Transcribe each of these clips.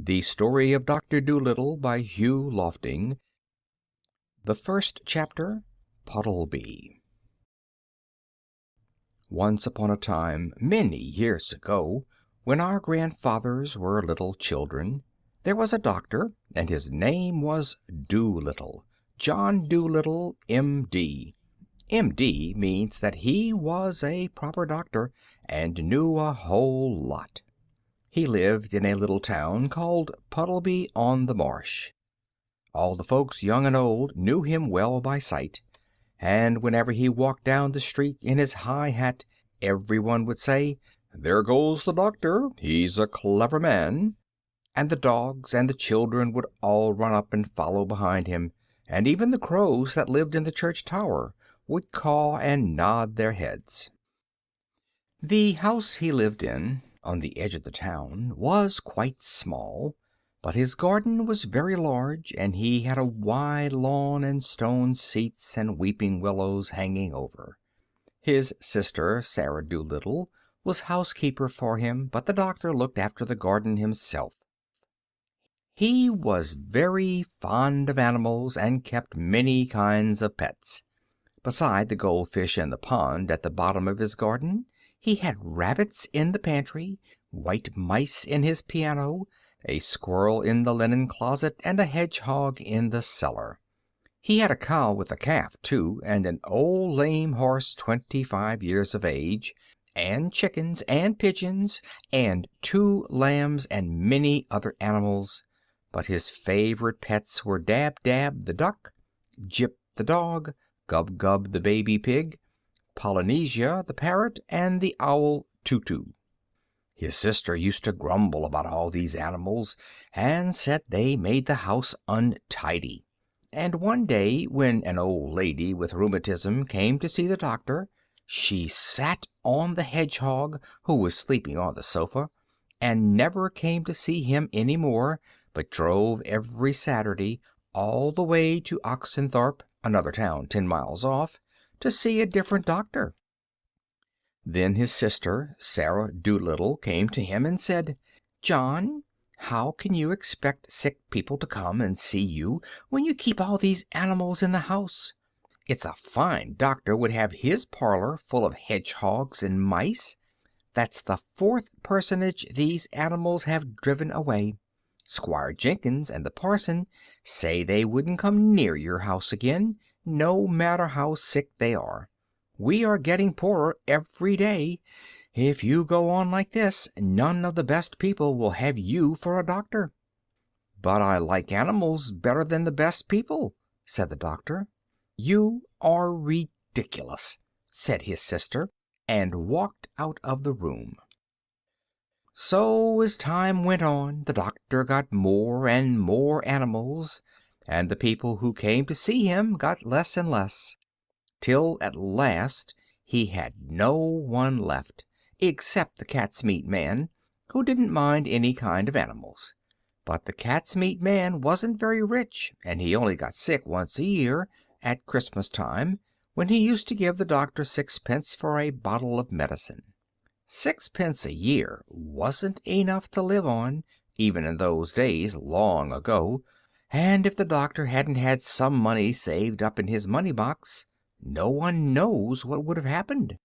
The Story of Dr. Dolittle by Hugh Lofting. The first chapter, Puddleby. Once upon a time, many years ago, when our grandfathers were little children, there was a doctor, and his name was Dolittle, John Dolittle, M.D. M.D. means that he was a proper doctor and knew a whole lot. He lived in a little town called Puddleby on the Marsh. All the folks, young and old, knew him well by sight, and whenever he walked down the street in his high hat, everyone would say, "There goes the doctor, he's a clever man." And the dogs and the children would all run up and follow behind him, and even the crows that lived in the church tower would caw and nod their heads. The house he lived in, on the edge of the town, was quite small, but his garden was very large, and he had a wide lawn and stone seats and weeping willows hanging over. His sister, Sarah Dolittle, was housekeeper for him, but the doctor looked after the garden himself. He was very fond of animals and kept many kinds of pets. Beside the goldfish in the pond at the bottom of his garden, he had rabbits in the pantry, white mice in his piano, a squirrel in the linen closet, and a hedgehog in the cellar. He had a cow with a calf, too, and an old lame horse 25 years of age, and chickens and pigeons, and 2 lambs, and many other animals. But his favorite pets were Dab-Dab the duck, Jip the dog, Gub-Gub the baby pig, Polynesia the parrot, and the owl Tutu. His sister used to grumble about all these animals, and said they made the house untidy. And one day, when an old lady with rheumatism came to see the doctor, she sat on the hedgehog, who was sleeping on the sofa, and never came to see him any more, but drove every Saturday all the way to Oxenthorpe, another town 10 miles off, to see a different doctor. Then his sister, Sarah Dolittle, came to him and said, "John, how can you expect sick people to come and see you when you keep all these animals in the house? It's a fine doctor would have his parlor full of hedgehogs and mice. That's the 4th personage these animals have driven away. Squire Jenkins and the parson say they wouldn't come near your house again, no matter how sick they are. We are getting poorer every day. If you go on like this, none of the best people will have you for a doctor." "But I like animals better than the best people," said the doctor. "You are ridiculous," said his sister, and walked out of the room. So as time went on, the doctor got more and more animals, and the people who came to see him got less and less, till at last he had no one left, except the cat's meat man, who didn't mind any kind of animals. But the cat's meat man wasn't very rich, and he only got sick once a year, at Christmas time, when he used to give the doctor 6 pence for a bottle of medicine. 6 pence a year wasn't enough to live on, even in those days long ago, and if the doctor hadn't had some money saved up in his money box, no one knows what would have happened.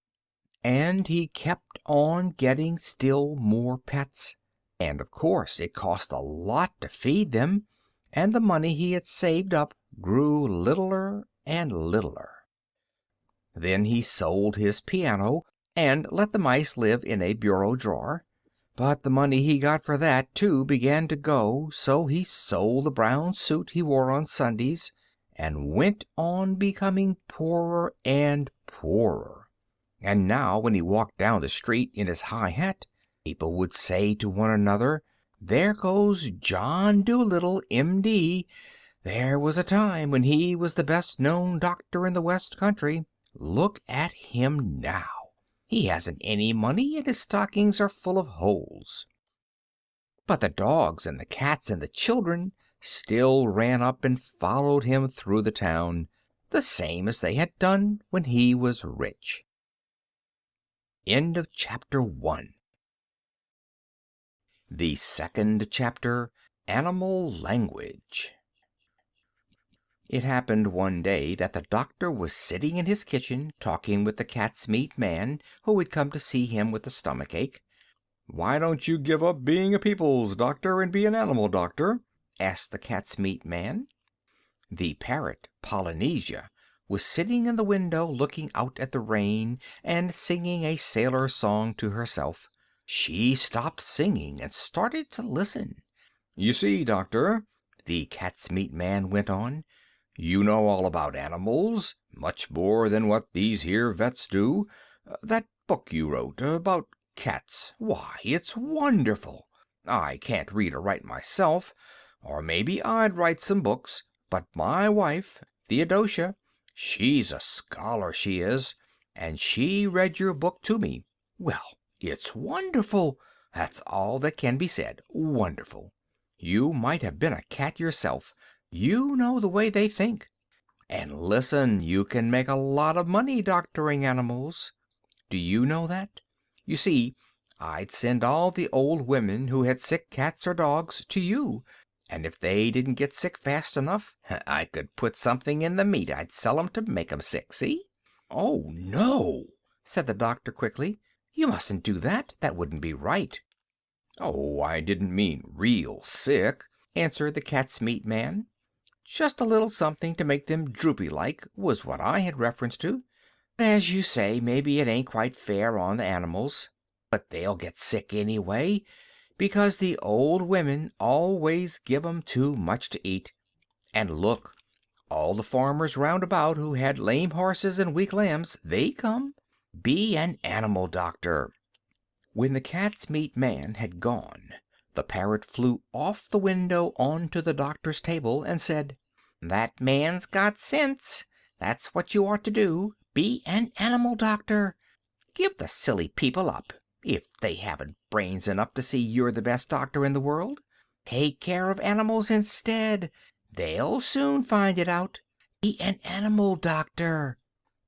And he kept on getting still more pets, and of course it cost a lot to feed them, and the money he had saved up grew littler and littler. Then he sold his piano and let the mice live in a bureau drawer. But the money he got for that, too, began to go, so he sold the brown suit he wore on Sundays, and went on becoming poorer and poorer. And now, when he walked down the street in his high hat, people would say to one another, "There goes John Dolittle, M.D. There was a time when he was the best known doctor in the West Country. Look at him now. He hasn't any money, and his stockings are full of holes." But the dogs and the cats and the children still ran up and followed him through the town, the same as they had done when he was rich. End of chapter 1. The second chapter, Animal language. It happened one day that the doctor was sitting in his kitchen talking with the cat's meat man who had come to see him with a stomach ache. "Why don't you give up being a people's doctor and be an animal doctor?" asked the cat's meat man. The parrot, Polynesia, was sitting in the window looking out at the rain and singing a sailor song to herself. She stopped singing and started to listen. "You see, doctor," the cat's meat man went on, "you know all about animals, much more than what these here vets do. That book you wrote about cats, why, it's wonderful. I can't read or write myself, or maybe I'd write some books, but my wife, Theodosia, she's a scholar, she is, and she read your book to me. Well, it's wonderful. That's all that can be said. Wonderful. You might have been a cat yourself. You know the way they think. And listen, you can make a lot of money doctoring animals. Do you know that? You see, I'd send all the old women who had sick cats or dogs to you, and if they didn't get sick fast enough, I could put something in the meat I'd sell 'em to make 'em sick, see?" "Oh, no," said the doctor quickly. "You mustn't do that. That wouldn't be right." "Oh, I didn't mean real sick," answered the cat's meat man. "Just a little something to make them droopy like was what I had reference to. As you say, maybe it ain't quite fair on the animals, but they'll get sick anyway, because the old women always give 'em too much to eat. And look, all the farmers round about who had lame horses and weak lambs, they come. Be an animal doctor." When the cat's meat man had gone, the parrot flew off the window onto the doctor's table and said, "That man's got sense. That's what you ought to do. Be an animal doctor. Give the silly people up, if they haven't brains enough to see you're the best doctor in the world. Take care of animals instead. They'll soon find it out. Be an animal doctor."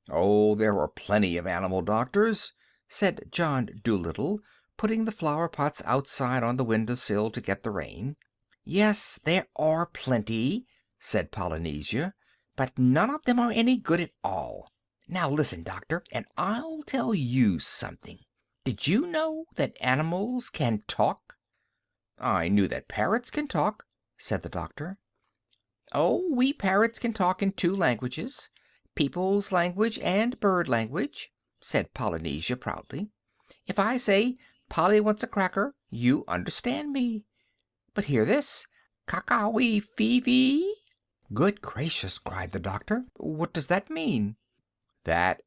"Oh, there are plenty of animal doctors," said John Dolittle, putting the flower pots outside on the window sill to get the rain. "Yes, there are plenty," said Polynesia, "but none of them are any good at all. Now listen, doctor, and I'll tell you something. Did you know that animals can talk?" "I knew that parrots can talk," said the doctor. "Oh, we parrots can talk in two languages, people's language and bird language," said Polynesia proudly. "If I say, 'Polly wants a cracker,' you understand me. But hear this, 'Cacawy fee.' "Good gracious!" cried the doctor. "What does that mean?" That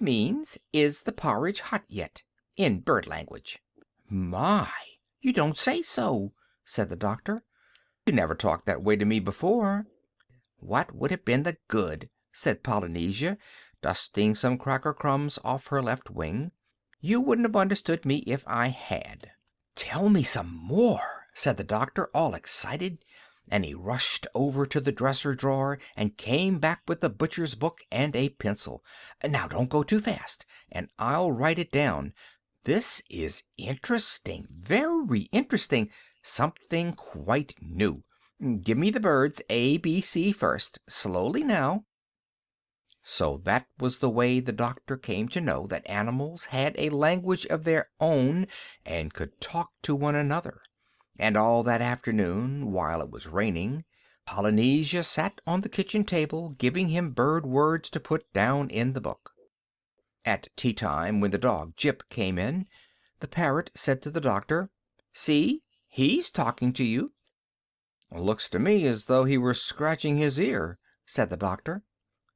means, 'Is the porridge hot yet?' in bird language." "My! You don't say so!" said the doctor. "You never talked that way to me before." "What would have been the good?" said Polynesia, dusting some cracker crumbs off her left wing. "You wouldn't have understood me if I had." "Tell me some more," said the doctor, all excited, and he rushed over to the dresser drawer and came back with the butcher's book and a pencil. "Now don't go too fast, and I'll write it down. This is interesting, very interesting, something quite new. Give me the birds A, B, C first. Slowly now." So that was the way the doctor came to know that animals had a language of their own and could talk to one another. And all that afternoon, while it was raining, Polynesia sat on the kitchen table giving him bird words to put down in the book. At tea time, when the dog Jip came in, the parrot said to the doctor, "See, he's talking to you." "Looks to me as though he were scratching his ear," said the doctor.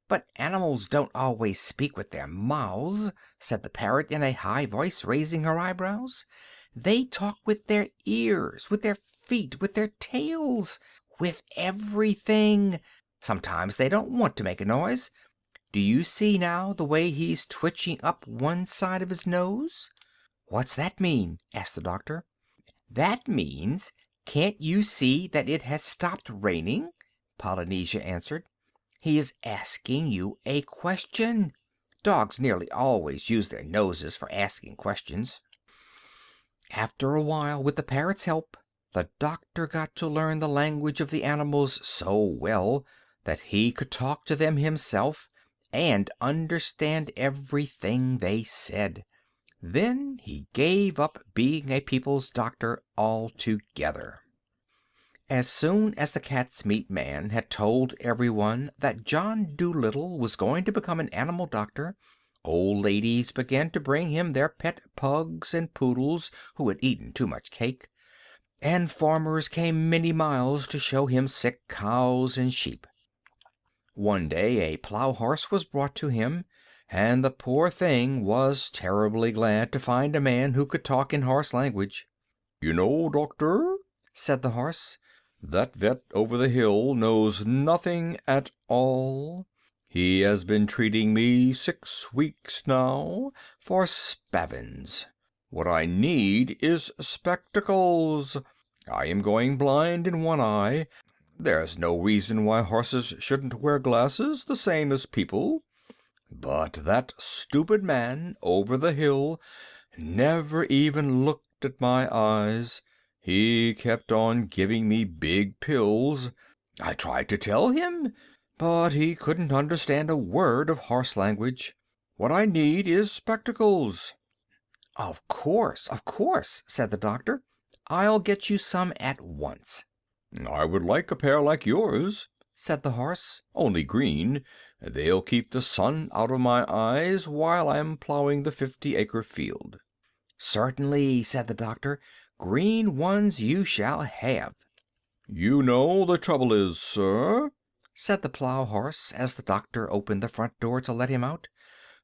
"But animals don't always speak with their mouths," said the parrot in a high voice, raising her eyebrows. "They talk with their ears, with their feet, with their tails, with everything. Sometimes they don't want to make a noise. Do you see now the way he's twitching up one side of his nose?" "What's that mean?" asked the doctor. "That means, 'Can't you see that it has stopped raining?'" Polynesia answered. "He is asking you a question. Dogs nearly always use their noses for asking questions." After a while, with the parrot's help, The doctor got to learn the language of the animals so well that he could talk to them himself and understand everything they said. Then he gave up being a people's doctor altogether. As soon as the cat's meat man had told everyone that John Dolittle was going to become an animal doctor, old ladies began to bring him their pet pugs and poodles who had eaten too much cake, and farmers came many miles to show him sick cows and sheep. One day a plow horse was brought to him, and the poor thing was terribly glad to find a man who could talk in horse language. "You know, doctor," said the horse, "that vet over the hill knows nothing at all. He has been treating me 6 weeks now for spavins. What I need is spectacles. I am going blind in one eye. There's no reason why horses shouldn't wear glasses, the same as people. But that stupid man over the hill never even looked at my eyes. He kept on giving me big pills. I tried to tell him, but he couldn't understand a word of horse language. What I need is spectacles." Of course," said the doctor. "I'll get you some at once." "I would like a pair like yours," said the horse, "only green. They'll keep the sun out of my eyes while I'm plowing the 50-acre field." "Certainly," said the doctor. "Green ones you shall have." "You know the trouble is, sir," said the plow horse, as the doctor opened the front door to let him out.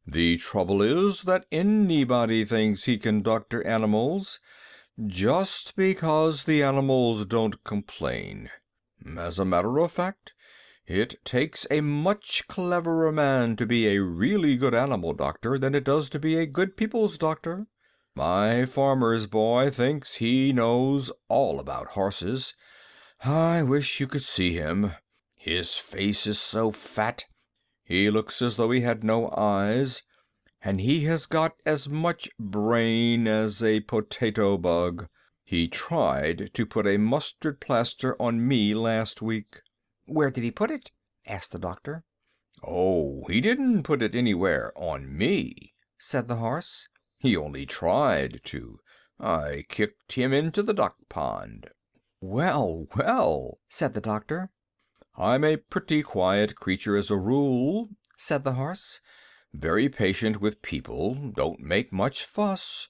"The trouble is that anybody thinks he can doctor animals, just because the animals don't complain. As a matter of fact, it takes a much cleverer man to be a really good animal doctor than it does to be a good people's doctor. My farmer's boy thinks he knows all about horses. I wish you could see him. His face is so fat. He looks as though he had no eyes, and he has got as much brain as a potato bug. He tried to put a mustard plaster on me last week." "Where did he put it?" asked the doctor. "Oh, he didn't put it anywhere on me," said the horse. "He only tried to. I kicked him into the duck pond." "Well, well," said the doctor. "I'm a pretty quiet creature as a rule," said the horse. "Very patient with people, don't make much fuss.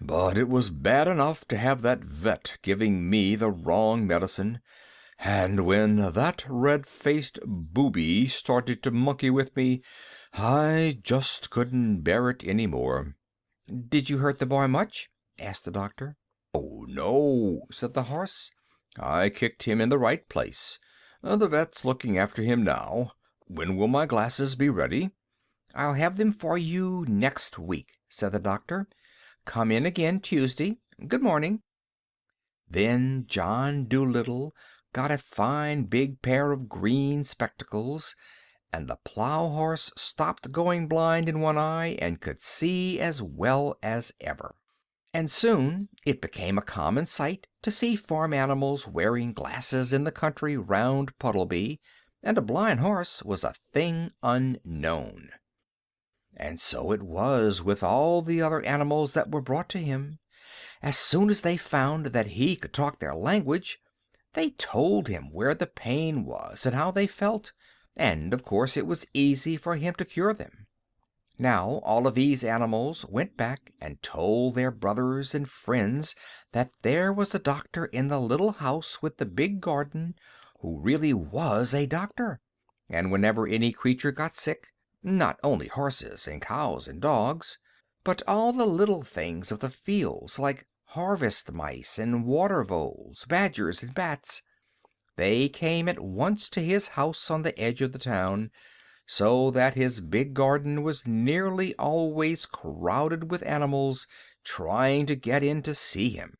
But it was bad enough to have that vet giving me the wrong medicine, and when that red-faced booby started to monkey with me, I just couldn't bear it any more." "Did you hurt the boy much?" asked the doctor. "Oh, no," said the horse. "I kicked him in the right place. The vet's looking after him now. When will my glasses be ready?" "I'll have them for you next week," said the doctor. "Come in again Tuesday. Good morning." Then John Dolittle got a fine big pair of green spectacles, and the plow horse stopped going blind in one eye and could see as well as ever. And soon it became a common sight to see farm animals wearing glasses in the country round Puddleby, and a blind horse was a thing unknown. And so it was with all the other animals that were brought to him. As soon as they found that he could talk their language, they told him where the pain was and how they felt, and of course it was easy for him to cure them. Now all of these animals went back and told their brothers and friends that there was a doctor in the little house with the big garden who really was a doctor, and whenever any creature got sick, not only horses and cows and dogs, but all the little things of the fields like harvest mice and water voles, badgers and bats, they came at once to his house on the edge of the town, so that his big garden was nearly always crowded with animals trying to get in to see him.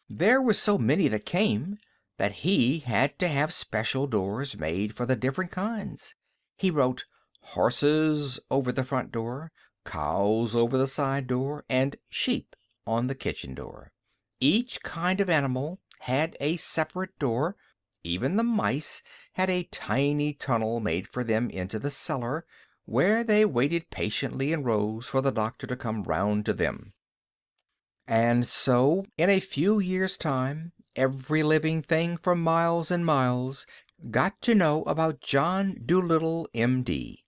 There were so many that came that he had to have special doors made for the different kinds. He wrote horses over the front door, cows over the side door, and sheep on the kitchen door. Each kind of animal had a separate door. Even the mice had a tiny tunnel made for them into the cellar, where they waited patiently in rows for the doctor to come round to them. And so, in a few years' time, every living thing for miles and miles got to know about John Dolittle, M.D.,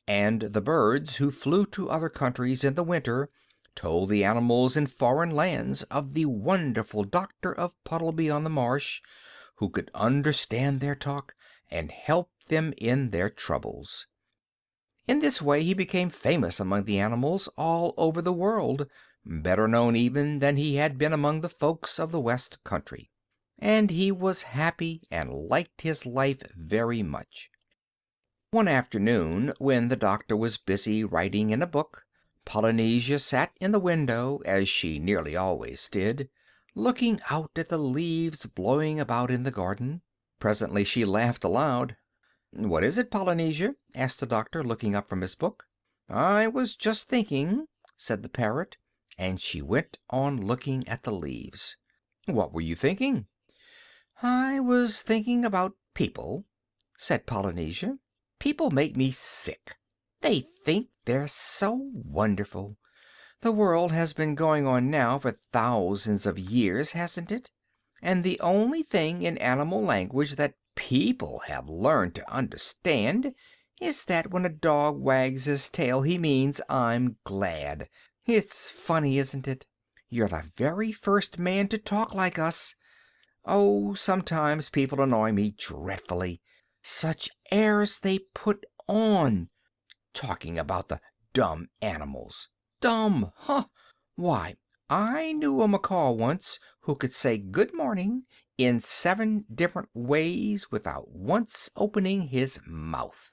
and the birds who flew to other countries in the winter told the animals in foreign lands of the wonderful doctor of Puddleby-on-the-Marsh, who could understand their talk and help them in their troubles. In this way he became famous among the animals all over the world, better known even than he had been among the folks of the West Country. And he was happy and liked his life very much. One afternoon, when the doctor was busy writing in a book, Polynesia sat in the window, as she nearly always did, looking out at the leaves blowing about in the garden. Presently she laughed aloud. "What is it, Polynesia?" asked the doctor, looking up from his book. "I was just thinking," said the parrot, and she went on looking at the leaves. "What were you thinking?" "I was thinking about people," said Polynesia. "People make me sick. They think they're so wonderful. The world has been going on now for thousands of years, hasn't it? And the only thing in animal language that people have learned to understand is that when a dog wags his tail he means 'I'm glad.' It's funny, isn't it? You're the very first man to talk like us. Oh, sometimes people annoy me dreadfully. Such airs they put on, talking about the dumb animals. Dumb, huh? Why, I knew a macaw once who could say good morning in 7 different ways without once opening his mouth.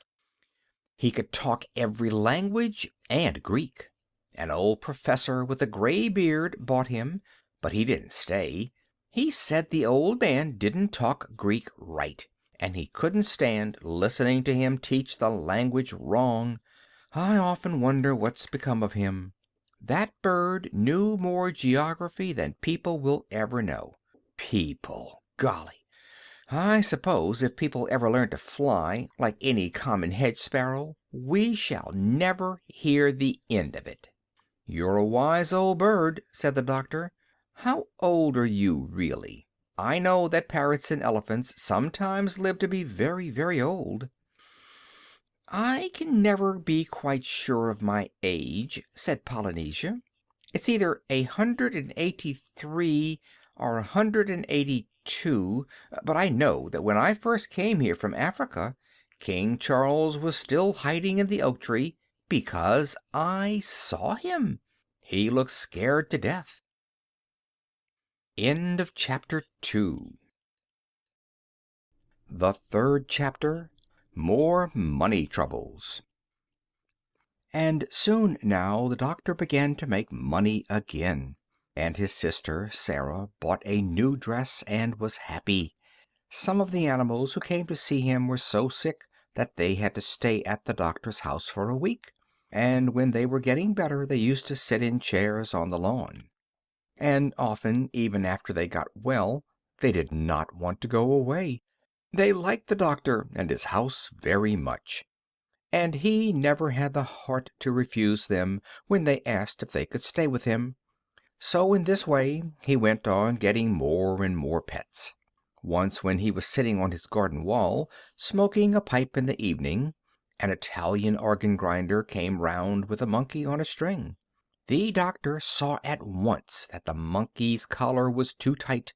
He could talk every language and Greek. An old professor with a gray beard bought him, but he didn't stay. He said the old man didn't talk Greek right, and he couldn't stand listening to him teach the language wrong. I often wonder what's become of him. That bird knew more geography than people will ever know. People! Golly! I suppose if people ever learn to fly, like any common hedge sparrow, we shall never hear the end of it." "You're a wise old bird," said the doctor. "How old are you, really? I know that parrots and elephants sometimes live to be very, very old." "I can never be quite sure of my age," said Polynesia. "It's either 183 or 182, but I know that when I first came here from Africa, King Charles was still hiding in the oak tree, because I saw him. He looked scared to death." End of chapter 2. The third chapter. More money troubles. And soon now the doctor began to make money again, and his sister Sarah bought a new dress and was happy. Some of the animals who came to see him were so sick that they had to stay at the doctor's house for a week, and when they were getting better they used to sit in chairs on the lawn. And often, even after they got well, they did not want to go away. They liked the doctor and his house very much, and he never had the heart to refuse them when they asked if they could stay with him. So in this way he went on getting more and more pets. Once, when he was sitting on his garden wall, smoking a pipe in the evening, an Italian organ grinder came round with a monkey on a string. The doctor saw at once that the monkey's collar was too tight,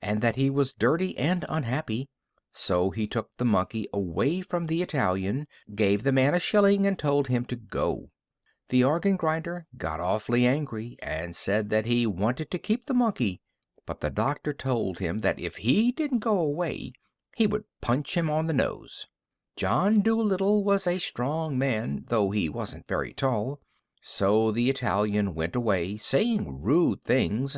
and that he was dirty and unhappy. So he took the monkey away from the Italian, gave the man a shilling, and told him to go. The organ grinder got awfully angry, and said that he wanted to keep the monkey, but the doctor told him that if he didn't go away he would punch him on the nose. John Dolittle was a strong man, though he wasn't very tall, so the Italian went away, saying rude things,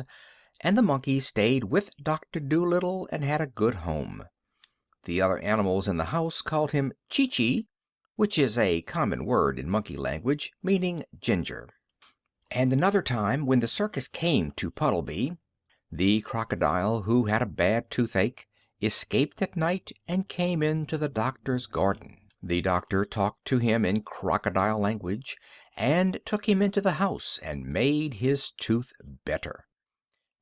and the monkey stayed with Dr. Dolittle and had a good home. The other animals in the house called him Chi-Chi, which is a common word in monkey language, meaning ginger. And another time, when the circus came to Puddleby, The crocodile, who had a bad toothache, escaped at night and came into the doctor's garden. The doctor talked to him in crocodile language, and took him into the house and made his tooth better.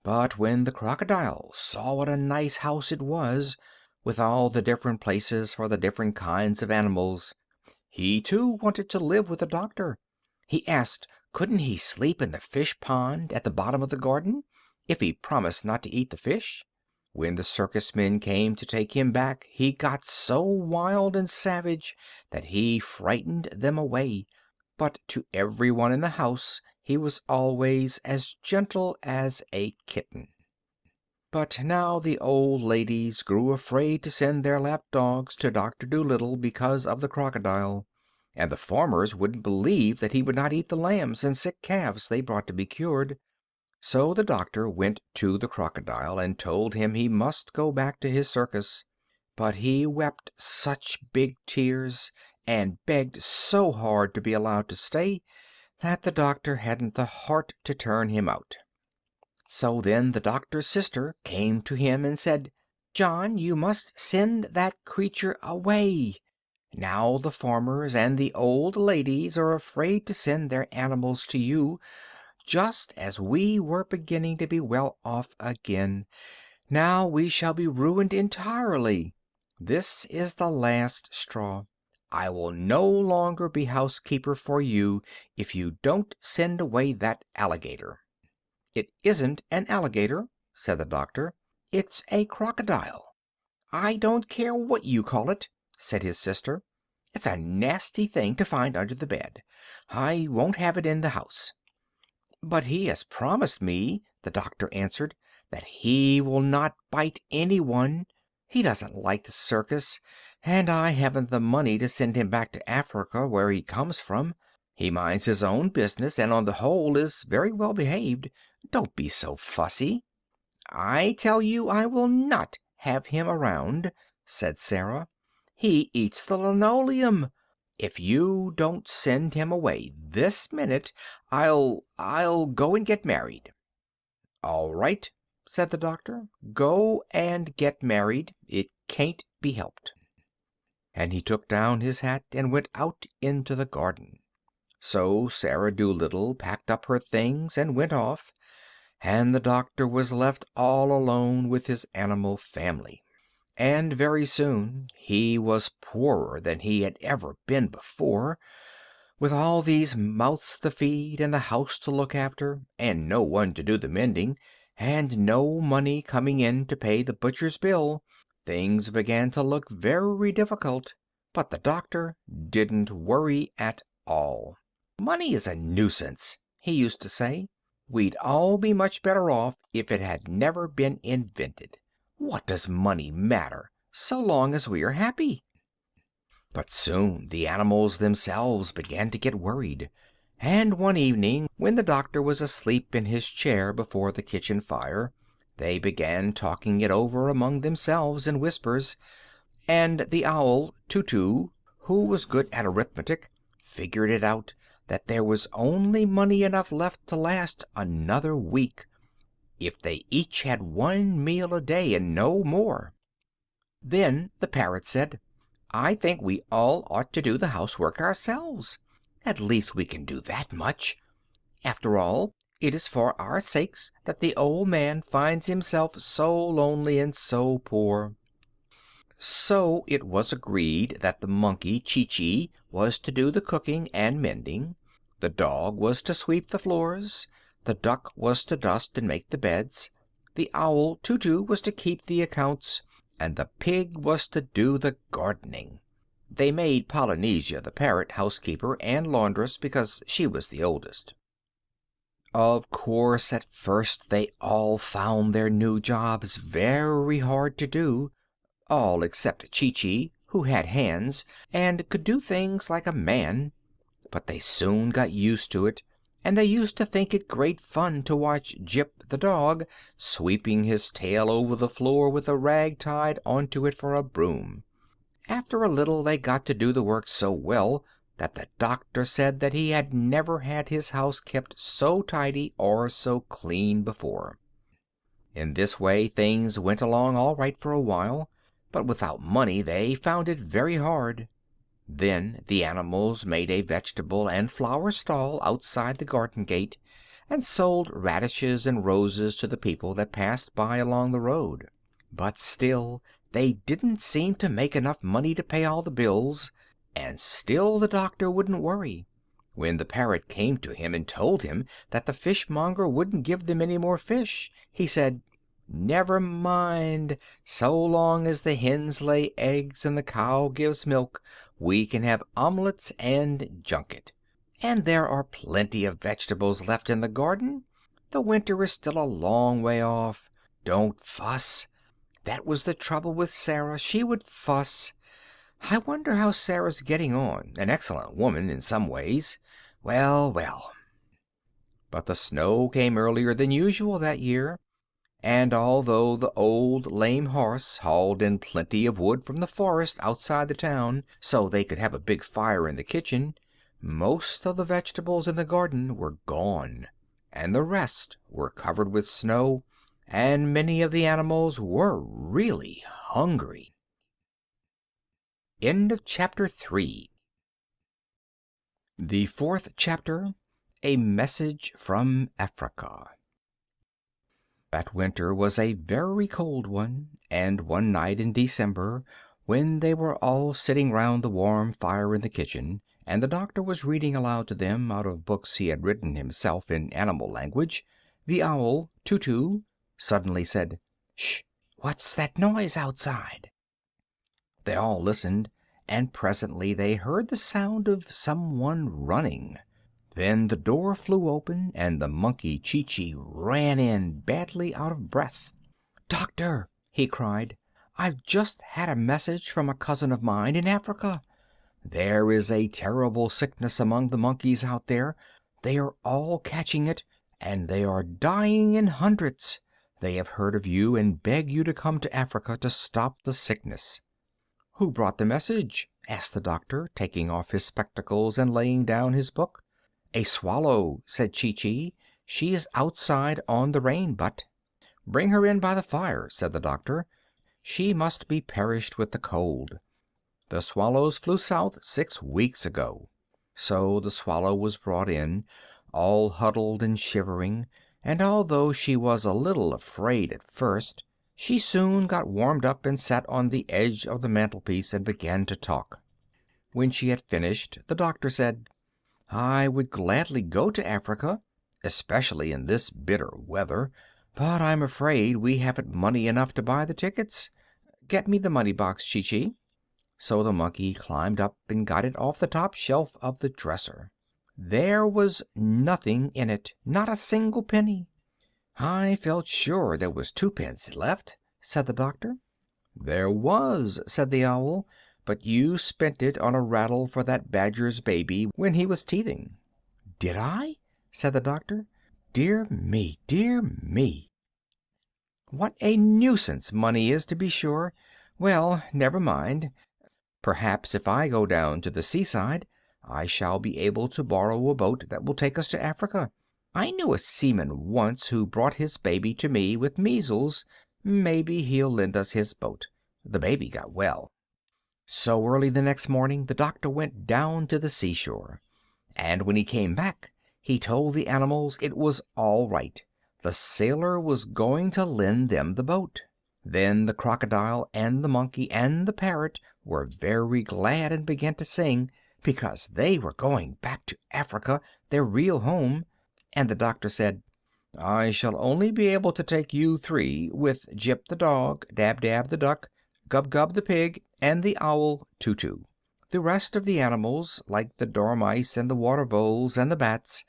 But when the crocodile saw what a nice house it was, with all the different places for the different kinds of animals, he too wanted to live with the doctor. He asked couldn't he sleep in the fish pond at the bottom of the garden, if he promised not to eat the fish. When the circus men came to take him back, he got so wild and savage that he frightened them away, but to everyone in the house he was always as gentle as a kitten. But now the old ladies grew afraid to send their lap dogs to Dr. Dolittle because of the crocodile, and the farmers wouldn't believe that he would not eat the lambs and sick calves they brought to be cured. So the doctor went to the crocodile and told him he must go back to his circus. But he wept such big tears, and begged so hard to be allowed to stay, that the doctor hadn't the heart to turn him out. So then the doctor's sister came to him and said, "John, you must send that creature away. Now the farmers and the old ladies are afraid to send their animals to you, just as we were beginning to be well off again. Now we shall be ruined entirely. This is the last straw. I will no longer be housekeeper for you if you don't send away that alligator." "It isn't an alligator," said the doctor. "It's a crocodile." "I don't care what you call it," said his sister. "It's a nasty thing to find under the bed. I won't have it in the house." "But he has promised me," the doctor answered, "that he will not bite anyone. He doesn't like the circus, and I haven't the money to send him back to Africa, where he comes from. He minds his own business, and on the whole is very well behaved. Don't be so fussy." "I tell you I will not have him around," said Sarah. "He eats the linoleum. If you don't send him away this minute, I'll go and get married." "All right," said the doctor. "Go and get married. It can't be helped." And he took down his hat and went out into the garden. So Sarah Dolittle packed up her things and went off, and the doctor was left all alone with his animal family. And very soon he was poorer than he had ever been before, with all these mouths to feed and the house to look after, and no one to do the mending, and no money coming in to pay the butcher's bill. Things began to look very difficult, but the doctor didn't worry at all. "Money is a nuisance," he used to say. "We'd all be much better off if it had never been invented. What does money matter, so long as we are happy?" But soon the animals themselves began to get worried, and one evening, when the doctor was asleep in his chair before the kitchen fire, they began talking it over among themselves in whispers, and the owl Tutu, who was good at arithmetic, figured it out that there was only money enough left to last another week, if they each had one meal a day and no more. Then the parrot said, "I think we all ought to do the housework ourselves. At least we can do that much. After all, it is for our sakes that the old man finds himself so lonely and so poor." So it was agreed that the monkey Chi-Chi was to do the cooking and mending, the dog was to sweep the floors, the duck was to dust and make the beds, the owl Tutu was to keep the accounts, and the pig was to do the gardening. They made Polynesia the parrot housekeeper and laundress because she was the oldest. Of course, at first they all found their new jobs very hard to do, all except Chi-Chi, who had hands and could do things like a man. But they soon got used to it, and they used to think it great fun to watch Jip the dog sweeping his tail over the floor with a rag tied onto it for a broom. After a little they got to do the work so well that the doctor said that he had never had his house kept so tidy or so clean before. In this way things went along all right for a while, but without money they found it very hard. Then the animals made a vegetable and flower stall outside the garden gate, and sold radishes and roses to the people that passed by along the road. But still they didn't seem to make enough money to pay all the bills, and still the doctor wouldn't worry. When the parrot came to him and told him that the fishmonger wouldn't give them any more fish, he said, "Never mind. So long as the hens lay eggs and the cow gives milk, we can have omelets and junket. And there are plenty of vegetables left in the garden. The winter is still a long way off. Don't fuss. That was the trouble with Sarah. She would fuss. I wonder how Sarah's getting on. An excellent woman in some ways. Well, well." But the snow came earlier than usual that year, and although the old lame horse hauled in plenty of wood from the forest outside the town so they could have a big fire in the kitchen, most of the vegetables in the garden were gone, and the rest were covered with snow, and many of the animals were really hungry. End of chapter 3. The fourth chapter, A Message from Africa. That winter was a very cold one, and one night in December, when they were all sitting round the warm fire in the kitchen, and the doctor was reading aloud to them out of books he had written himself in animal language, the owl, Tutu, suddenly said, "Shh! What's that noise outside?" They all listened, and presently they heard the sound of someone running. Then the door flew open, and the monkey Chee-Chee ran in, badly out of breath. "Doctor," he cried, "I've just had a message from a cousin of mine in Africa. There is a terrible sickness among the monkeys out there. They are all catching it, and they are dying in hundreds. They have heard of you and beg you to come to Africa to stop the sickness." "Who brought the message?" asked the doctor, taking off his spectacles and laying down his book. "A swallow," said Chee-Chee. "She is outside on the rain butt." "Bring her in by the fire," said the doctor. "She must be perished with the cold. The swallows flew south 6 weeks ago." So the swallow was brought in, all huddled and shivering, and although she was a little afraid at first, she soon got warmed up and sat on the edge of the mantelpiece and began to talk. When she had finished, the doctor said, "I would gladly go to Africa, especially in this bitter weather, but I'm afraid we haven't money enough to buy the tickets. Get me the money box, Chee-Chee." So the monkey climbed up and got it off the top shelf of the dresser. There was nothing in it, not a single penny. "I felt sure there was 2 pence left," said the doctor. "There was," said the owl, "but you spent it on a rattle for that badger's baby when he was teething." "Did I?" said the doctor. "Dear me, dear me! What a nuisance money is, to be sure! Well, never mind. Perhaps if I go down to the seaside I shall be able to borrow a boat that will take us to Africa. I knew a seaman once who brought his baby to me with measles. Maybe he'll lend us his boat. The baby got well." So early the next morning the doctor went down to the seashore, and when he came back he told the animals it was all right. The sailor was going to lend them the boat. Then the crocodile and the monkey and the parrot were very glad and began to sing, because they were going back to Africa, their real home. And the doctor said, "I shall only be able to take you 3, with Jip the dog, Dab-Dab the duck, Gub-Gub the pig, and the owl Tutu. The rest of the animals, like the dormice and the water voles and the bats,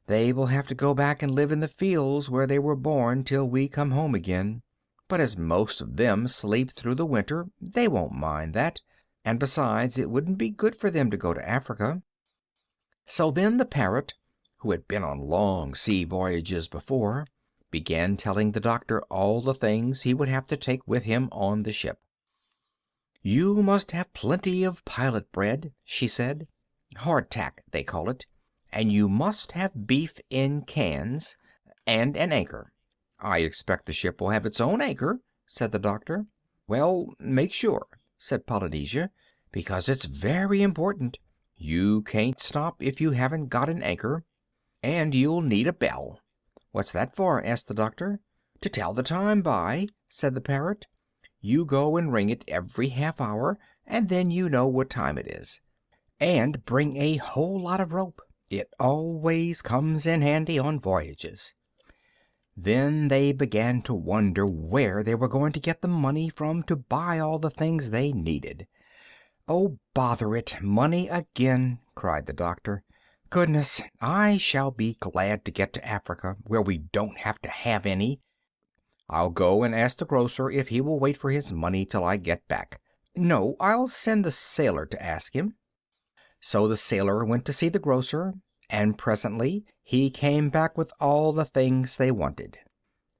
they will have to go back and live in the fields where they were born till we come home again. But as most of them sleep through the winter, they won't mind that, and besides, it wouldn't be good for them to go to Africa." So then the parrot, who had been on long sea voyages before, began telling the doctor all the things he would have to take with him on the ship. "You must have plenty of pilot bread," she said, "hardtack they call it, and you must have beef in cans, and an anchor. "I expect the ship will have its own anchor," said the doctor. "Well, make sure," said Polynesia, "because it's very important. You can't stop if you haven't got an anchor. And you'll need a bell." "What's that for?" asked the doctor. "To tell the time by," said the parrot. "You go and ring it every half hour, and then you know what time it is. And bring a whole lot of rope. It always comes in handy on voyages." Then they began to wonder where they were going to get the money from to buy all the things they needed. "Oh, bother it, money again!" cried the doctor. "Goodness, I shall be glad to get to Africa, where we don't have to have any. I'll go and ask the grocer if he will wait for his money till I get back. No, I'll send the sailor to ask him." So the sailor went to see the grocer, and presently he came back with all the things they wanted.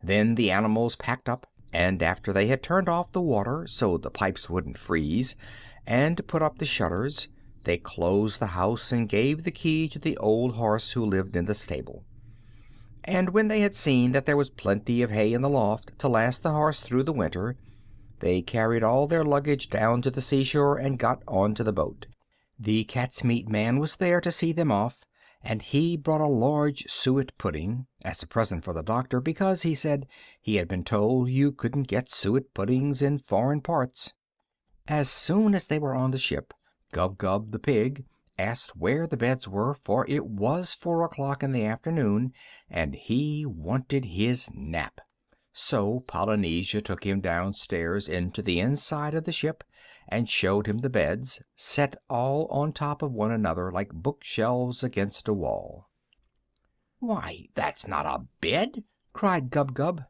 Then the animals packed up, and after they had turned off the water so the pipes wouldn't freeze, and put up the shutters, they closed the house and gave the key to the old horse who lived in the stable. And when they had seen that there was plenty of hay in the loft to last the horse through the winter, they carried all their luggage down to the seashore and got onto the boat. The cat's meat man was there to see them off, and he brought a large suet pudding as a present for the doctor, because, he said, he had been told you couldn't get suet puddings in foreign parts. As soon as they were on the ship, Gub-Gub the pig asked where the beds were, for it was 4 o'clock in the afternoon, and he wanted his nap. So Polynesia took him downstairs into the inside of the ship, and showed him the beds, set all on top of one another like bookshelves against a wall. "Why, that's not a bed!" cried Gub-Gub.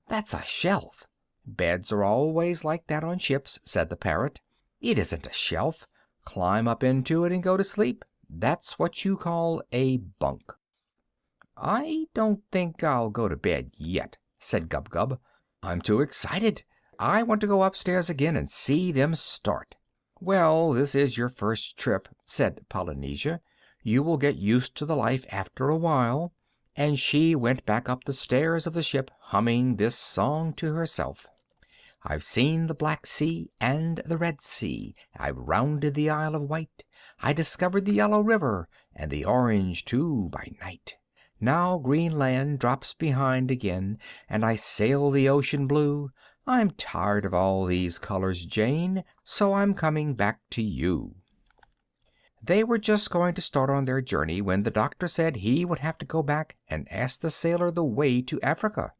"That's a shelf." "Beds are always like that on ships," said the parrot. "It isn't a shelf. Climb up into it and go to sleep. That's what you call a bunk." "I don't think I'll go to bed yet," said Gub-Gub. "I'm too excited. I want to go upstairs again and see them start." "Well, this is your first trip," said Polynesia. "You will get used to the life after a while." And she went back up the stairs of the ship, humming this song to herself: "I've seen the Black Sea and the Red Sea, I've rounded the Isle of Wight, I discovered the Yellow River, and the Orange too by night. Now Greenland drops behind again, and I sail the ocean blue. I'm tired of all these colors, Jane, so I'm coming back to you." They were just going to start on their journey when the doctor said he would have to go back and ask the sailor the way to Africa.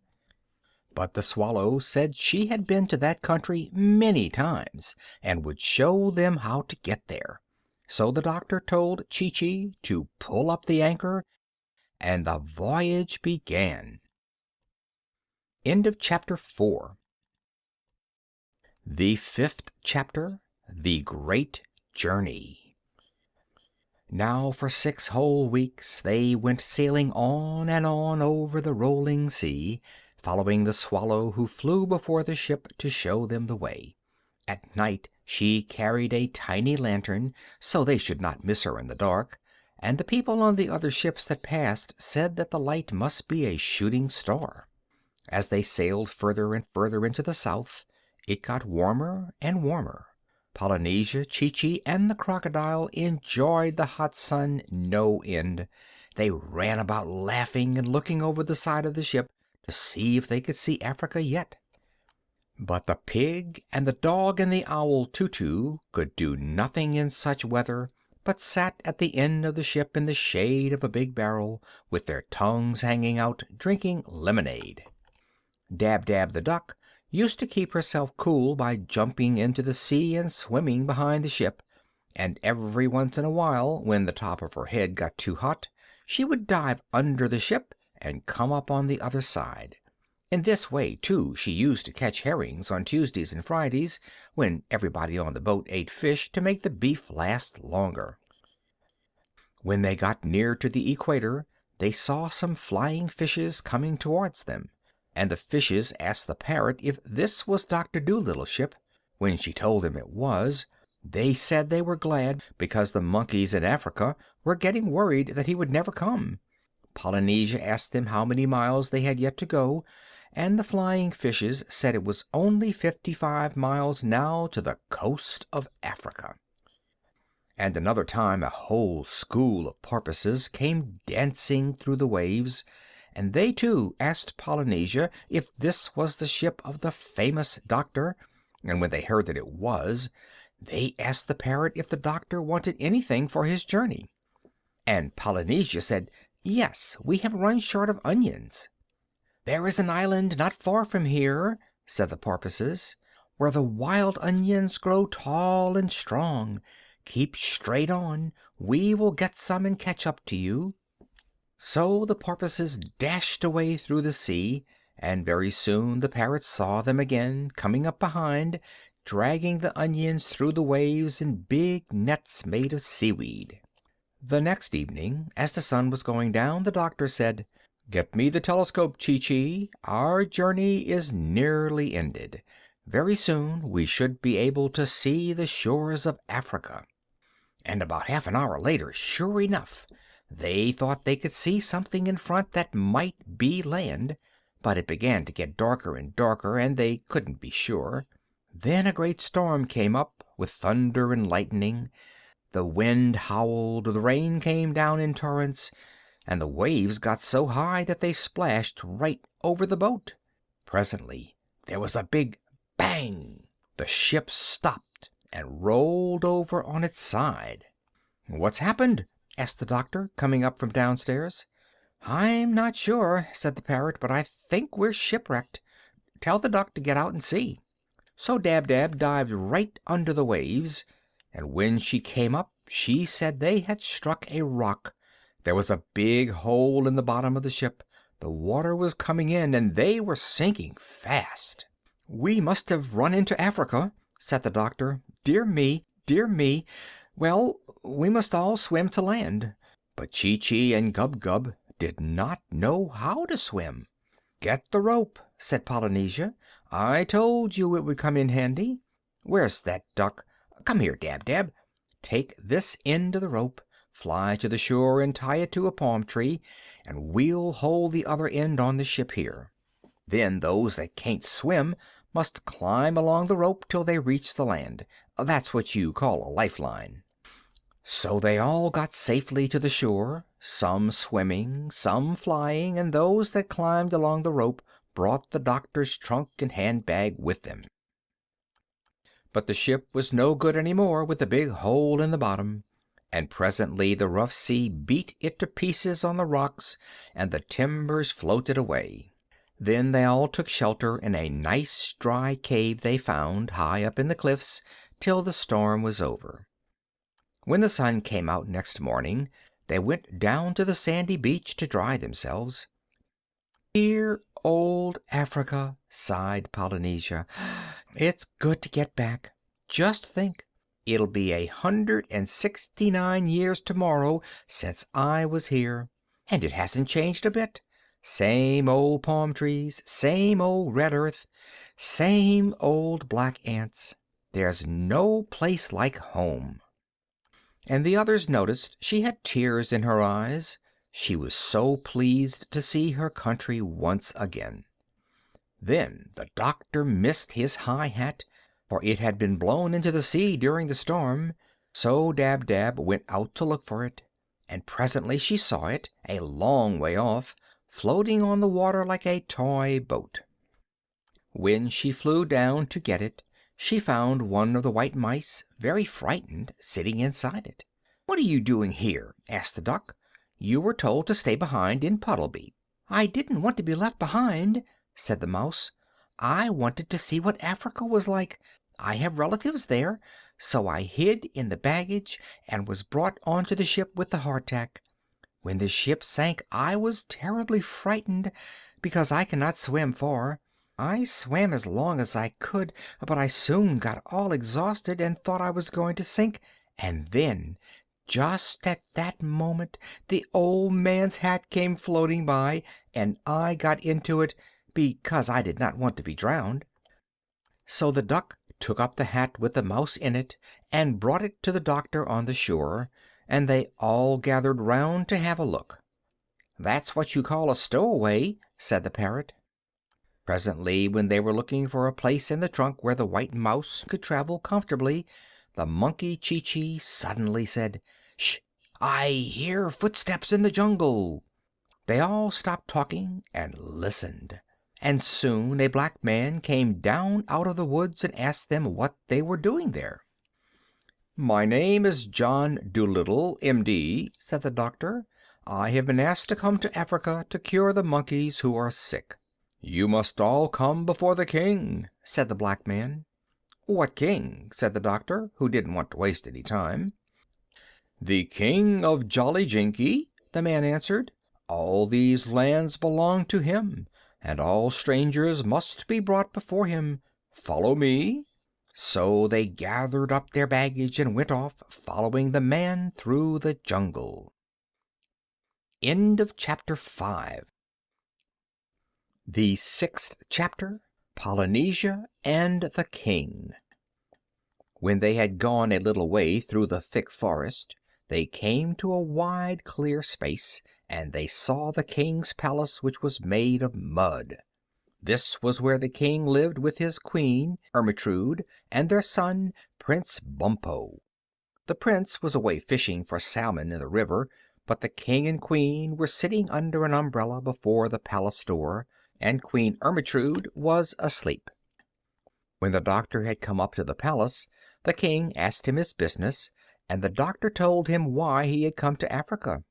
But the Swallow said she had been to that country many times, and would show them how to get there. So the doctor told Chee-Chee to pull up the anchor, and the voyage began. End of chapter 4. The 5th chapter, The Great Journey. Now for 6 whole weeks they went sailing on and on over the rolling sea, following the Swallow who flew before the ship to show them the way. At night she carried a tiny lantern, so they should not miss her in the dark, and the people on the other ships that passed said that the light must be a shooting star. As they sailed further and further into the south, it got warmer and warmer. Polynesia, Chee-Chee, and the crocodile enjoyed the hot sun no end. They ran about laughing and looking over the side of the ship to see if they could see Africa yet. But the pig and the dog and the owl Tutu could do nothing in such weather, but sat at the end of the ship in the shade of a big barrel, with their tongues hanging out, drinking lemonade. Dab-Dab the duck used to keep herself cool by jumping into the sea and swimming behind the ship, and every once in a while, when the top of her head got too hot, she would dive under the ship and come up on the other side. In this way, too, she used to catch herrings on Tuesdays and Fridays, when everybody on the boat ate fish to make the beef last longer. When they got near to the equator, they saw some flying fishes coming towards them, and the fishes asked the parrot if this was Dr. Dolittle's ship. When she told them it was, they said they were glad, because the monkeys in Africa were getting worried that he would never come. Polynesia asked them how many miles they had yet to go, and the flying fishes said it was only 55 miles now to the coast of Africa. And another time a whole school of porpoises came dancing through the waves, and they too asked Polynesia if this was the ship of the famous doctor, and when they heard that it was, they asked the parrot if the doctor wanted anything for his journey. And Polynesia said, "Yes, we have run short of onions." "There is an island not far from here," said the porpoises, "where the wild onions grow tall and strong. Keep straight on. We will get some and catch up to you." So the porpoises dashed away through the sea, and very soon the parrot saw them again, coming up behind, dragging the onions through the waves in big nets made of seaweed. The next evening, as the sun was going down, the doctor said, "Get me the telescope, Chee-Chee. Our journey is nearly ended. Very soon we should be able to see the shores of Africa." And about half an hour later, sure enough, they thought they could see something in front that might be land, but it began to get darker and darker, and they couldn't be sure. Then a great storm came up, with thunder and lightning. The wind howled, the rain came down in torrents, and the waves got so high that they splashed right over the boat. Presently there was a big bang. The ship stopped and rolled over on its side. "What's happened?" asked the doctor, coming up from downstairs. "I'm not sure," said the parrot, "but I think we're shipwrecked. Tell the duck to get out and see." So Dab-Dab dived right under the waves, and when she came up she said they had struck a rock. There was a big hole in the bottom of the ship. The water was coming in, and they were sinking fast. "We must have run into Africa," said the doctor. "Dear me, dear me! Well, we must all swim to land." But Chee-Chee and Gub-Gub did not know how to swim. "Get the rope," said Polynesia. "I told you it would come in handy. Where's that duck? Come here, Dab-Dab. Take this end of the rope, fly to the shore and tie it to a palm tree, and we'll hold the other end on the ship here. Then those that can't swim must climb along the rope till they reach the land. That's what you call a lifeline." So they all got safely to the shore, some swimming, some flying, and those that climbed along the rope brought the doctor's trunk and handbag with them. But the ship was no good any more with the big hole in the bottom, and presently the rough sea beat it to pieces on the rocks, and the timbers floated away. Then they all took shelter in a nice dry cave they found high up in the cliffs till the storm was over. When the sun came out next morning, they went down to the sandy beach to dry themselves. "Dear old Africa," sighed Polynesia. "It's good to get back. Just think, it'll be 169 years tomorrow since I was here, and it hasn't changed a bit. Same old palm trees, same old red earth, same old black ants. There's no place like home." And the others noticed she had tears in her eyes. She was so pleased to see her country once again. Then the doctor missed his high hat, for it had been blown into the sea during the storm. So Dab-Dab went out to look for it, and presently she saw it, a long way off, floating on the water like a toy boat. When she flew down to get it, she found one of the white mice, very frightened, sitting inside it. "What are you doing here?" asked the duck. "You were told to stay behind in Puddleby." "I didn't want to be left behind," said the mouse. "I wanted to see what Africa was like. I have relatives there, so I hid in the baggage and was brought onto the ship with the hardtack. When the ship sank I was terribly frightened, because I cannot swim far. I swam as long as I could, but I soon got all exhausted and thought I was going to sink, and then, just at that moment, the old man's hat came floating by, and I got into it, because I did not want to be drowned." So the duck took up the hat with the mouse in it and brought it to the doctor on the shore, and they all gathered round to have a look. "That's what you call a stowaway," said the parrot. Presently, when they were looking for a place in the trunk where the white mouse could travel comfortably, the monkey Chee-Chee suddenly said, "Shh! I hear footsteps in the jungle." They all stopped talking and listened, and soon a black man came down out of the woods and asked them what they were doing there. "My name is John Dolittle, M.D.," said the doctor. "I have been asked to come to Africa to cure the monkeys who are sick." "You must all come before the king," said the black man. "What king?" said the doctor, who didn't want to waste any time. "The king of Jolliginki," the man answered. "All these lands belong to him, and all strangers must be brought before him. Follow me." So they gathered up their baggage and went off, following the man through the jungle. End of chapter 5. The 6th chapter, Polynesia and the King. When they had gone a little way through the thick forest, they came to a wide, clear space, and they saw the king's palace, which was made of mud. This was where the king lived with his queen, Ermentrude, and their son, Prince Bumpo. The prince was away fishing for salmon in the river, but the king and queen were sitting under an umbrella before the palace door, and Queen Ermentrude was asleep. When the doctor had come up to the palace, the king asked him his business, and the doctor told him why he had come to Africa.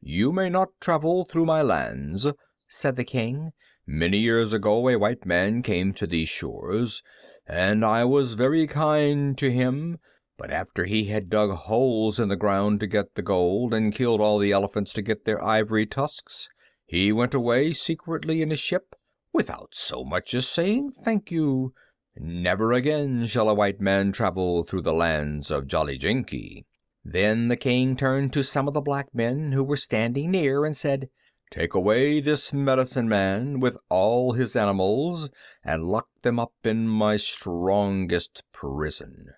"You may not travel through my lands," said the king. "Many years ago a white man came to these shores, and I was very kind to him, but after he had dug holes in the ground to get the gold, and killed all the elephants to get their ivory tusks, he went away secretly in a ship, without so much as saying thank you. Never again shall a white man travel through the lands of Jolliginki." Then the king turned to some of the black men who were standing near and said, "Take away this medicine man with all his animals, and lock them up in my strongest prison."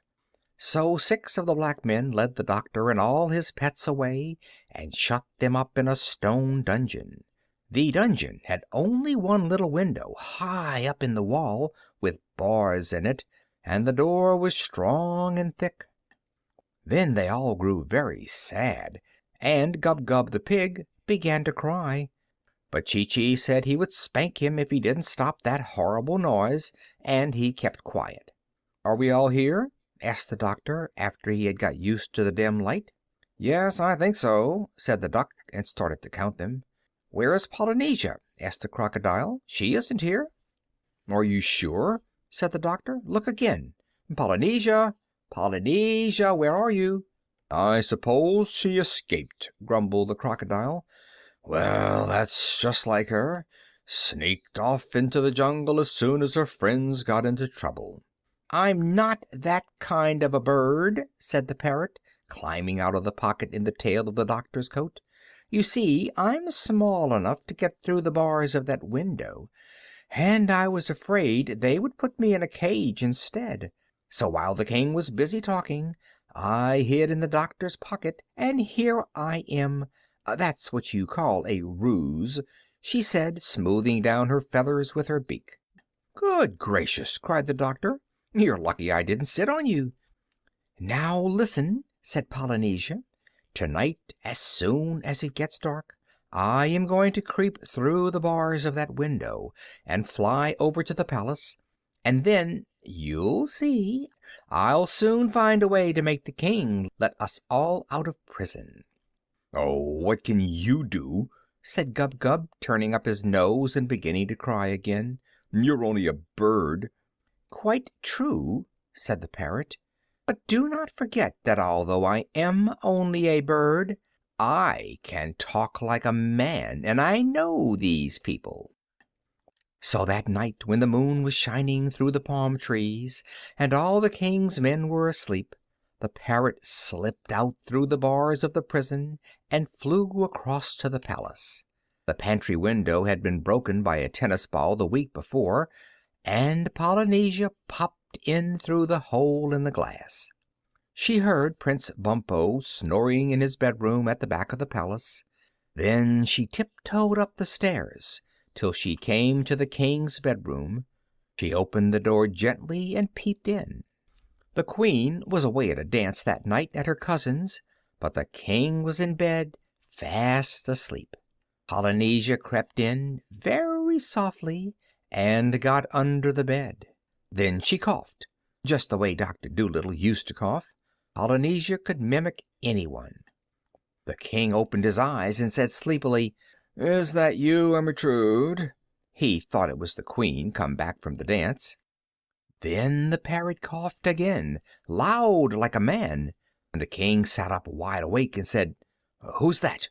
So 6 of the black men led the doctor and all his pets away, and shut them up in a stone dungeon. The dungeon had only one little window high up in the wall, with bars in it, and the door was strong and thick. Then they all grew very sad, and Gub-Gub the pig began to cry. But Chee-Chee said he would spank him if he didn't stop that horrible noise, and he kept quiet. "Are we all here?" asked the doctor, after he had got used to the dim light. "Yes, I think so," said the duck, and started to count them. "Where is Polynesia?" asked the crocodile. "She isn't here." "Are you sure?" said the doctor. "Look again. Polynesia! Polynesia, where are you?" "I suppose she escaped," grumbled the crocodile. "Well, that's just like her. Sneaked off into the jungle as soon as her friends got into trouble." "I'm not that kind of a bird," said the parrot, climbing out of the pocket in the tail of the doctor's coat. "You see, I'm small enough to get through the bars of that window, and I was afraid they would put me in a cage instead. So while the king was busy talking, I hid in the doctor's pocket, and here I am. That's what you call a ruse," she said, smoothing down her feathers with her beak. "Good gracious!" cried the doctor. "You're lucky I didn't sit on you." "Now listen," said Polynesia. "Tonight, as soon as it gets dark, I am going to creep through the bars of that window and fly over to the palace, and then you'll see I'll soon find a way to make the king let us all out of prison." "Oh, what can you do?" said Gub-Gub, turning up his nose and beginning to cry again. "You're only a bird." "Quite true," said the parrot. "But do not forget that although I am only a bird, I can talk like a man, and I know these people." So that night, when the moon was shining through the palm trees and all the king's men were asleep, the parrot slipped out through the bars of the prison and flew across to the palace. The pantry window had been broken by a tennis ball the week before, and Polynesia popped in through the hole in the glass. She heard Prince Bumpo snoring in his bedroom at the back of the palace. Then she tiptoed up the stairs till she came to the king's bedroom. She opened the door gently and peeped in. The queen was away at a dance that night at her cousin's, but the king was in bed, fast asleep. Polynesia crept in very softly and got under the bed. Then she coughed, just the way Dr. Dolittle used to cough. Polynesia could mimic anyone. The king opened his eyes and said sleepily, "Is that you, Ermentrude?" He thought it was the queen come back from the dance. Then the parrot coughed again, loud like a man, and the king sat up wide awake and said, "Who's that?"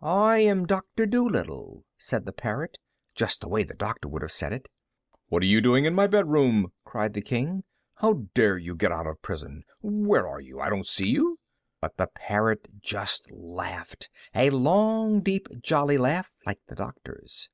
"I am Dr. Dolittle," said the parrot, just the way the doctor would have said it. "What are you doing in my bedroom?" cried the king. "How dare you get out of prison? Where are you? I don't see you." But the parrot just laughed, a long, deep, jolly laugh like the doctor's.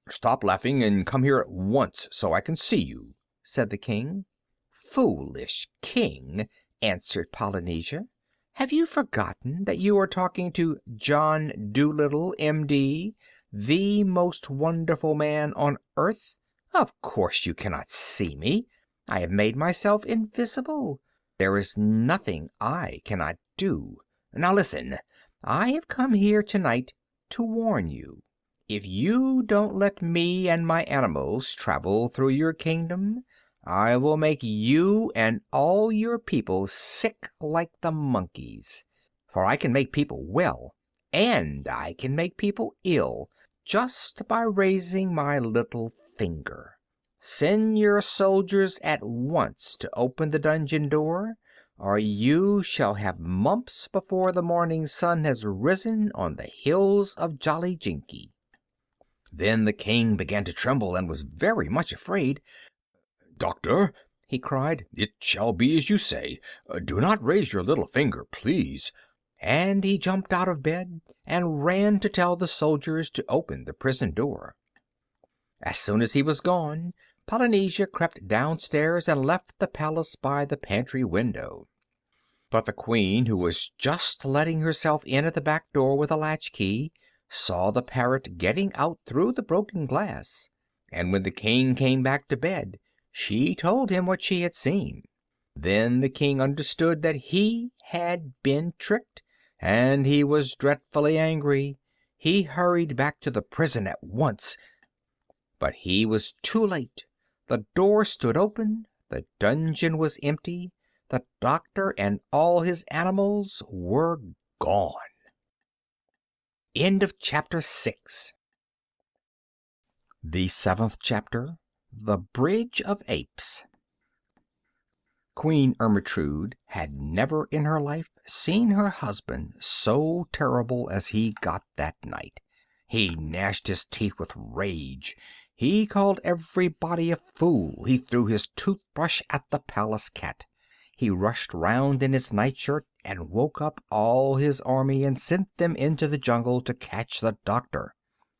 "Stop laughing and come here at once so I can see you," said the king. "Foolish king," answered Polynesia, "have you forgotten that you are talking to John Dolittle, M.D., the most wonderful man on earth? Of course you cannot see me. I have made myself invisible. There is nothing I cannot do. Now listen, I have come here tonight to warn you. If you don't let me and my animals travel through your kingdom, I will make you and all your people sick like the monkeys. For I can make people well, and I can make people ill, just by raising my little finger. Send your soldiers at once to open the dungeon door, or you shall have mumps before the morning sun has risen on the hills of Jolly Jinky." Then the king began to tremble and was very much afraid. "Doctor," he cried, "it shall be as you say. Do not raise your little finger, please." And he jumped out of bed and ran to tell the soldiers to open the prison door. As soon as he was gone, Polynesia crept downstairs and left the palace by the pantry window. But the queen, who was just letting herself in at the back door with a latchkey, saw the parrot getting out through the broken glass, and when the king came back to bed she told him what she had seen. Then the king understood that he had been tricked, and he was dreadfully angry. He hurried back to the prison at once, but he was too late. The door stood open, the dungeon was empty, the doctor and all his animals were gone. End of chapter 6. The 7th chapter, The Bridge of Apes. Queen Ermentrude had never in her life seen her husband so terrible as he got that night. He gnashed his teeth with rage. He called everybody a fool. He threw his toothbrush at the palace cat. He rushed round in his nightshirt and woke up all his army and sent them into the jungle to catch the doctor.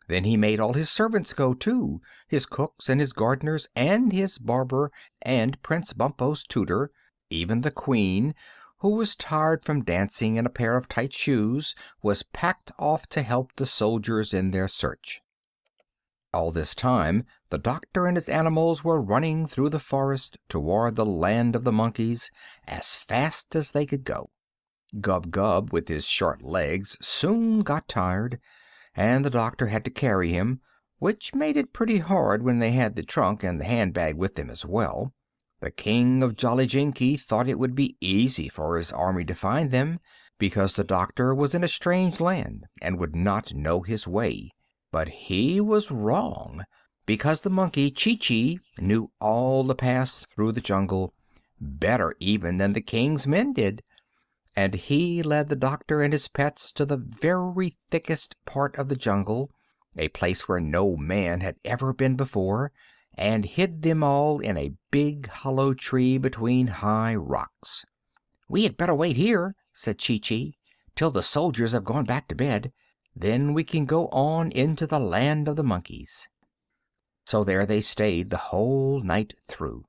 Then he made all his servants go too, his cooks and his gardeners and his barber and Prince Bumpo's tutor. Even the queen, who was tired from dancing in a pair of tight shoes, was packed off to help the soldiers in their search. All this time the doctor and his animals were running through the forest toward the land of the monkeys as fast as they could go. Gub-Gub, with his short legs, soon got tired, and the doctor had to carry him, which made it pretty hard when they had the trunk and the handbag with them as well. The king of Jolly Jinky thought it would be easy for his army to find them, because the doctor was in a strange land and would not know his way. But he was wrong, because the monkey Chi-Chi knew all the paths through the jungle, better even than the king's men did. And he led the doctor and his pets to the very thickest part of the jungle, a place where no man had ever been before, and hid them all in a big hollow tree between high rocks. "We had better wait here," said Chi-Chi, "till the soldiers have gone back to bed. Then we can go on into the land of the monkeys." So there they stayed the whole night through.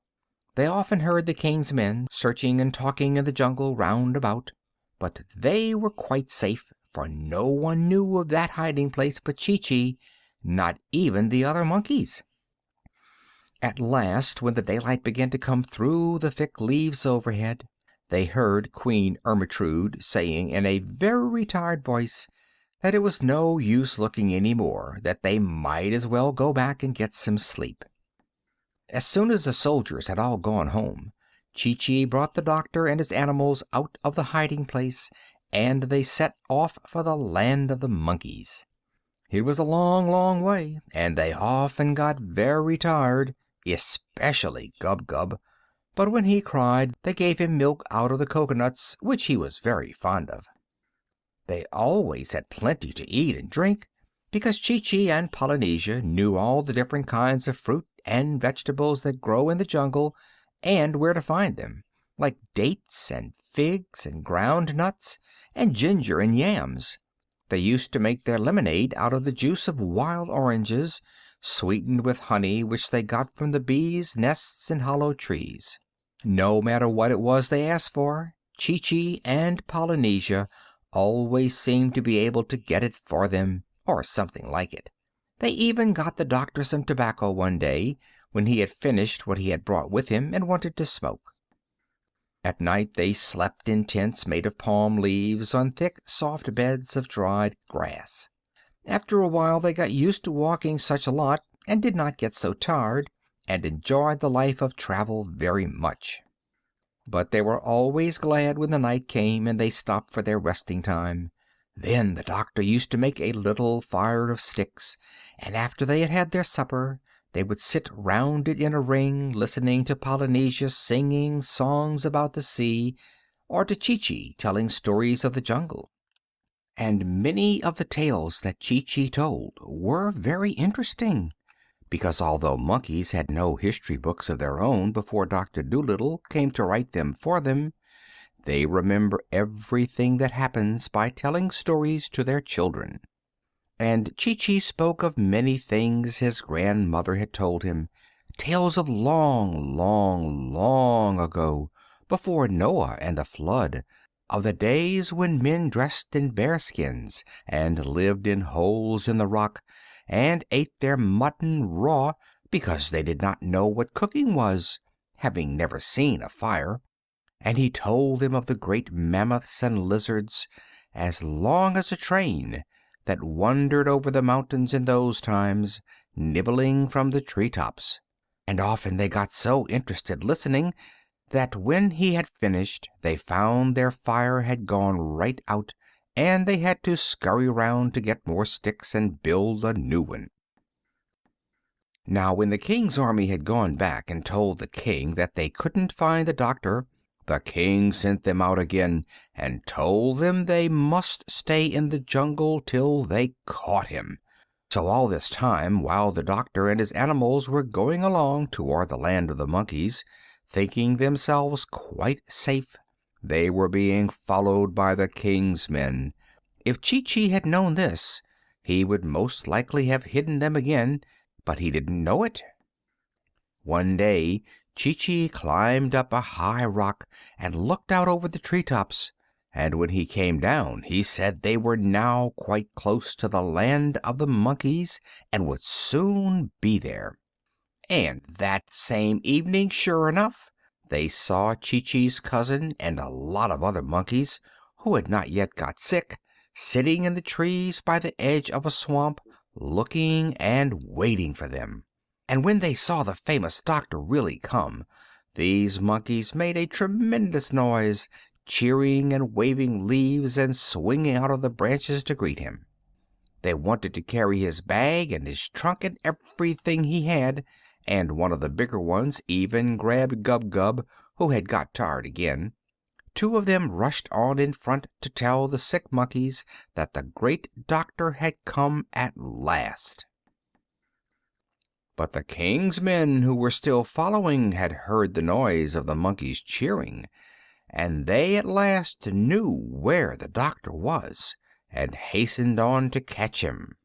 They often heard the king's men searching and talking in the jungle round about, but they were quite safe, for no one knew of that hiding place but Chi-Chi, not even the other monkeys. At last, when the daylight began to come through the thick leaves overhead, they heard Queen Ermintrude saying in a very tired voice that it was no use looking any more, that they might as well go back and get some sleep. As soon as the soldiers had all gone home, Chee-Chee brought the doctor and his animals out of the hiding place, and they set off for the land of the monkeys. It was a long, long way, and they often got very tired, especially Gub-Gub, but when he cried they gave him milk out of the coconuts, which he was very fond of. They always had plenty to eat and drink, because Chee-Chee and Polynesia knew all the different kinds of fruit and vegetables that grow in the jungle and where to find them, like dates and figs and ground nuts and ginger and yams. They used to make their lemonade out of the juice of wild oranges, sweetened with honey which they got from the bees' nests in hollow trees. No matter what it was they asked for, Chee-Chee and Polynesia always seemed to be able to get it for them, or something like it. They even got the doctor some tobacco one day, when he had finished what he had brought with him and wanted to smoke. At night they slept in tents made of palm leaves on thick, soft beds of dried grass. After a while they got used to walking such a lot and did not get so tired, and enjoyed the life of travel very much. But they were always glad when the night came and they stopped for their resting time. Then the doctor used to make a little fire of sticks, and after they had had their supper, they would sit round it in a ring, listening to Polynesia singing songs about the sea, or to Chee-Chee telling stories of the jungle. And many of the tales that Chee-Chee told were very interesting, because although monkeys had no history books of their own before Dr. Dolittle came to write them for them, they remember everything that happens by telling stories to their children. And Chee-Chee spoke of many things his grandmother had told him, tales of long, long, long ago, before Noah and the flood, of the days when men dressed in bearskins and lived in holes in the rock, and ate their mutton raw because they did not know what cooking was, having never seen a fire. And he told them of the great mammoths and lizards, as long as a train, that wandered over the mountains in those times, nibbling from the tree-tops. And often they got so interested listening that when he had finished they found their fire had gone right out, and they had to scurry round to get more sticks and build a new one. Now when the king's army had gone back and told the king that they couldn't find the doctor, the king sent them out again and told them they must stay in the jungle till they caught him. So all this time, while the doctor and his animals were going along toward the land of the monkeys, thinking themselves quite safe, they were being followed by the king's men. If Chee-Chee had known this, he would most likely have hidden them again, but he didn't know it. One day Chee-Chee climbed up a high rock and looked out over the treetops, and when he came down he said they were now quite close to the land of the monkeys and would soon be there. And that same evening, sure enough, they saw Chee-Chee's cousin and a lot of other monkeys, who had not yet got sick, sitting in the trees by the edge of a swamp, looking and waiting for them. And when they saw the famous doctor really come, these monkeys made a tremendous noise, cheering and waving leaves and swinging out of the branches to greet him. They wanted to carry his bag and his trunk and everything he had, and one of the bigger ones even grabbed Gub-Gub, who had got tired again. Two of them rushed on in front to tell the sick monkeys that the great doctor had come at last. But the king's men, who were still following, had heard the noise of the monkeys cheering, and they at last knew where the doctor was, and hastened on to catch him.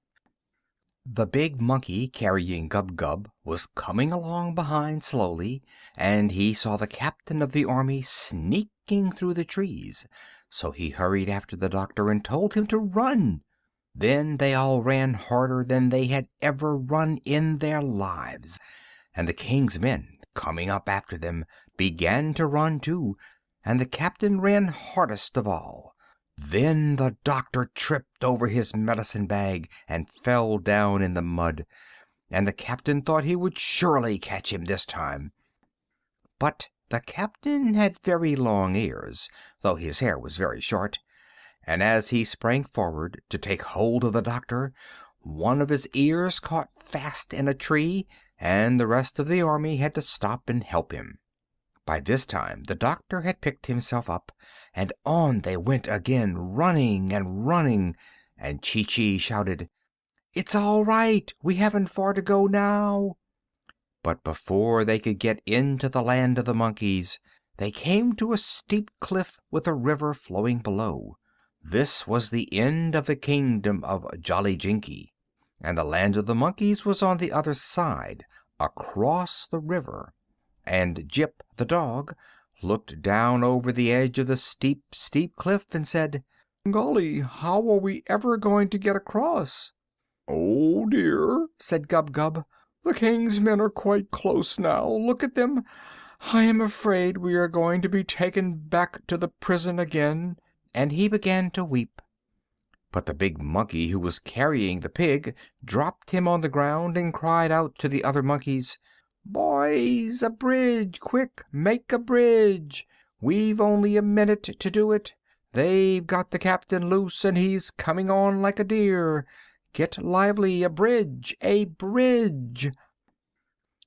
The big monkey carrying Gub-Gub was coming along behind slowly, and he saw the captain of the army sneaking through the trees, so he hurried after the doctor and told him to run. Then they all ran harder than they had ever run in their lives, and the king's men, coming up after them, began to run too, and the captain ran hardest of all. Then the doctor tripped over his medicine bag and fell down in the mud, and the captain thought he would surely catch him this time. But the captain had very long ears, though his hair was very short, and as he sprang forward to take hold of the doctor, one of his ears caught fast in a tree, and the rest of the army had to stop and help him. By this time the doctor had picked himself up, and on they went again, running and running, and Chee-Chee shouted, "It's all right! We haven't far to go now!" But before they could get into the land of the monkeys, they came to a steep cliff with a river flowing below. This was the end of the kingdom of Jolly Jinky, and the land of the monkeys was on the other side, across the river. And Jip, the dog, looked down over the edge of the steep, steep cliff and said, "Golly, how are we ever going to get across?" "Oh, dear," said Gub-Gub, "the king's men are quite close now. Look at them. I am afraid we are going to be taken back to the prison again." And he began to weep. But the big monkey who was carrying the pig dropped him on the ground and cried out to the other monkeys, "Boys, a bridge! Quick, make a bridge! We've only a minute to do it. They've got the captain loose, and he's coming on like a deer. Get lively! A bridge! A bridge!"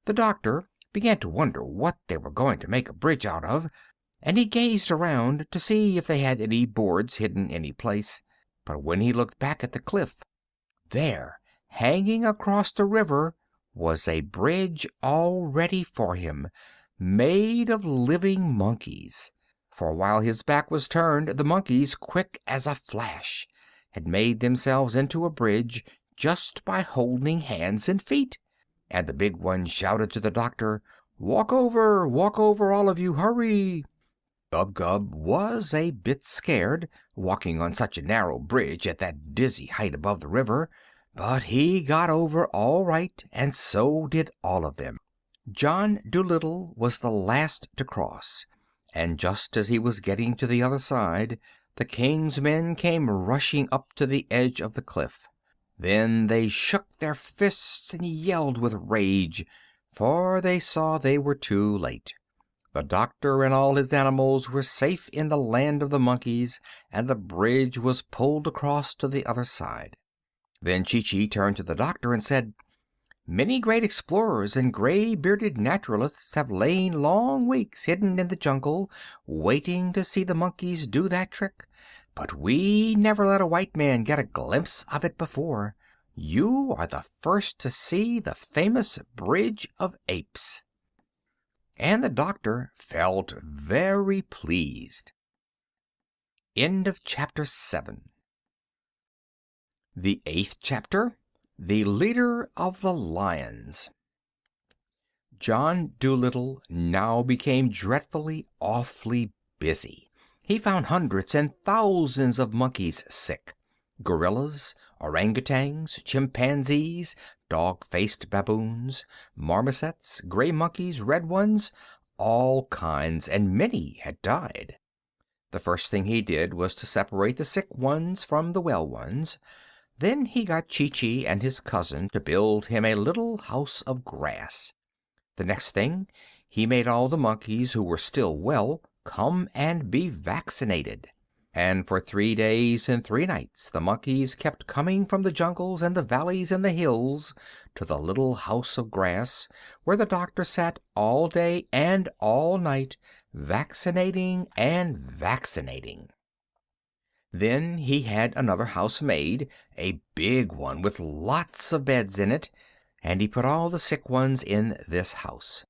The doctor began to wonder what they were going to make a bridge out of, and he gazed around to see if they had any boards hidden any place. But when he looked back at the cliff, there, hanging across the river, was a bridge all ready for him, made of living monkeys. For while his back was turned, the monkeys, quick as a flash, had made themselves into a bridge just by holding hands and feet. And the big one shouted to the doctor, walk over, all of you, hurry!" Gub-Gub was a bit scared, walking on such a narrow bridge at that dizzy height above the river, but he got over all right, and so did all of them. John Dolittle was the last to cross, and just as he was getting to the other side, the king's men came rushing up to the edge of the cliff. Then they shook their fists and yelled with rage, for they saw they were too late. The doctor and all his animals were safe in the land of the monkeys, and the bridge was pulled across to the other side. Then Chee-Chee turned to the doctor and said, "Many great explorers and gray-bearded naturalists have lain long weeks hidden in the jungle, waiting to see the monkeys do that trick, but we never let a white man get a glimpse of it before. You are the first to see the famous Bridge of Apes." And the doctor felt very pleased. End of chapter 7. The 8th chapter, The Leader of the Lions. John Dolittle now became dreadfully, awfully busy. He found hundreds and thousands of monkeys sick. Gorillas, orangutans, chimpanzees, dog-faced baboons, marmosets, gray monkeys, red ones, all kinds, and many had died. The first thing he did was to separate the sick ones from the well ones. Then he got Chee-Chee and his cousin to build him a little house of grass. The next thing, he made all the monkeys who were still well come and be vaccinated. And for 3 days and 3 nights the monkeys kept coming from the jungles and the valleys and the hills to the little house of grass, where the doctor sat all day and all night, vaccinating and vaccinating. Then he had another house made, a big one with lots of beds in it, and he put all the sick ones in this house.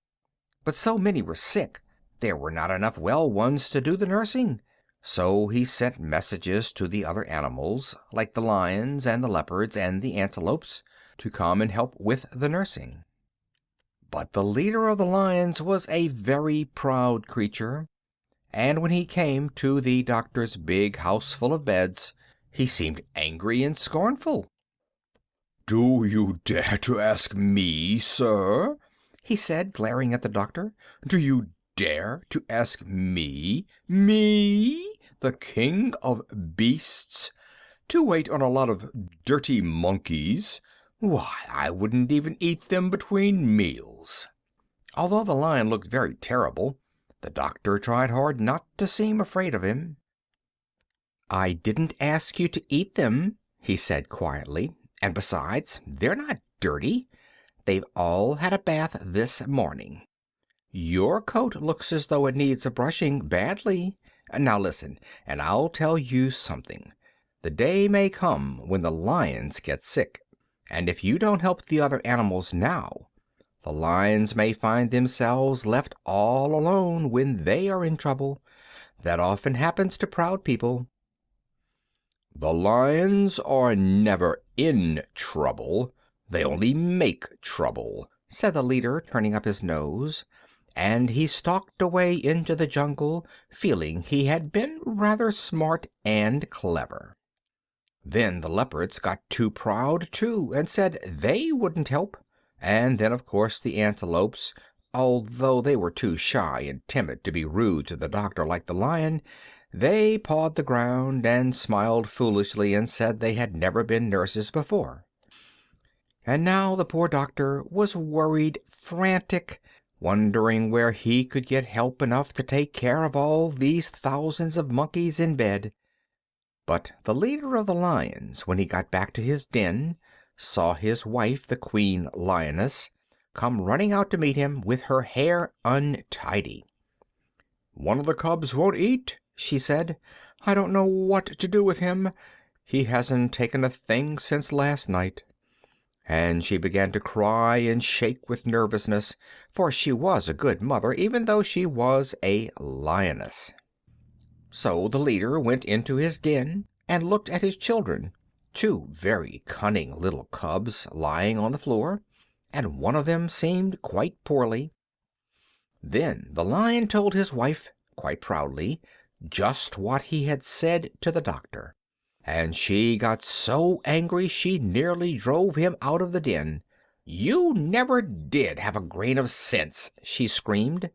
But so many were sick, there were not enough well ones to do the nursing. So he sent messages to the other animals, like the lions and the leopards and the antelopes, to come and help with the nursing. But the leader of the lions was a very proud creature, and when he came to the doctor's big house full of beds, He seemed angry and scornful. "Do you dare to ask me, sir?" he said, glaring at the doctor. "Do you dare to ask me, me, the king of beasts, to wait on a lot of dirty monkeys? Why, I wouldn't even eat them between meals." Although the lion looked very terrible, the doctor tried hard not to seem afraid of him. "I didn't ask you to eat them," he said quietly. "And besides, they're not dirty. They've all had a bath this morning. Your coat looks as though it needs a brushing badly. Now listen, and I'll tell you something. The day may come when the lions get sick, and if you don't help the other animals now, the lions may find themselves left all alone when they are in trouble. That often happens to proud people." "The lions are never in trouble. They only make trouble," said the leader, turning up his nose, and he stalked away into the jungle, feeling he had been rather smart and clever. Then the leopards got too proud, too, and said they wouldn't help. And then, of course, the antelopes, although they were too shy and timid to be rude to the doctor like the lion, they pawed the ground and smiled foolishly and said they had never been nurses before. And now the poor doctor was worried, frantic, wondering where he could get help enough to take care of all these thousands of monkeys in bed. But the leader of the lions, when he got back to his den, saw his wife, the queen lioness, come running out to meet him with her hair untidy. "One of the cubs won't eat," she said. "I don't know what to do with him. He hasn't taken a thing since last night." And she began to cry and shake with nervousness, for she was a good mother, even though she was a lioness. So the leader went into his den and looked at his children, two very cunning little cubs lying on the floor, and one of them seemed quite poorly. Then the lion told his wife, quite proudly, just what he had said to the doctor, and she got so angry she nearly drove him out of the den. "You never did have a grain of sense," she screamed.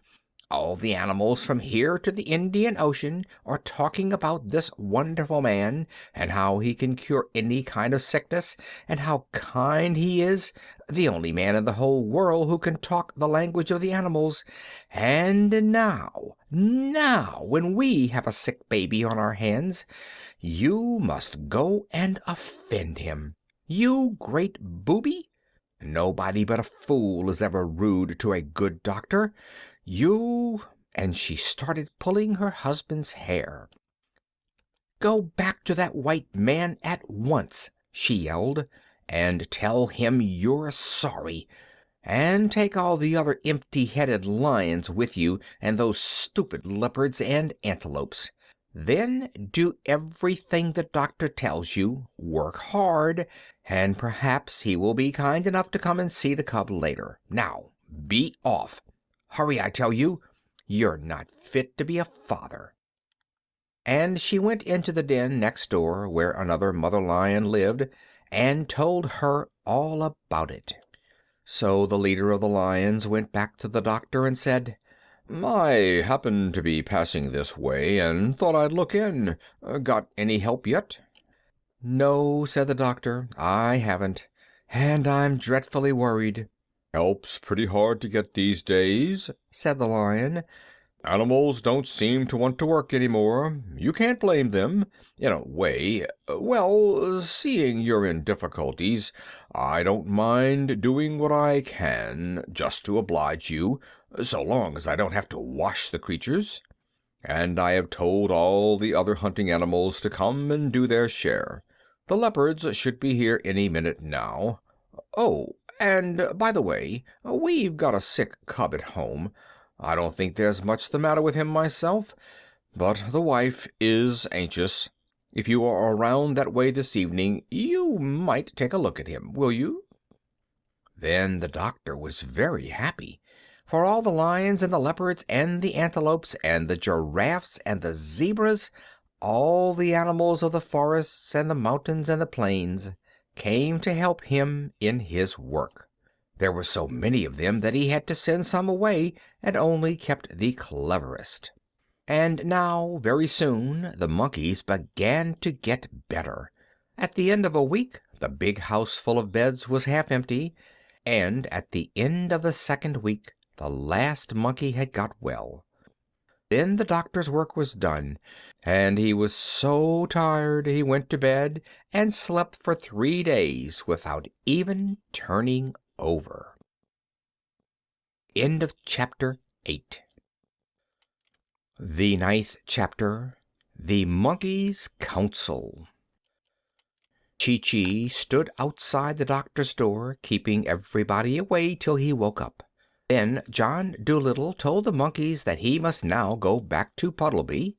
"All the animals from here to the Indian Ocean are talking about this wonderful man, and how he can cure any kind of sickness, and how kind he is, the only man in the whole world who can talk the language of the animals. And now, when we have a sick baby on our hands, you must go and offend him. You great booby! Nobody but a fool is ever rude to a good doctor. You—" and she started pulling her husband's hair. "Go back to that white man at once," she yelled, "and tell him you're sorry. And take all the other empty-headed lions with you, and those stupid leopards and antelopes. Then do everything the doctor tells you, work hard, and perhaps he will be kind enough to come and see the cub later. Now, be off. Hurry, I tell you. You're not fit to be a father." And she went into the den next door, where another mother lion lived, and told her all about it. So the leader of the lions went back to the doctor and said, "I happened to be passing this way and thought I'd look in. Got any help yet?" "No," said the doctor, "I haven't, and I'm dreadfully worried." "Help's pretty hard to get these days," said the lion. "Animals don't seem to want to work any more. You can't blame them, in a way. Well, seeing you're in difficulties, I don't mind doing what I can, just to oblige you, so long as I don't have to wash the creatures. And I have told all the other hunting animals to come and do their share. The leopards should be here any minute now. Oh, and, by the way, we've got a sick cub at home. I don't think there's much the matter with him myself, but the wife is anxious. If you are around that way this evening, you might take a look at him, will you?" Then the doctor was very happy, for all the lions and the leopards and the antelopes and the giraffes and the zebras all the animals of the forests and the mountains and the plains came to help him in his work. There were so many of them that he had to send some away and only kept the cleverest. And now, very soon, the monkeys began to get better. At the end of a week, the big house full of beds was half empty, and at the end of the second week, the last monkey had got well. Then the doctor's work was done, and he was so tired he went to bed and slept for 3 days without even turning over. End of chapter 8. The 9th chapter, The Monkey's Council. Chee-Chee stood outside the doctor's door, keeping everybody away till he woke up. Then John Dolittle told the monkeys that he must now go back to Puddleby.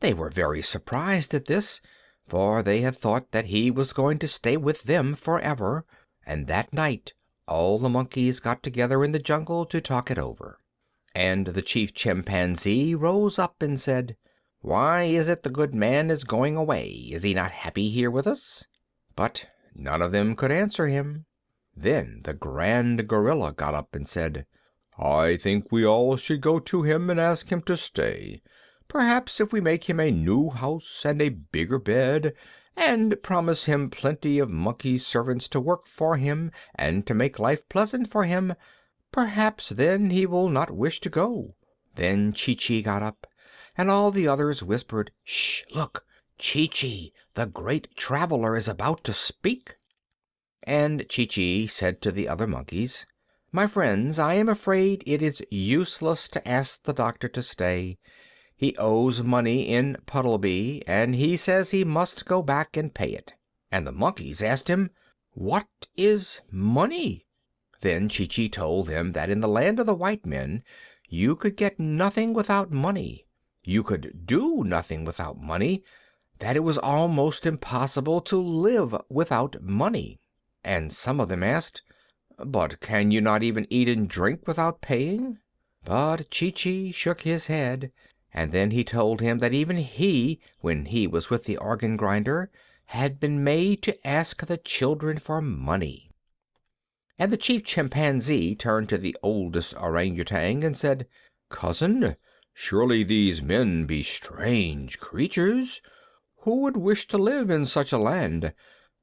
They were very surprised at this, for they had thought that he was going to stay with them forever, and that night all the monkeys got together in the jungle to talk it over. And the chief chimpanzee rose up and said, "Why is it the good man is going away? Is he not happy here with us?" But none of them could answer him. Then the grand gorilla got up and said, "I think we all should go to him and ask him to stay. Perhaps if we make him a new house and a bigger bed, and promise him plenty of monkey servants to work for him and to make life pleasant for him, perhaps then he will not wish to go." Then Chee-Chee got up, and all the others whispered, "Shh, look! Chee-Chee, the great traveler, is about to speak." And Chee-Chee said to the other monkeys, "My friends, I am afraid it is useless to ask the doctor to stay. He owes money in Puddleby, and he says he must go back and pay it." And the monkeys asked him, "What is money?" Then Chee-Chee told them that in the land of the white men you could get nothing without money. You could do nothing without money, that it was almost impossible to live without money. And some of them asked, "But can you not even eat and drink without paying?" But Chee-Chee shook his head, and then he told him that even he, when he was with the organ grinder, had been made to ask the children for money. And the chief chimpanzee turned to the oldest orangutan and said, "Cousin, surely these men be strange creatures. Who would wish to live in such a land?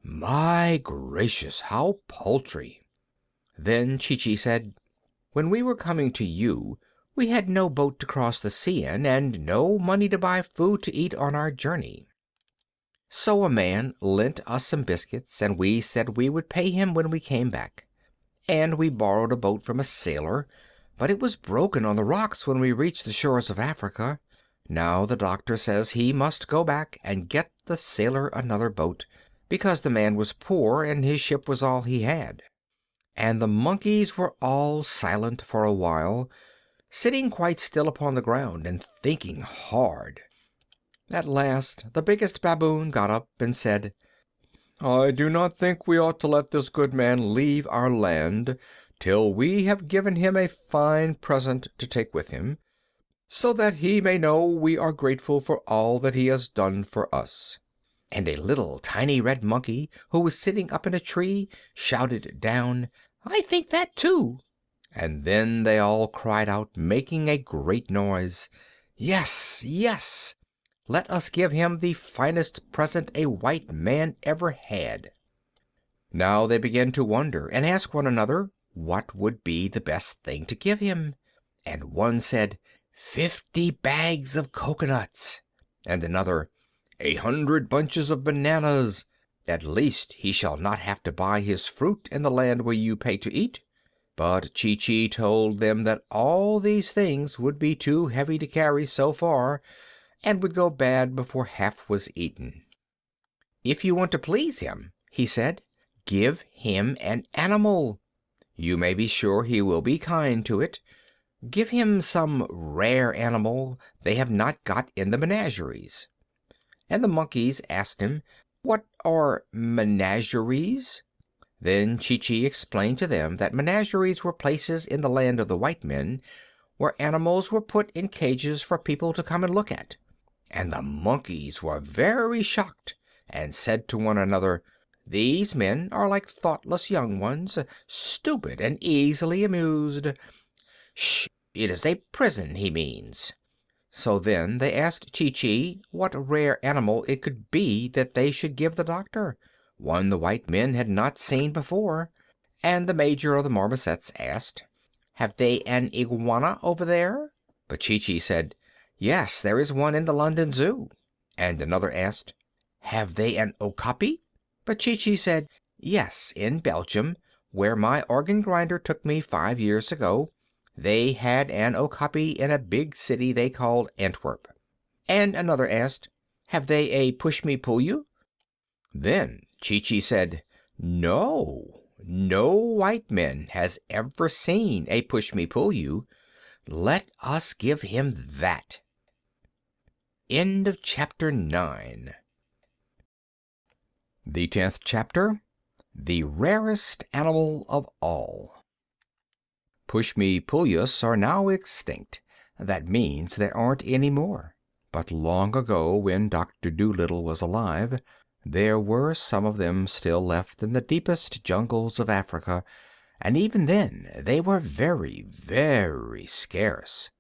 My gracious, how paltry!" Then Chee-Chee said, "When we were coming to you, we had no boat to cross the sea in, and no money to buy food to eat on our journey. So a man lent us some biscuits, and we said we would pay him when we came back. And we borrowed a boat from a sailor, but it was broken on the rocks when we reached the shores of Africa. Now the doctor says he must go back and get the sailor another boat, because the man was poor and his ship was all he had." And the monkeys were all silent for a while, sitting quite still upon the ground and thinking hard. At last the biggest baboon got up and said, "I do not think we ought to let this good man leave our land till we have given him a fine present to take with him, so that he may know we are grateful for all that he has done for us." And a little tiny red monkey, who was sitting up in a tree, shouted down, "I think that too." And then they all cried out, making a great noise, "Yes, yes! Let us give him the finest present a white man ever had." Now they began to wonder and ask one another what would be the best thing to give him. And one said, 50 bags of coconuts. And another, 100 bunches of bananas. At least he shall not have to buy his fruit in the land where you pay to eat. But Chee-Chee told them that all these things would be too heavy to carry so far, and would go bad before half was eaten. "If you want to please him," he said, "give him an animal. You may be sure he will be kind to it. Give him some rare animal they have not got in the menageries." And the monkeys asked him, "What are menageries?" Then Chee-Chee explained to them that menageries were places in the land of the white men where animals were put in cages for people to come and look at. and the monkeys were very shocked, and said to one another, "These men are like thoughtless young ones, stupid and easily amused. Sh! It is a prison he means." So then they asked Chee-Chee what rare animal it could be that they should give the doctor, one the white men had not seen before. And the major of the marmosets asked, "Have they an iguana over there?" But Chee-Chee said, "Yes, there is one in the London Zoo." And another asked, "Have they an okapi?" But Chee-Chee said, "Yes, in Belgium, where my organ grinder took me 5 years ago, they had an okapi in a big city they called Antwerp." And another asked, "Have they a push-me-pull-you?" Then Chee-Chee said, "No, no white man has ever seen a push-me-pull-you. Let us give him that." End of chapter 9. The 10th chapter, The Rarest Animal of All. Push-me-pull-yus are now extinct. That means there aren't any more. But long ago, when Dr. Dolittle was alive, there were some of them still left in the deepest jungles of Africa, and even then they were very, very scarce.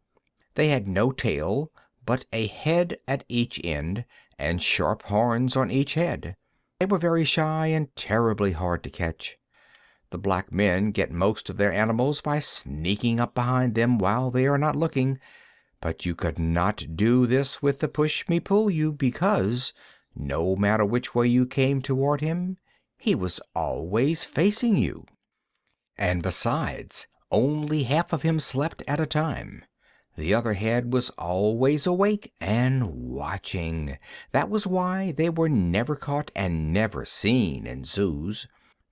They had no tail, but a head at each end, and sharp horns on each head. They were very shy and terribly hard to catch. The black men get most of their animals by sneaking up behind them while they are not looking, but you could not do this with the push-me-pull-you, because, no matter which way you came toward him, he was always facing you. And besides, only half of him slept at a time. The other head was always awake and watching. That was why they were never caught and never seen in zoos,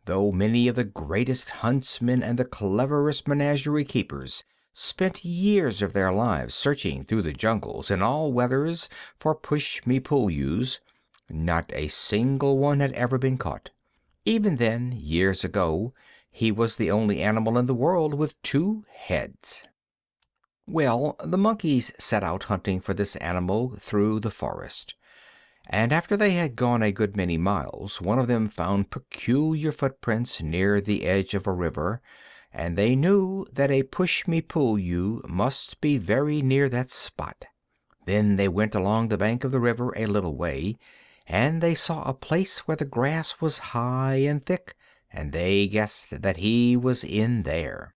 though many of the greatest huntsmen and the cleverest menagerie keepers spent years of their lives searching through the jungles in all weathers for push-me-pull-yus. Not a single one had ever been caught. Even then, years ago, he was the only animal in the world with 2 heads. Well, the monkeys set out hunting for this animal through the forest, and after they had gone a good many miles, one of them found peculiar footprints near the edge of a river, and they knew that a push-me-pull-you must be very near that spot. Then they went along the bank of the river a little way, and they saw a place where the grass was high and thick, and they guessed that he was in there.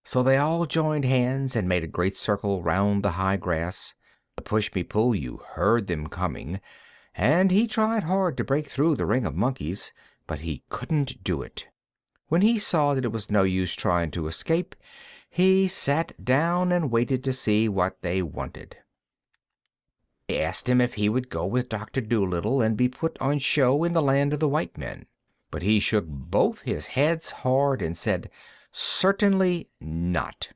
So they all joined hands and made a great circle round the high grass. The push-me-pull-you heard them coming, and he tried hard to break through the ring of monkeys, but he couldn't do it. When he saw that it was no use trying to escape, he sat down and waited to see what they wanted. They asked him if he would go with Dr. Dolittle and be put on show in the land of the white men. But he shook both his heads hard and said, "Certainly not."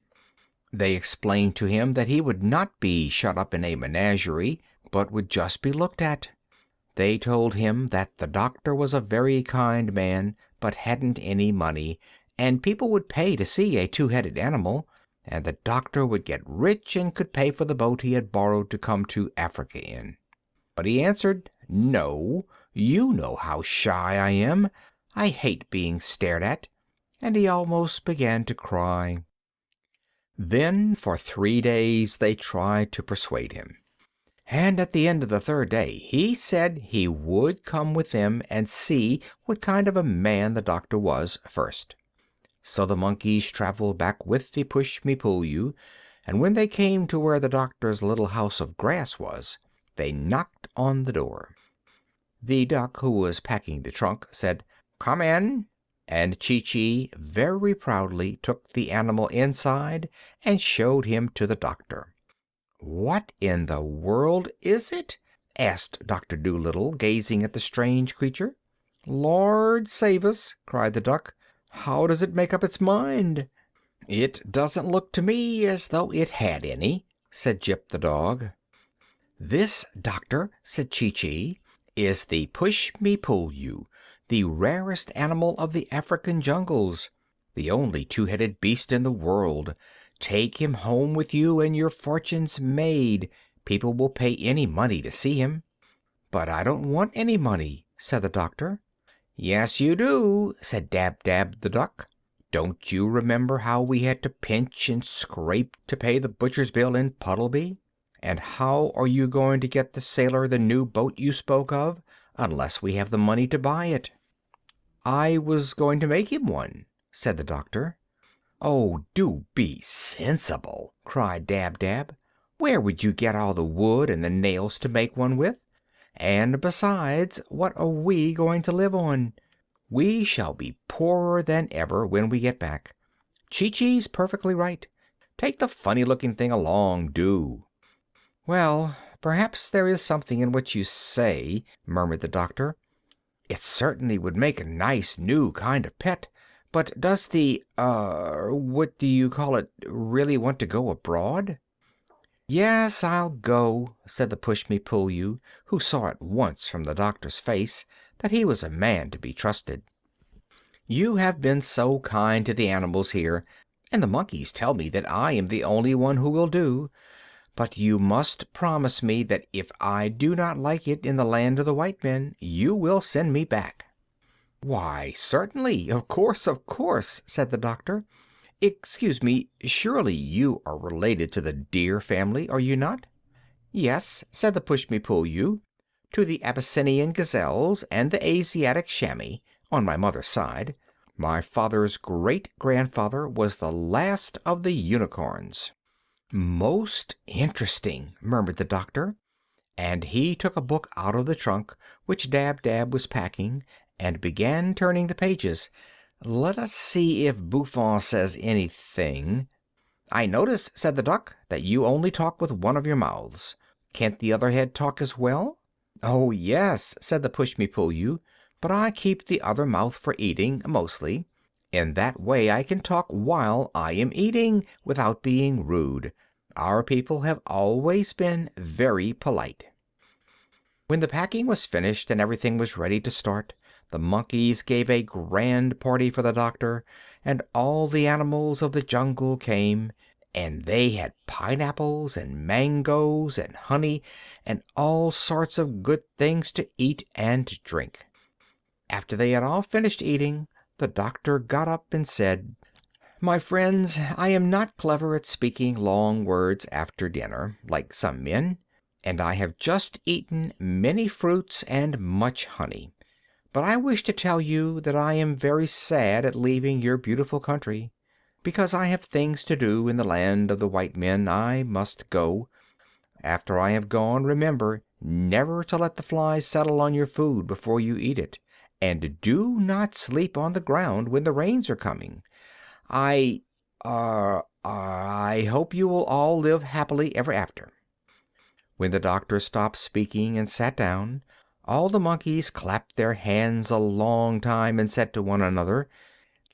They explained to him that he would not be shut up in a menagerie, but would just be looked at. They told him that the doctor was a very kind man, but hadn't any money, and people would pay to see a 2-headed animal, and the doctor would get rich and could pay for the boat he had borrowed to come to Africa in. But he answered, "No, you know how shy I am. I hate being stared at," and he almost began to cry. Then for 3 days they tried to persuade him, and at the end of the 3rd day he said he would come with them and see what kind of a man the doctor was first. So the monkeys traveled back with the push-me-pull-you, and when they came to where the doctor's little house of grass was, they knocked on the door. The duck, who was packing the trunk, said, "Come in," and Chee-Chee very proudly took the animal inside and showed him to the doctor. "What in the world is it?" asked Dr. Dolittle, gazing at the strange creature. "Lord save us!" cried the duck. "How does it make up its mind?" "It doesn't look to me as though it had any," said Jip the dog. "This, doctor," said Chee-Chee, "is the push-me-pull-you, the rarest animal of the African jungles, the only 2-headed beast in the world. Take him home with you and your fortune's made. People will pay any money to see him." "But I don't want any money," said the doctor. "Yes, you do," said Dab Dab the duck. "Don't you remember how we had to pinch and scrape to pay the butcher's bill in Puddleby? And how are you going to get the sailor the new boat you spoke of, unless we have the money to buy it?" "I was going to make him one," said the doctor. "Oh, do be sensible!" cried Dab Dab. "Where would you get all the wood and the nails to make one with? And besides, what are we going to live on? We shall be poorer than ever when we get back. Chi-Chi's perfectly right. Take the funny-looking thing along, do." "Well, perhaps there is something in what you say," murmured the doctor. "It certainly would make a nice new kind of pet. But does the what do you call it, really want to go abroad?" "Yes, I'll go," said the Push-Me-Pull-You, who saw at once from the doctor's face that he was a man to be trusted. "You have been so kind to the animals here, and the monkeys tell me that I am the only one who will do. But you must promise me that if I do not like it in the land of the white men, you will send me back." "Why, certainly, of course," said the doctor. "Excuse me, surely you are related to the deer family, are you not?" "Yes," said the Push-Me-Pull-You, "to the Abyssinian gazelles and the Asiatic chamois, on my mother's side. My father's great-grandfather was the last of the unicorns." "Most interesting," murmured the doctor, and he took a book out of the trunk which Dab Dab was packing, and began turning the pages. "Let us see if Buffon says anything." "I notice," said the duck, "that you only talk with one of your mouths. Can't the other head talk as well?" "Oh, yes," said the Push-Me-Pull-You, "but I keep the other mouth for eating, mostly. In that way I can talk while I am eating, without being rude. Our people have always been very polite." When the packing was finished and everything was ready to start, the monkeys gave a grand party for the doctor, and all the animals of the jungle came, and they had pineapples and mangoes and honey and all sorts of good things to eat and drink. After they had all finished eating, the doctor got up and said, "My friends, I am not clever at speaking long words after dinner, like some men, and I have just eaten many fruits and much honey. But I wish to tell you that I am very sad at leaving your beautiful country. Because I have things to do in the land of the white men, I must go. After I have gone, remember never to let the flies settle on your food before you eat it, and do not sleep on the ground when the rains are coming. I hope you will all live happily ever after." When the doctor stopped speaking and sat down, all the monkeys clapped their hands a long time and said to one another,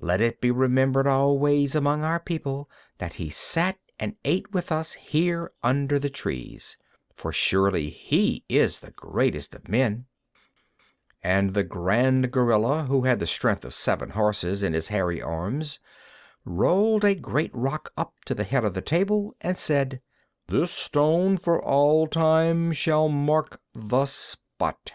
"Let it be remembered always among our people that he sat and ate with us here under the trees, for surely he is the greatest of men." And the grand gorilla, who had the strength of 7 horses in his hairy arms, rolled a great rock up to the head of the table and said, "This stone for all time shall mark the spot."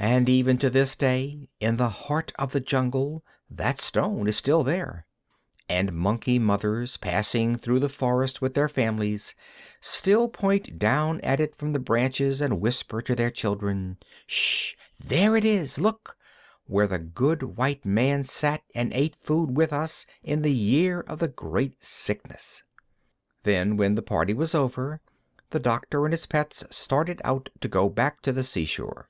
And even to this day, in the heart of the jungle, that stone is still there. And monkey mothers, passing through the forest with their families, still point down at it from the branches and whisper to their children, "Shh! There it is! Look! Where the good white man sat and ate food with us in the year of the great sickness." Then, when the party was over, the doctor and his pets started out to go back to the seashore,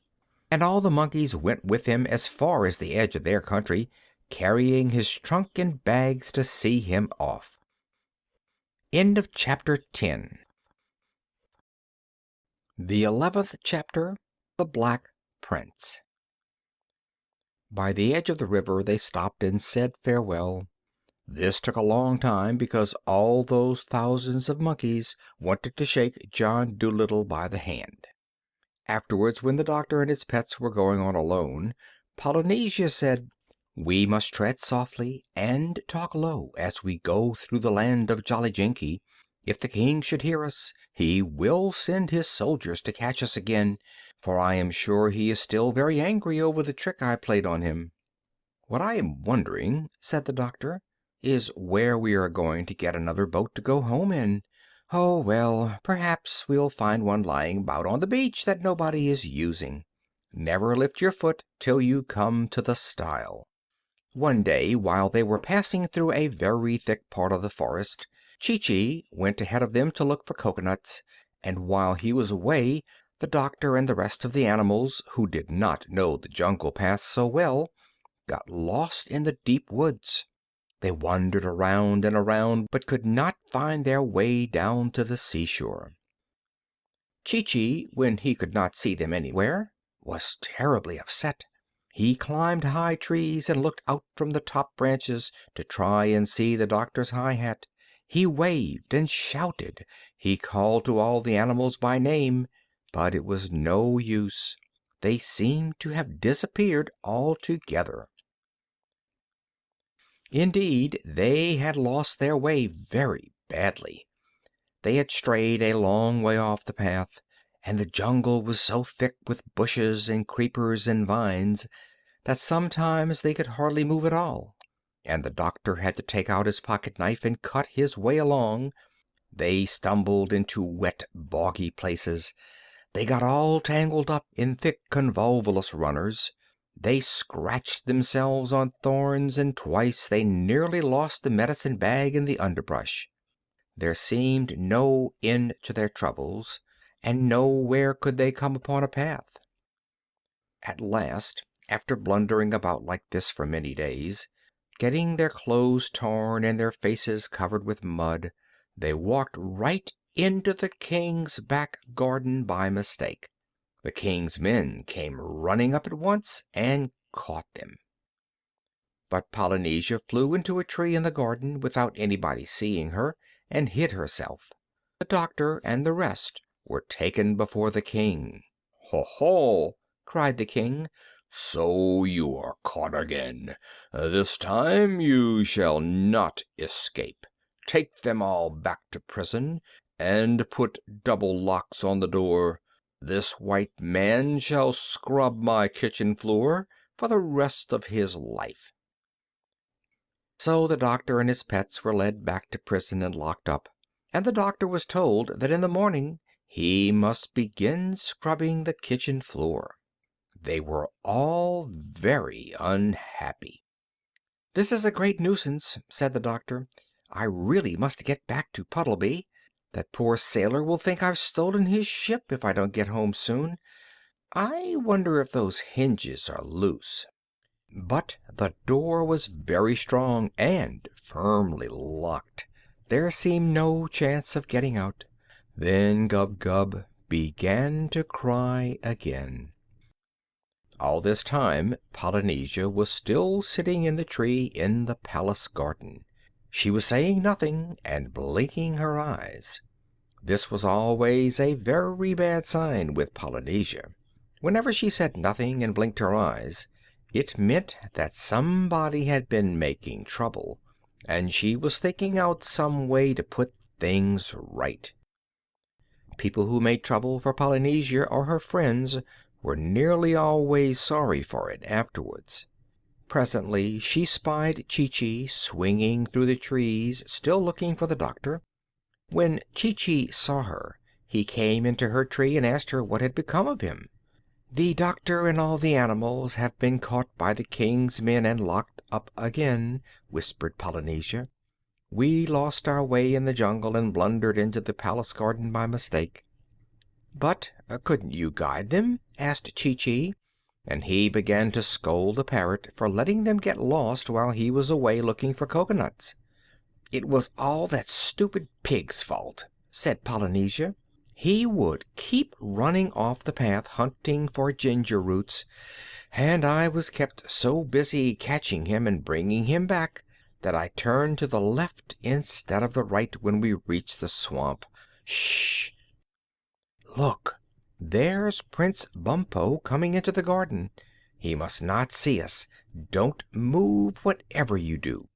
and all the monkeys went with him as far as the edge of their country, carrying his trunk and bags to see him off. Chapter 10. The 11th chapter. The Black Prince. By the edge of the river they stopped and said farewell. This took a long time because all those thousands of monkeys wanted to shake John Dolittle by the hand. Afterwards, when the doctor and his pets were going on alone, Polynesia said, "We must tread softly and talk low as we go through the land of Jolliginki. If the king should hear us, he will send his soldiers to catch us again, for I am sure he is still very angry over the trick I played on him." "What I am wondering," said the doctor, "is where we are going to get another boat to go home in. Oh, well, perhaps we'll find one lying about on the beach that nobody is using. Never lift your foot till you come to the stile." One day, while they were passing through a very thick part of the forest, Chee-Chee went ahead of them to look for coconuts, and while he was away the doctor and the rest of the animals, who did not know the jungle paths so well, got lost in the deep woods. They wandered around and around, but could not find their way down to the seashore. Chee-Chee, when he could not see them anywhere, was terribly upset. He climbed high trees and looked out from the top branches to try and see the doctor's high hat. He waved and shouted. He called to all the animals by name, but it was no use. They seemed to have disappeared altogether. Indeed, they had lost their way very badly. They had strayed a long way off the path, and the jungle was so thick with bushes and creepers and vines that sometimes they could hardly move at all, and the doctor had to take out his pocket knife and cut his way along. They stumbled into wet, boggy places. They got all tangled up in thick, convolvulus runners. They scratched themselves on thorns, and twice they nearly lost the medicine bag in the underbrush. There seemed no end to their troubles, and nowhere could they come upon a path. At last, after blundering about like this for many days, getting their clothes torn and their faces covered with mud, they walked right into the king's back garden by mistake. The king's men came running up at once and caught them. But Polynesia flew into a tree in the garden without anybody seeing her, and hid herself. The doctor and the rest were taken before the king. "Ho, ho!" cried the king. "So you are caught again. This time you shall not escape. Take them all back to prison, and put double locks on the door. This white man shall scrub my kitchen floor for the rest of his life." So the doctor and his pets were led back to prison and locked up, and the doctor was told that in the morning he must begin scrubbing the kitchen floor. They were all very unhappy. "This is a great nuisance," said the doctor. "I really must get back to Puddleby. That poor sailor will think I've stolen his ship if I don't get home soon. I wonder if those hinges are loose." But the door was very strong and firmly locked. There seemed no chance of getting out. Then Gub-Gub began to cry again. All this time Polynesia was still sitting in the tree in the palace garden. She was saying nothing and blinking her eyes. This was always a very bad sign with Polynesia. Whenever she said nothing and blinked her eyes, it meant that somebody had been making trouble, and she was thinking out some way to put things right. People who made trouble for Polynesia or her friends were nearly always sorry for it afterwards. Presently she spied Chee-Chee swinging through the trees, still looking for the doctor. When Chee-Chee saw her, he came into her tree and asked her what had become of him. "The doctor and all the animals have been caught by the king's men and locked up again," whispered Polynesia. "We lost our way in the jungle and blundered into the palace garden by mistake." "But couldn't you guide them?" asked Chee-Chee, and he began to scold the parrot for letting them get lost while he was away looking for coconuts. "It was all that stupid pig's fault," said Polynesia. "He would keep running off the path hunting for ginger roots, and I was kept so busy catching him and bringing him back that I turned to the left instead of the right when we reached the swamp. Shh! Look, there's Prince Bumpo coming into the garden. He must not see us. Don't move, whatever you do."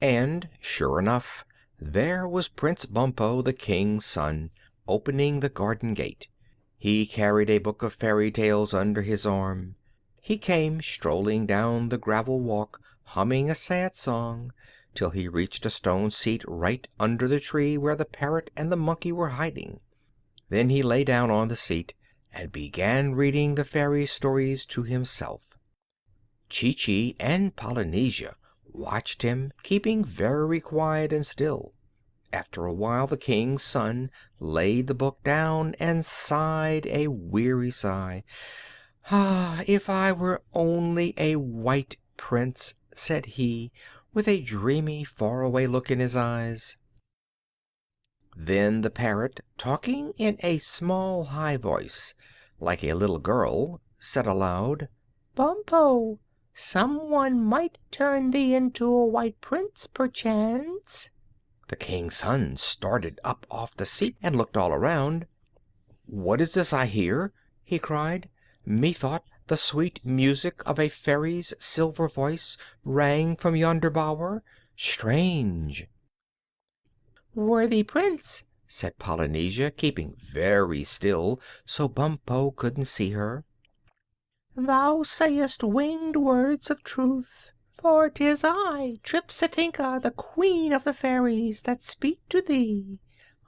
And, sure enough, there was Prince Bumpo, the king's son, opening the garden gate. He carried a book of fairy tales under his arm. He came strolling down the gravel walk, humming a sad song, till he reached a stone seat right under the tree where the parrot and the monkey were hiding. Then he lay down on the seat and began reading the fairy stories to himself. Chi-Chi and Polynesia watched him, keeping very quiet and still. After a while the king's son laid the book down and sighed a weary sigh. "Ah, if I were only a white prince," said he, with a dreamy, faraway look in his eyes. Then the parrot, talking in a small, high voice, like a little girl, said aloud, "Bumpo, someone might turn thee into a white prince, perchance." The king's son started up off the seat and looked all around. "What is this I hear?" he cried. "Methought the sweet music of a fairy's silver voice rang from yonder bower. Strange!" "Worthy prince," said Polynesia, keeping very still so Bumpo couldn't see her, "thou sayest winged words of truth, for 'tis I, Tripsitinka, the queen of the fairies, that speak to thee.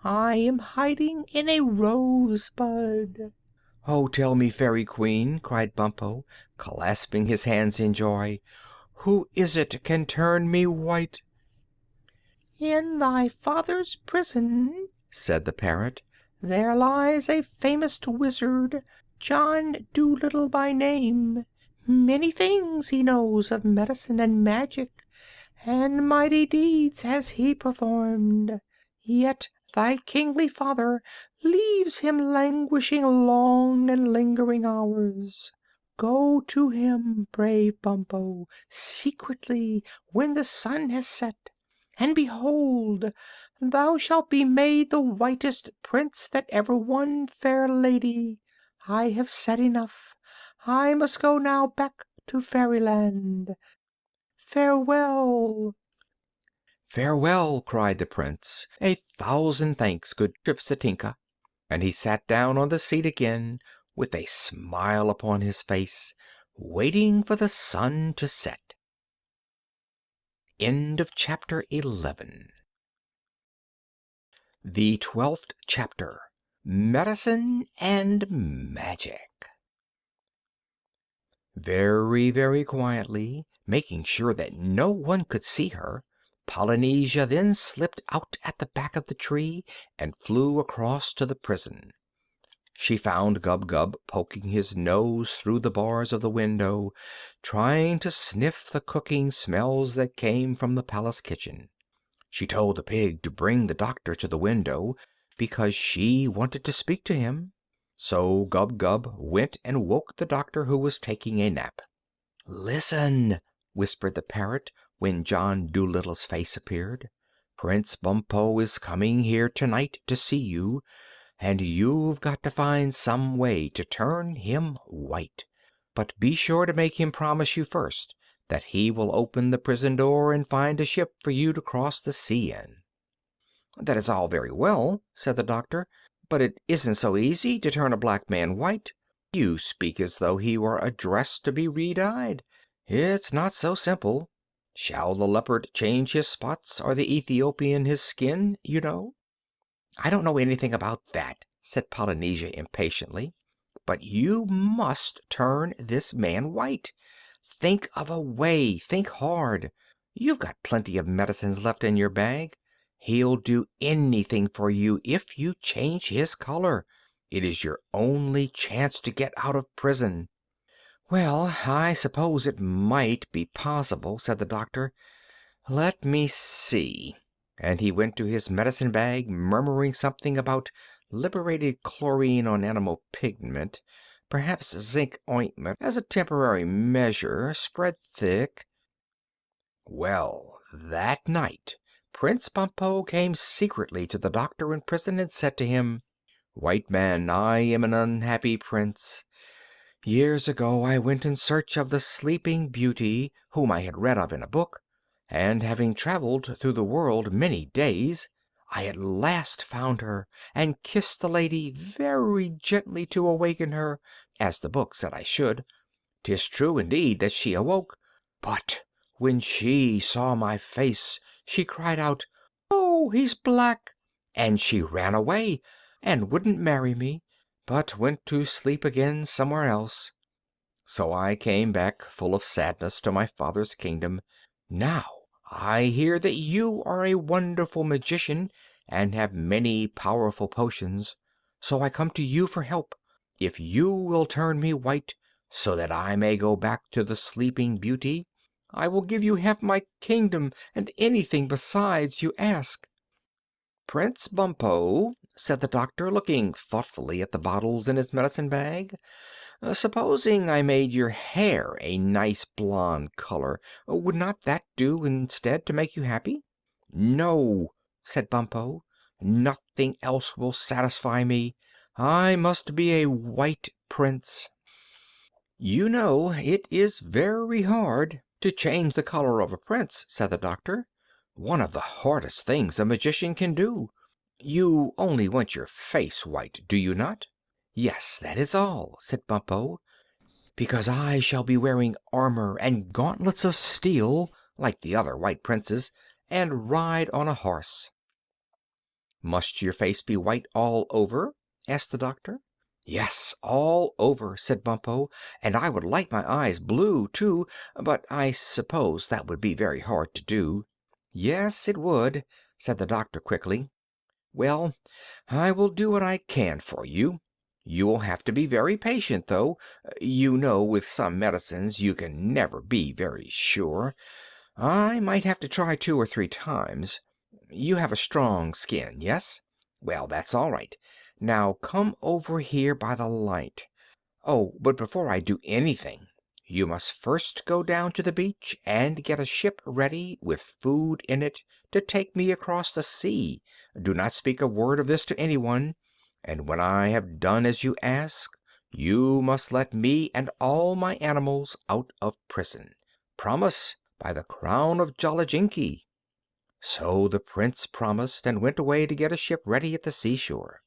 I am hiding in a rosebud." "Oh, tell me, fairy queen," cried Bumpo, clasping his hands in joy, "who is it can turn me white?" "In thy father's prison," said the parrot, "there lies a famous wizard, John Dolittle by name. Many things he knows of medicine and magic, and mighty deeds has he performed. Yet thy kingly father leaves him languishing long and lingering hours. Go to him, brave Bumpo, secretly, when the sun has set, and behold, thou shalt be made the whitest prince that ever won fair lady. I have said enough. I must go now back to Fairyland. Farewell." "Farewell!" cried the prince. "A thousand thanks, good Tripsitinka." And he sat down on the seat again, with a smile upon his face, waiting for the sun to set. Chapter 11. The 12th chapter. Medicine and Magic. Very, very quietly, making sure that no one could see her, Polynesia then slipped out at the back of the tree and flew across to the prison. She found Gub-Gub poking his nose through the bars of the window, trying to sniff the cooking smells that came from the palace kitchen. She told the pig to bring the doctor to the window, because she wanted to speak to him. So Gub-Gub went and woke the doctor, who was taking a nap. "Listen," whispered the parrot, when John Dolittle's face appeared. "Prince Bumpo is coming here tonight to see you, and you've got to find some way to turn him white. But be sure to make him promise you first that he will open the prison door and find a ship for you to cross the sea in." "That is all very well," said the doctor, "but it isn't so easy to turn a black man white. You speak as though he were a dress to be re-dyed. It's not so simple. Shall the leopard change his spots, or the Ethiopian his skin, you know?" "I don't know anything about that," said Polynesia impatiently. "But you must turn this man white. Think of a way. Think hard. You've got plenty of medicines left in your bag. He'll do anything for you if you change his color. It is your only chance to get out of prison." "Well, I suppose it might be possible," said the doctor. "Let me see." And he went to his medicine bag, murmuring something about liberated chlorine on animal pigment, perhaps zinc ointment as a temporary measure, spread thick. Well, that night Prince Bumpo came secretly to the doctor in prison and said to him, "White man, I am an unhappy prince. Years ago I went in search of the Sleeping Beauty, whom I had read of in a book, and having traveled through the world many days, I at last found her, and kissed the lady very gently to awaken her, as the book said I should. 'Tis true indeed that she awoke, but when she saw my face she cried out, 'Oh, he's black!' and she ran away, and wouldn't marry me, but went to sleep again somewhere else. So I came back full of sadness to my father's kingdom. Now I hear that you are a wonderful magician, and have many powerful potions, so I come to you for help. If you will turn me white, so that I may go back to the Sleeping Beauty, I will give you half my kingdom, and anything besides you ask." "Prince Bumpo," said the doctor, looking thoughtfully at the bottles in his medicine bag, "supposing I made your hair a nice blonde color, would not that do instead to make you happy?" "No," said Bumpo, "nothing else will satisfy me. I must be a white prince." "You know it is very hard to change the color of a prince," said the doctor. "One of the hardest things a magician can do. You only want your face white, do you not?" "Yes, that is all," said Bumpo, "because I shall be wearing armor and gauntlets of steel, like the other white princes, and ride on a horse." "Must your face be white all over?" asked the doctor. "Yes, all over," said Bumpo, "and I would like my eyes blue, too, but I suppose that would be very hard to do." "Yes, it would," said the doctor quickly. "Well, I will do what I can for you. You will have to be very patient, though. You know with some medicines you can never be very sure. I might have to try 2 or 3 times. You have a strong skin, yes? Well, that's all right. Now come over here by the light. Oh, but before I do anything, you must first go down to the beach and get a ship ready with food in it to take me across the sea. Do not speak a word of this to anyone, and when I have done as you ask, you must let me and all my animals out of prison. Promise, by the crown of Jolliginki." So the prince promised, and went away to get a ship ready at the seashore.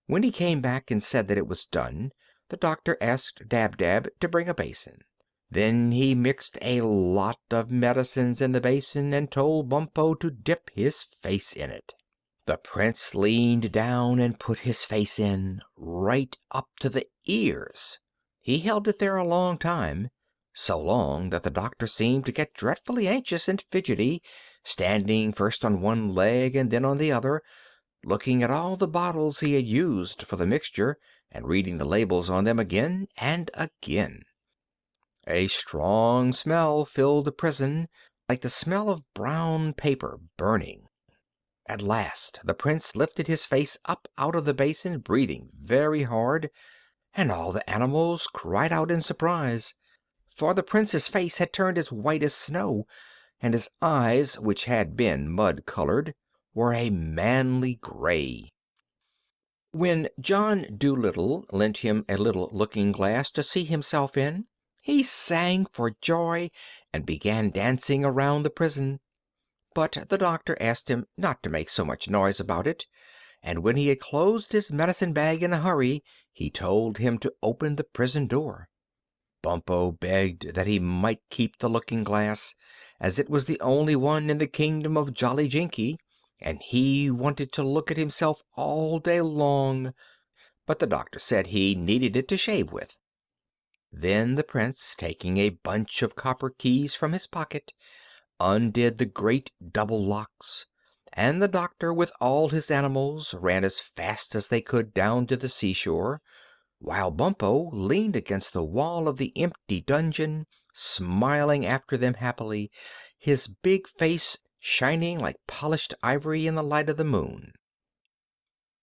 When he came back and said that it was done, the doctor asked Dab Dab to bring a basin. Then he mixed a lot of medicines in the basin, and told Bumpo to dip his face in it. The prince leaned down and put his face in, right up to the ears. He held it there a long time, so long that the doctor seemed to get dreadfully anxious and fidgety, standing first on one leg and then on the other, looking at all the bottles he had used for the mixture, and reading the labels on them again and again. A strong smell filled the prison, like the smell of brown paper burning. At last the prince lifted his face up out of the basin, breathing very hard, and all the animals cried out in surprise, for the prince's face had turned as white as snow, and his eyes, which had been mud-colored, were a manly gray. When John Dolittle lent him a little looking-glass to see himself in, he sang for joy and began dancing around the prison. But the doctor asked him not to make so much noise about it, and when he had closed his medicine bag in a hurry, he told him to open the prison door. Bumpo begged that he might keep the looking-glass, as it was the only one in the kingdom of Jolliginki, and he wanted to look at himself all day long, but the doctor said he needed it to shave with. Then the prince, taking a bunch of copper keys from his pocket, undid the great double locks, and the doctor with all his animals ran as fast as they could down to the seashore, while Bumpo leaned against the wall of the empty dungeon, smiling after them happily, his big face shining like polished ivory in the light of the moon.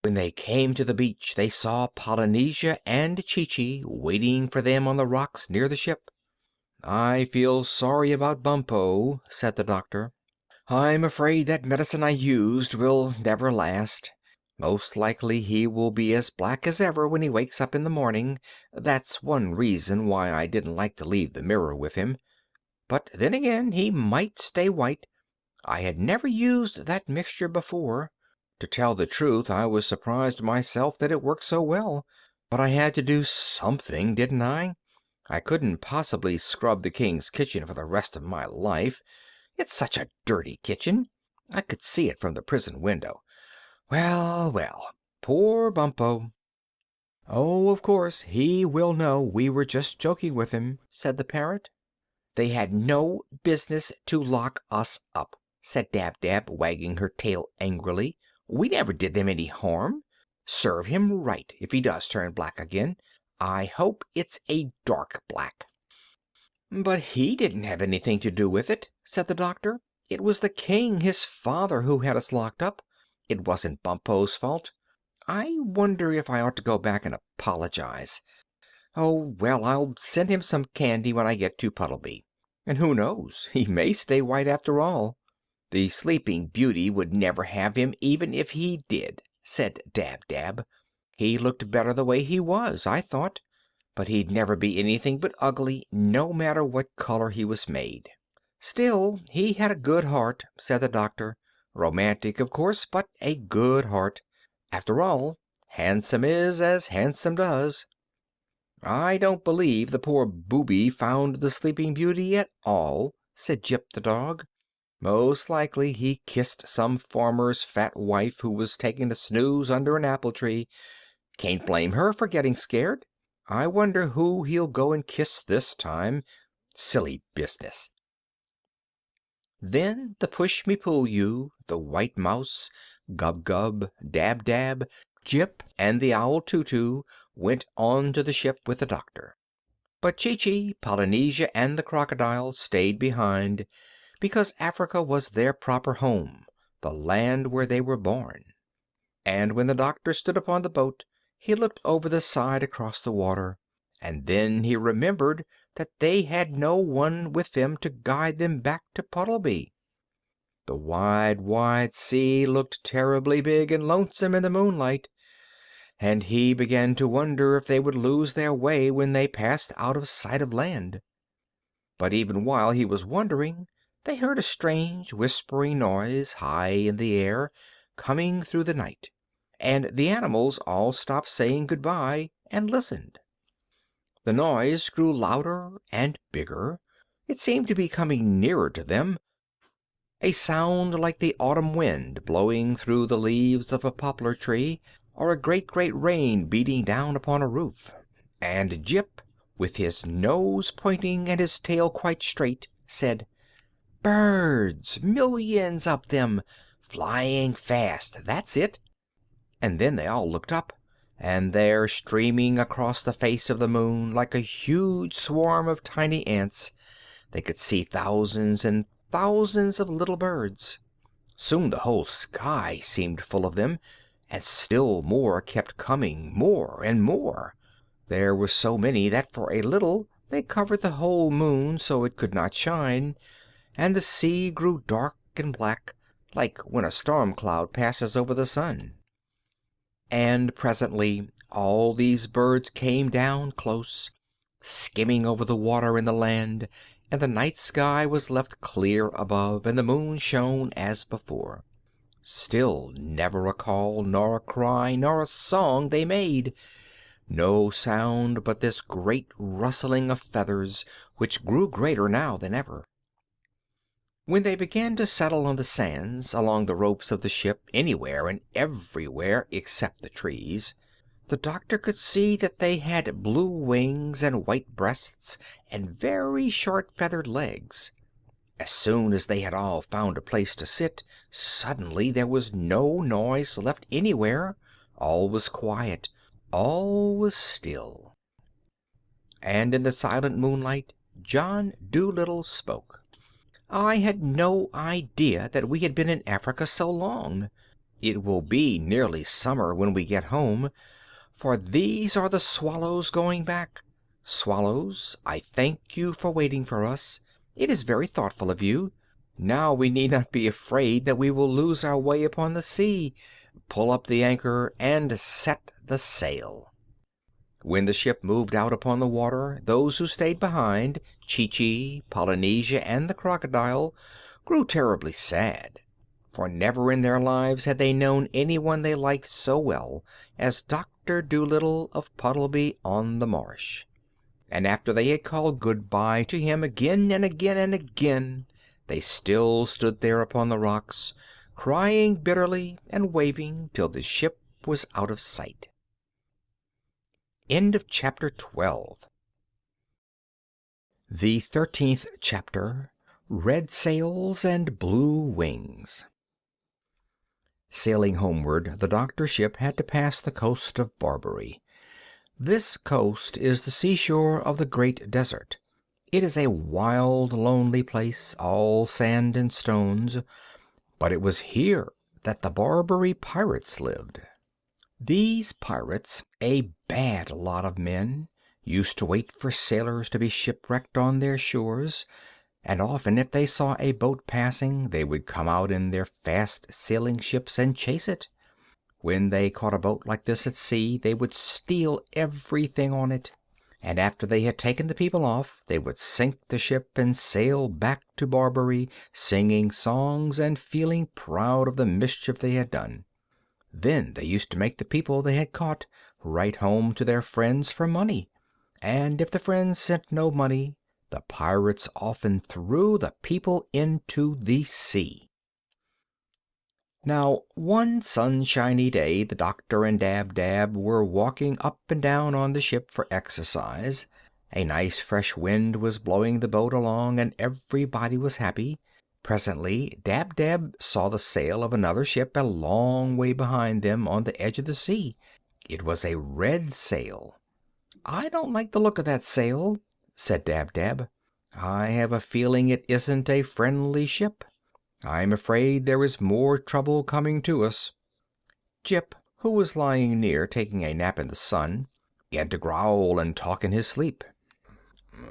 When they came to the beach they saw Polynesia and Chi-Chi waiting for them on the rocks near the ship. "I feel sorry about Bumpo," said the doctor. "I'm afraid that medicine I used will never last. Most likely he will be as black as ever when he wakes up in the morning. That's one reason why I didn't like to leave the mirror with him. But then again, he might stay white. I had never used that mixture before. To tell the truth, I was surprised myself that it worked so well. But I had to do something, didn't I? I couldn't possibly scrub the king's kitchen for the rest of my life. It's such a dirty kitchen. I could see it from the prison window. Well, well, poor Bumpo. "Oh, of course, he will know we were just joking with him," said the parrot. "They had no business to lock us up," said Dab Dab, wagging her tail angrily. "We never did them any harm. Serve him right if he does turn black again. I hope it's a dark black." "But he didn't have anything to do with it," said the doctor. "It was the king, his father, who had us locked up. It wasn't Bumpo's fault. I wonder if I ought to go back and apologize. Oh, well, I'll send him some candy when I get to Puddleby. And who knows, he may stay white after all." "The Sleeping Beauty would never have him even if he did," said Dab Dab. "He looked better the way he was, I thought. But he'd never be anything but ugly, no matter what color he was made." "Still, he had a good heart," said the doctor. "Romantic, of course, but a good heart. After all, handsome is as handsome does." "I don't believe the poor booby found the Sleeping Beauty at all," said Jip the dog. "Most likely he kissed some farmer's fat wife who was taking a snooze under an apple tree. Can't blame her for getting scared. I wonder who he'll go and kiss this time. Silly business." Then the Push-me-pull-you, the White Mouse, Gub-Gub, Dab-Dab, Jip, and the Owl Too-Too went on to the ship with the doctor. But Chee-Chee, Polynesia, and the crocodile stayed behind, because Africa was their proper home, the land where they were born. And when the doctor stood upon the boat, he looked over the side across the water, and then he remembered that they had no one with them to guide them back to Puddleby. The wide, wide sea looked terribly big and lonesome in the moonlight, and he began to wonder if they would lose their way when they passed out of sight of land. But even while he was wondering, they heard a strange whispering noise high in the air, coming through the night, and the animals all stopped saying good-bye and listened. The noise grew louder and bigger. It seemed to be coming nearer to them, a sound like the autumn wind blowing through the leaves of a poplar tree, or a great, great rain beating down upon a roof. And Jip, with his nose pointing and his tail quite straight, said, "Birds! Millions of them! Flying fast, that's it!" And then they all looked up, and there, streaming across the face of the moon like a huge swarm of tiny ants, they could see thousands and thousands of little birds. Soon the whole sky seemed full of them, and still more kept coming, more and more. There were so many that for a little they covered the whole moon so it could not shine, and the sea grew dark and black, like when a storm cloud passes over the sun. And presently all these birds came down close, skimming over the water and the land, and the night sky was left clear above, and the moon shone as before. Still never a call, nor a cry, nor a song they made. No sound but this great rustling of feathers, which grew greater now than ever. When they began to settle on the sands, along the ropes of the ship, anywhere and everywhere except the trees, the doctor could see that they had blue wings and white breasts and very short feathered legs. As soon as they had all found a place to sit, suddenly there was no noise left anywhere. All was quiet, all was still. And in the silent moonlight John Dolittle spoke. "I had no idea that we had been in Africa so long. It will be nearly summer when we get home, for these are the swallows going back. Swallows, I thank you for waiting for us. It is very thoughtful of you. Now we need not be afraid that we will lose our way upon the sea. Pull up the anchor and set the sail." When the ship moved out upon the water, those who stayed behind, Chi-Chi, Polynesia, and the crocodile, grew terribly sad, for never in their lives had they known anyone they liked so well as Dr. Dolittle of Puddleby-on-the-Marsh. And after they had called good-bye to him again and again and again, they still stood there upon the rocks, crying bitterly and waving till the ship was out of sight. End of chapter 12. The 13th chapter, Red Sails and Blue Wings. Sailing homeward, the doctor's ship had to pass the coast of Barbary. This coast is the seashore of the Great Desert. It is a wild, lonely place, all sand and stones, but it was here that the Barbary pirates lived. These pirates, a bad lot of men, used to wait for sailors to be shipwrecked on their shores, and often if they saw a boat passing they would come out in their fast-sailing ships and chase it. When they caught a boat like this at sea, they would steal everything on it, and after they had taken the people off, they would sink the ship and sail back to Barbary, singing songs and feeling proud of the mischief they had done. Then they used to make the people they had caught write home to their friends for money, and if the friends sent no money, the pirates often threw the people into the sea. Now, one sunshiny day, the doctor and Dab-Dab were walking up and down on the ship for exercise. A nice fresh wind was blowing the boat along, and everybody was happy. Presently, Dab-Dab saw the sail of another ship a long way behind them on the edge of the sea. It was a red sail. "I don't like the look of that sail," said Dab-Dab. "I have a feeling it isn't a friendly ship. I'm afraid there is more trouble coming to us." Jip, who was lying near taking a nap in the sun, began to growl and talk in his sleep.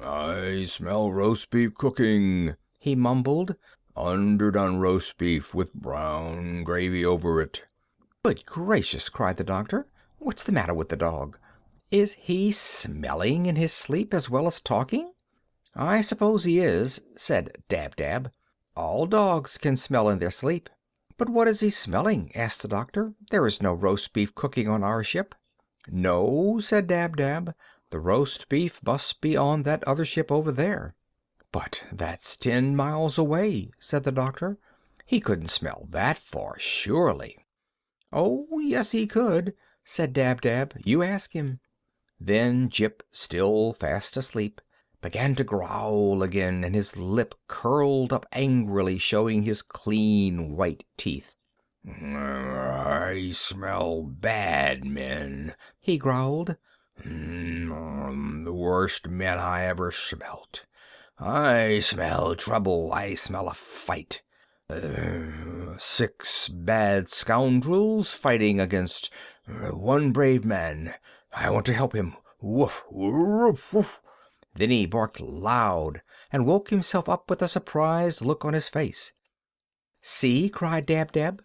"I smell roast beef cooking," he mumbled. "Underdone roast beef with brown gravy over it." "Good gracious!" cried the doctor. "What's the matter with the dog? Is he smelling in his sleep as well as talking?" "I suppose he is," said Dab-Dab. "All dogs can smell in their sleep." "But what is he smelling?" asked the doctor. "There is no roast beef cooking on our ship." "No," said Dab-Dab. "The roast beef must be on that other ship over there." "But that's 10 miles away," said the doctor. "He couldn't smell that far, surely." "Oh, yes, he could," said Dab-Dab. "You ask him." Then Jip, still fast asleep, began to growl again, and his lip curled up angrily, showing his clean white teeth. "I smell bad men," he growled. "The worst men I ever smelt. I smell trouble. I smell a fight. 6 bad scoundrels fighting against one brave man. I want to help him. Woof, woof, woof." Then he barked loud and woke himself up with a surprised look on his face. "See!" cried Dab-Dab.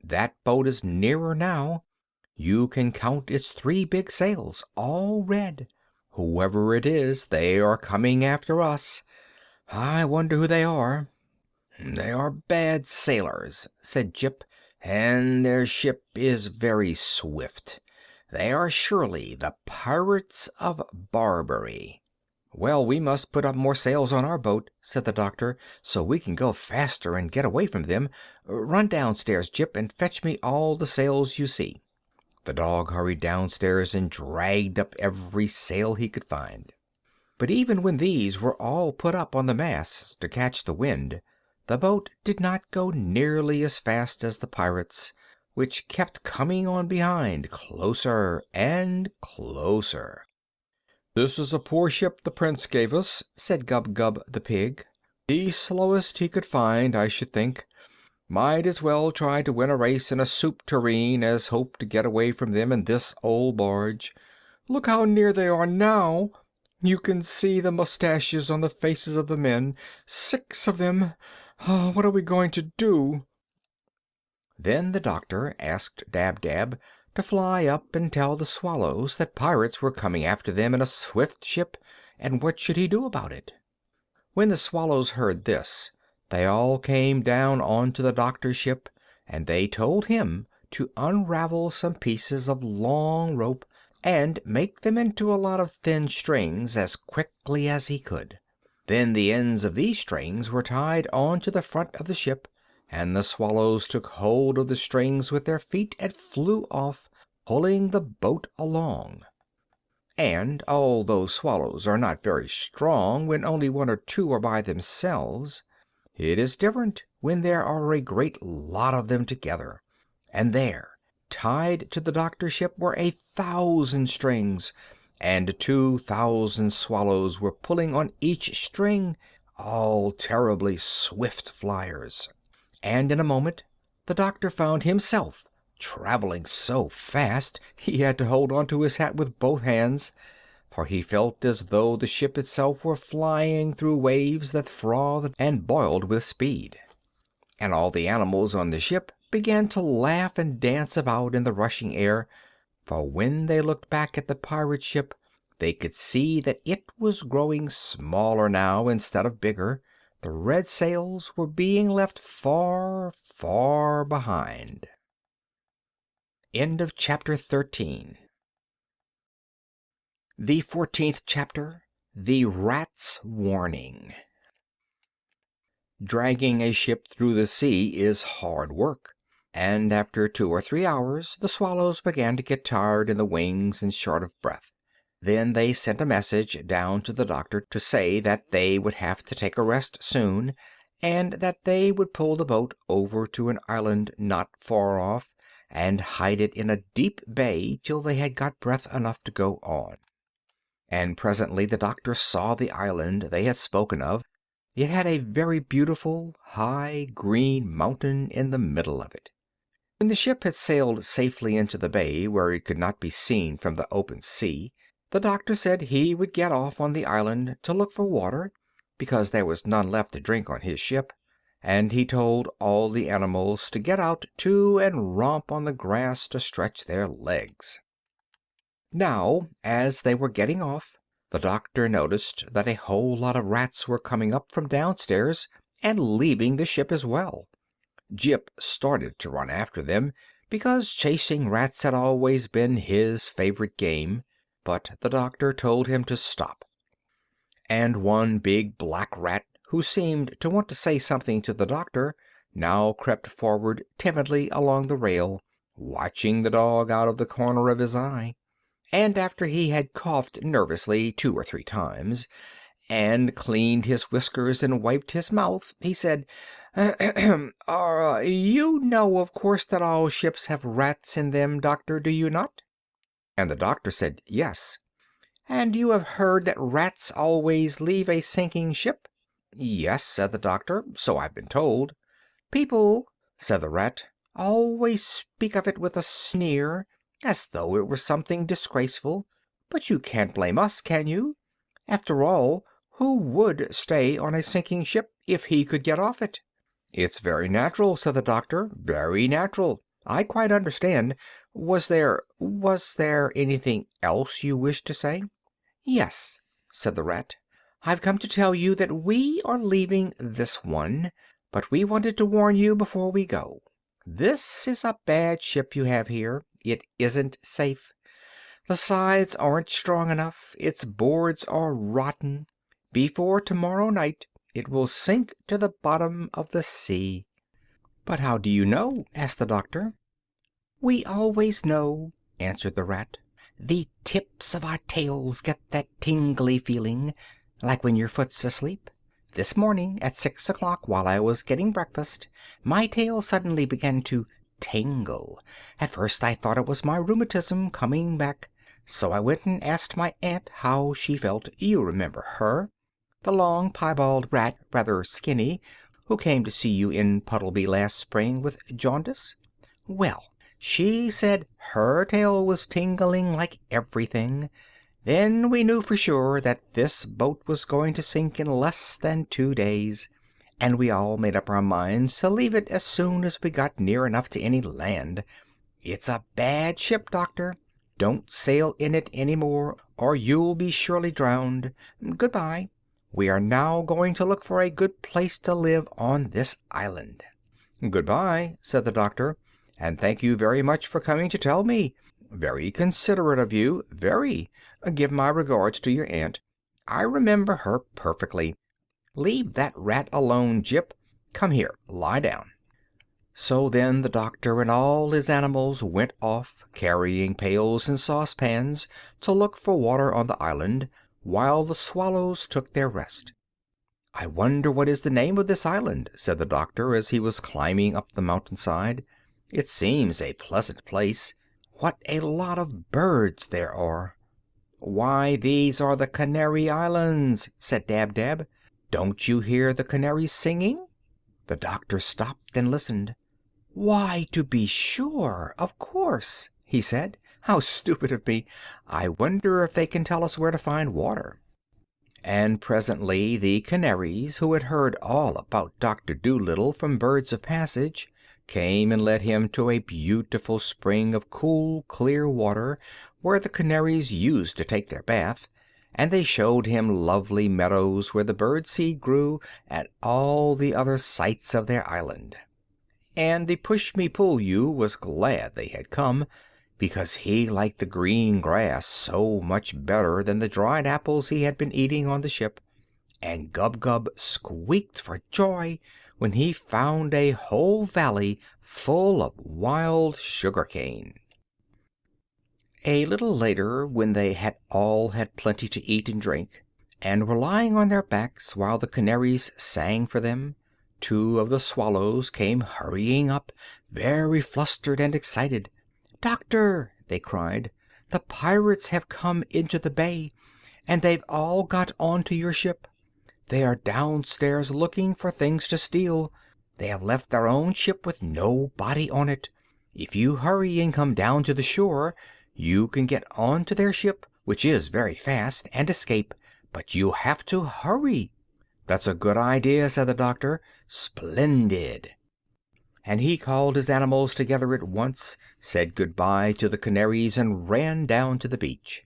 "That boat is nearer now. You can count its 3 big sails, all red. Whoever it is, they are coming after us. I wonder who they are." "They are bad sailors," said Jip, "and their ship is very swift. They are surely the pirates of Barbary." "Well, we must put up more sails on our boat," said the doctor, "so we can go faster and get away from them. Run downstairs, Jip, and fetch me all the sails you see." The dog hurried downstairs and dragged up every sail he could find. But even when these were all put up on the masts to catch the wind, the boat did not go nearly as fast as the pirates, which kept coming on behind, closer and closer. "This is a poor ship the Prince gave us," said Gub-Gub the pig. "The slowest he could find, I should think. Might as well try to win a race in a soup tureen as hope to get away from them in this old barge. Look how near they are now. You can see the mustaches on the faces of the men. 6 of them. What are we going to do?" Then the doctor asked Dab-Dab to fly up and tell the swallows that pirates were coming after them in a swift ship, and what should he do about it? When the swallows heard this, they all came down onto the doctor's ship, and they told him to unravel some pieces of long rope and make them into a lot of thin strings as quickly as he could. Then the ends of these strings were tied on to the front of the ship, and the swallows took hold of the strings with their feet and flew off, pulling the boat along. And although swallows are not very strong when only one or two are by themselves, it is different when there are a great lot of them together. And there, tied to the doctor's ship, were 1,000 strings, and 2,000 swallows were pulling on each string, all terribly swift flyers. And in a moment the doctor found himself traveling so fast he had to hold on to his hat with both hands, for he felt as though the ship itself were flying through waves that frothed and boiled with speed. And all the animals on the ship began to laugh and dance about in the rushing air, for when they looked back at the pirate ship they could see that it was growing smaller now instead of bigger. The red sails were being left far, far behind. End of chapter 13. The 14th chapter, The Rat's Warning. Dragging a ship through the sea is hard work, and after 2 or 3 hours the swallows began to get tired in the wings and short of breath. Then they sent a message down to the doctor to say that they would have to take a rest soon, and that they would pull the boat over to an island not far off and hide it in a deep bay till they had got breath enough to go on. And presently the doctor saw the island they had spoken of. It had a very beautiful, high, green mountain in the middle of it. When the ship had sailed safely into the bay, where it could not be seen from the open sea, the doctor said he would get off on the island to look for water, because there was none left to drink on his ship, and he told all the animals to get out too and romp on the grass to stretch their legs. Now, as they were getting off, the doctor noticed that a whole lot of rats were coming up from downstairs and leaving the ship as well. Jip started to run after them, because chasing rats had always been his favorite game, but the doctor told him to stop. And one big black rat, who seemed to want to say something to the doctor, now crept forward timidly along the rail, watching the dog out of the corner of his eye. And after he had coughed nervously 2 or 3 times, and cleaned his whiskers and wiped his mouth, he said, "You know, of course, that all ships have rats in them, doctor, do you not?" And the doctor said yes. "And you have heard that rats always leave a sinking ship?" "Yes," said the doctor, "so I've been told." "People," said the rat, "always speak of it with a sneer, as though it were something disgraceful. But you can't blame us, can you? After all, who would stay on a sinking ship if he could get off it?" "It's very natural," said the doctor, "very natural. I quite understand. Was there anything else you wished to say?" "Yes," said the rat. "I've come to tell you that we are leaving this one, but we wanted to warn you before we go. This is a bad ship you have here. It isn't safe. The sides aren't strong enough. Its boards are rotten. Before tomorrow night it will sink to the bottom of the sea." "But how do you know?" asked the doctor. "We always know," answered the rat. "The tips of our tails get that tingly feeling, like when your foot's asleep. This morning at 6 o'clock, while I was getting breakfast, my tail suddenly began to tingle. At first I thought it was my rheumatism coming back, so I went and asked my aunt how she felt. You remember her, the long piebald rat, rather skinny, who came to see you in Puddleby last spring with jaundice? Well, she said her tail was tingling like everything. Then we knew for sure that this boat was going to sink in less than 2 days, and we all made up our minds to leave it as soon as we got near enough to any land. It's a bad ship, Doctor. Don't sail in it any more, or you'll be surely drowned. Goodbye. We are now going to look for a good place to live on this island." "Goodbye," said the doctor, "and thank you very much for coming to tell me. Very considerate of you, very. Give my regards to your aunt. I remember her perfectly. Leave that rat alone, Jip. Come here, lie down." So then the doctor and all his animals went off, carrying pails and saucepans, to look for water on the island, while the swallows took their rest. "I wonder what is the name of this island," said the doctor, as he was climbing up the mountainside. "It seems a pleasant place. What a lot of birds there are!" "Why, these are the Canary Islands," said Dab-Dab. "Don't you hear the canaries singing?" The doctor stopped and listened. "Why, to be sure, of course," he said. "How stupid of me! I wonder if they can tell us where to find water." And presently the canaries, who had heard all about Dr. Dolittle from birds of passage, came and led him to a beautiful spring of cool, clear water, where the canaries used to take their bath, and they showed him lovely meadows where the birdseed grew, and all the other sights of their island. And the Push-me-pull-you was glad they had come, because he liked the green grass so much better than the dried apples he had been eating on the ship, and Gub-Gub squeaked for joy when he found a whole valley full of wild sugar-cane. A little later, when they had all had plenty to eat and drink, and were lying on their backs while the canaries sang for them, two of the swallows came hurrying up, very flustered and excited. "Doctor," they cried, "the pirates have come into the bay, and they've all got on to your ship. They are downstairs looking for things to steal. They have left their own ship with nobody on it. If you hurry and come down to the shore, you can get on to their ship, which is very fast, and escape, but you'll have to hurry." "That's a good idea," said the doctor. "Splendid." And he called his animals together at once, said good-bye to the canaries, and ran down to the beach.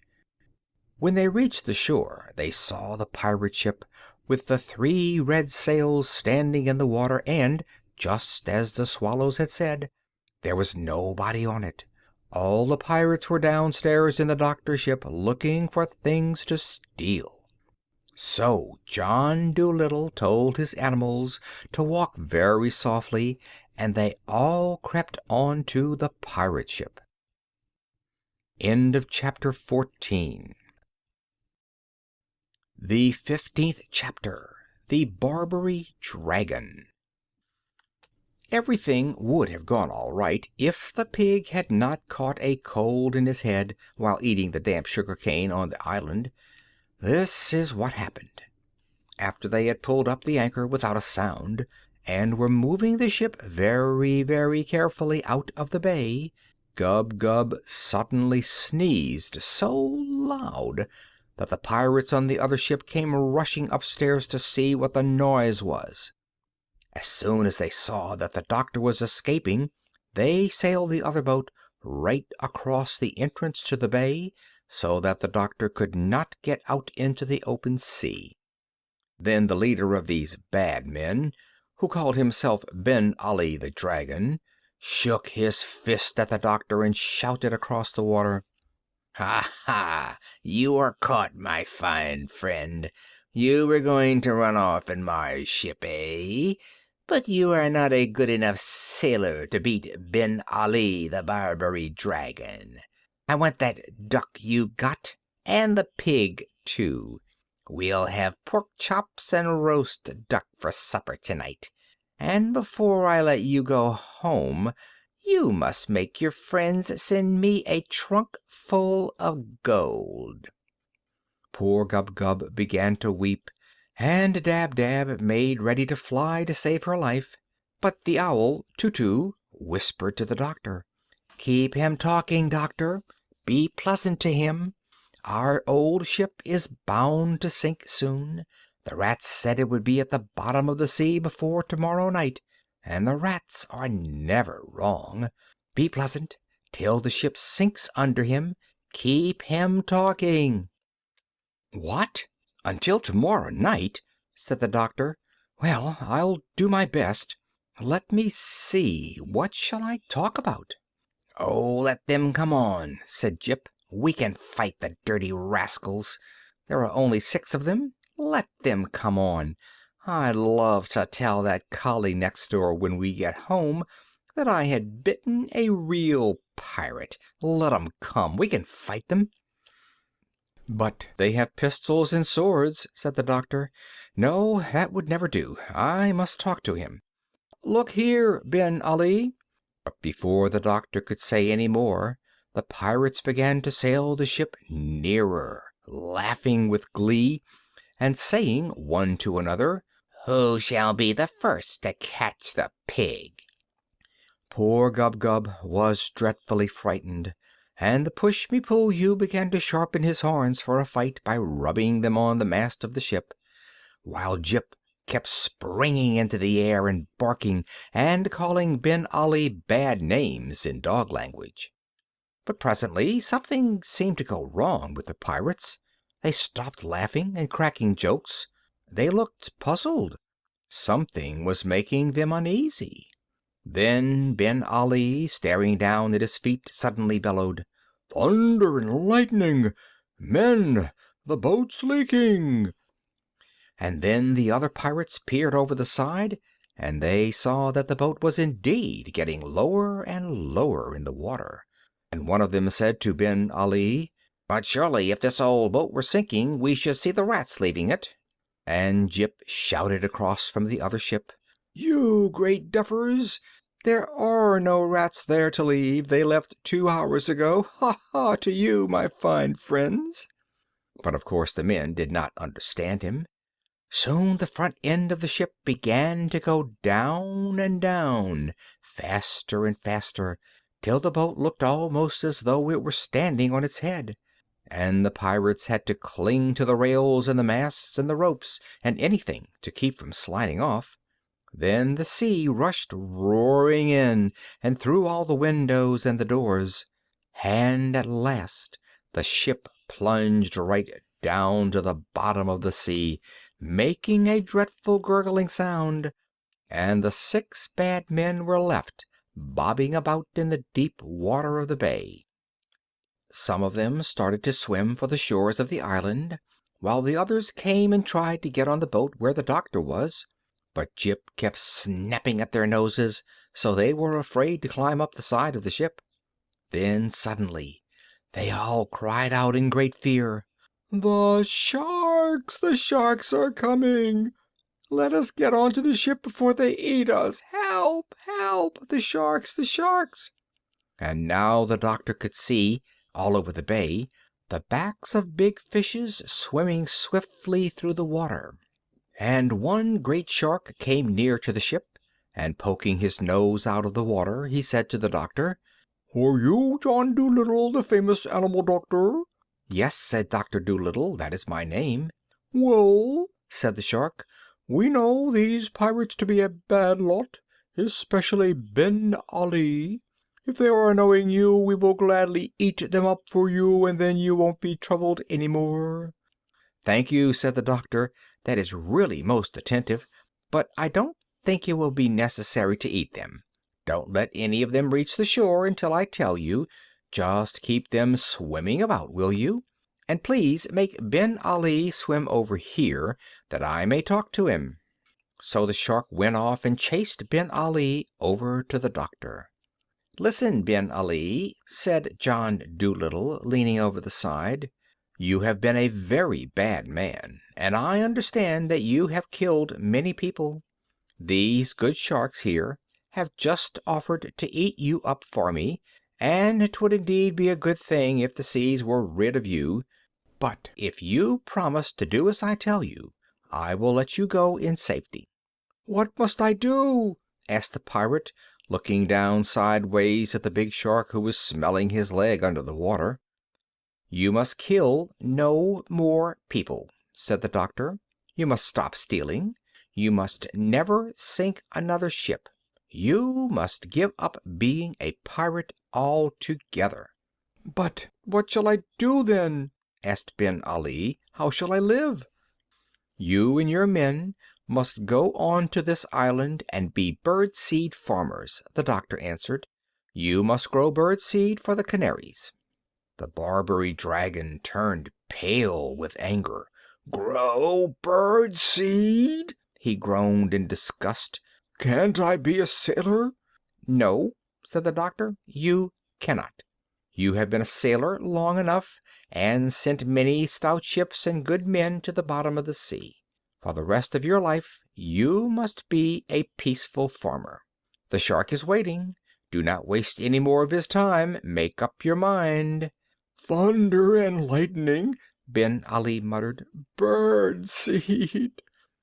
When they reached the shore they saw the pirate ship, with the 3 red sails standing in the water, and, just as the swallows had said, there was nobody on it. All the pirates were downstairs in the doctor's ship looking for things to steal. So John Dolittle told his animals to walk very softly, and they all crept on to the pirate ship. End of chapter 14. The 15th chapter. The Barbary Dragon. Everything would have gone all right if the pig had not caught a cold in his head while eating the damp sugar cane on the island. This is what happened. After they had pulled up the anchor without a sound, and were moving the ship very, very carefully out of the bay, Gub-Gub suddenly sneezed so loud that the pirates on the other ship came rushing upstairs to see what the noise was. As soon as they saw that the doctor was escaping, they sailed the other boat right across the entrance to the bay, so that the doctor could not get out into the open sea. Then the leader of these bad men, who called himself Ben Ali the Dragon, shook his fist at the doctor and shouted across the water, "Ha ha! You are caught, my fine friend. You were going to run off in my ship, eh? But you are not a good enough sailor to beat Ben Ali the Barbary Dragon. I want that duck you got, and the pig, too. We'll have pork chops and roast duck for supper tonight. And before I let you go home, you must make your friends send me a trunk full of gold." Poor Gub-Gub began to weep, and Dab-Dab made ready to fly to save her life. But the owl, Tutu, whispered to the doctor, "Keep him talking, doctor. Be pleasant to him. Our old ship is bound to sink soon. The rats said it would be at the bottom of the sea before tomorrow night, and the rats are never wrong. Be pleasant. till the ship sinks under him. Keep him talking." "What? Until tomorrow night?" said the doctor. "Well, I'll do my best. Let me see, what shall I talk about?" "Oh, let them come on," said Jip. "We can fight the dirty rascals. There are only 6 of them. Let them come on. I'd love to tell that collie next door when we get home that I had bitten a real pirate. Let 'em come. We can fight them." "But they have pistols and swords," said the doctor. "No, that would never do. I must talk to him. Look here, Ben Ali." But before the doctor could say any more, the pirates began to sail the ship nearer, laughing with glee, and saying one to another, "Who shall be the first to catch the pig?" Poor Gub-Gub was dreadfully frightened, and the Push-me-pull-you began to sharpen his horns for a fight by rubbing them on the mast of the ship, while Jip kept springing into the air and barking and calling Ben Ali bad names in dog language. But presently something seemed to go wrong with the pirates. They stopped laughing and cracking jokes. They looked puzzled. Something was making them uneasy. Then Ben Ali, staring down at his feet, suddenly bellowed, "Thunder and lightning! Men, the boat's leaking!" And then the other pirates peered over the side, and they saw that the boat was indeed getting lower and lower in the water. And one of them said to Ben Ali, "But surely if this old boat were sinking we should see the rats leaving it." And Jip shouted across from the other ship, "You great duffers! There are no rats there to leave. They left 2 hours ago. Ha ha to you, my fine friends!" But of course the men did not understand him. Soon the front end of the ship began to go down and down, faster and faster, till the boat looked almost as though it were standing on its head, and the pirates had to cling to the rails and the masts and the ropes and anything to keep from sliding off. Then the sea rushed roaring in and through all the windows and the doors, and at last the ship plunged right down to the bottom of the sea, making a dreadful gurgling sound, and the 6 bad men were left bobbing about in the deep water of the bay. Some of them started to swim for the shores of the island, while the others came and tried to get on the boat where the doctor was, but Jip kept snapping at their noses, so they were afraid to climb up the side of the ship. Then suddenly they all cried out in great fear, "The sharks! The sharks are coming! Let us get onto the ship before they eat us! Help! Help! The sharks! The sharks!" And now the doctor could see, all over the bay, the backs of big fishes swimming swiftly through the water. And one great shark came near to the ship, and poking his nose out of the water, he said to the doctor, "Are you John Dolittle, the famous animal doctor?" "Yes," said Dr. Dolittle, "that is my name." "Well," said the shark, "we know these pirates to be a bad lot, especially Ben Ali. If they are annoying you, we will gladly eat them up for you, and then you won't be troubled any more." "Thank you," said the doctor. "That is really most attentive, but I don't think it will be necessary to eat them. Don't let any of them reach the shore until I tell you. Just keep them swimming about, will you? And please make Ben Ali swim over here, that I may talk to him." So the shark went off and chased Ben Ali over to the doctor. "Listen, Ben Ali," said John Dolittle, leaning over the side. "You have been a very bad man, and I understand that you have killed many people. These good sharks here have just offered to eat you up for me, and 'twould indeed be a good thing if the seas were rid of you. But if you promise to do as I tell you, I will let you go in safety." "What must I do?" asked the pirate, looking down sideways at the big shark who was smelling his leg under the water. "You must kill no more people," said the doctor. "You must stop stealing. You must never sink another ship. You must give up being a pirate altogether. "But what shall I do then?" asked Ben Ali. "How shall I live?" "You and your men must go on to this island and be bird-seed farmers," the doctor answered. "You must grow bird-seed for the canaries." The Barbary dragon turned pale with anger. "Grow bird-seed!" he groaned in disgust. "Can't I be a sailor?" "No," said the doctor, "you cannot. You have been a sailor long enough, and sent many stout ships and good men to the bottom of the sea. For the rest of your life you must be a peaceful farmer. The shark is waiting. Do not waste any more of his time. Make up your mind." "Thunder and lightning," Ben Ali muttered. "Bird seed."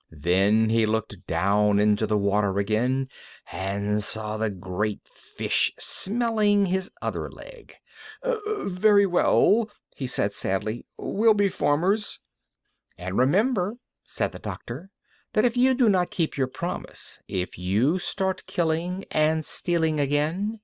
Then he looked down into the water again and saw the great fish smelling his other leg. "Very well," he said sadly. "We'll be farmers." "And remember," said the doctor, "that if you do not keep your promise, if you start killing and stealing again,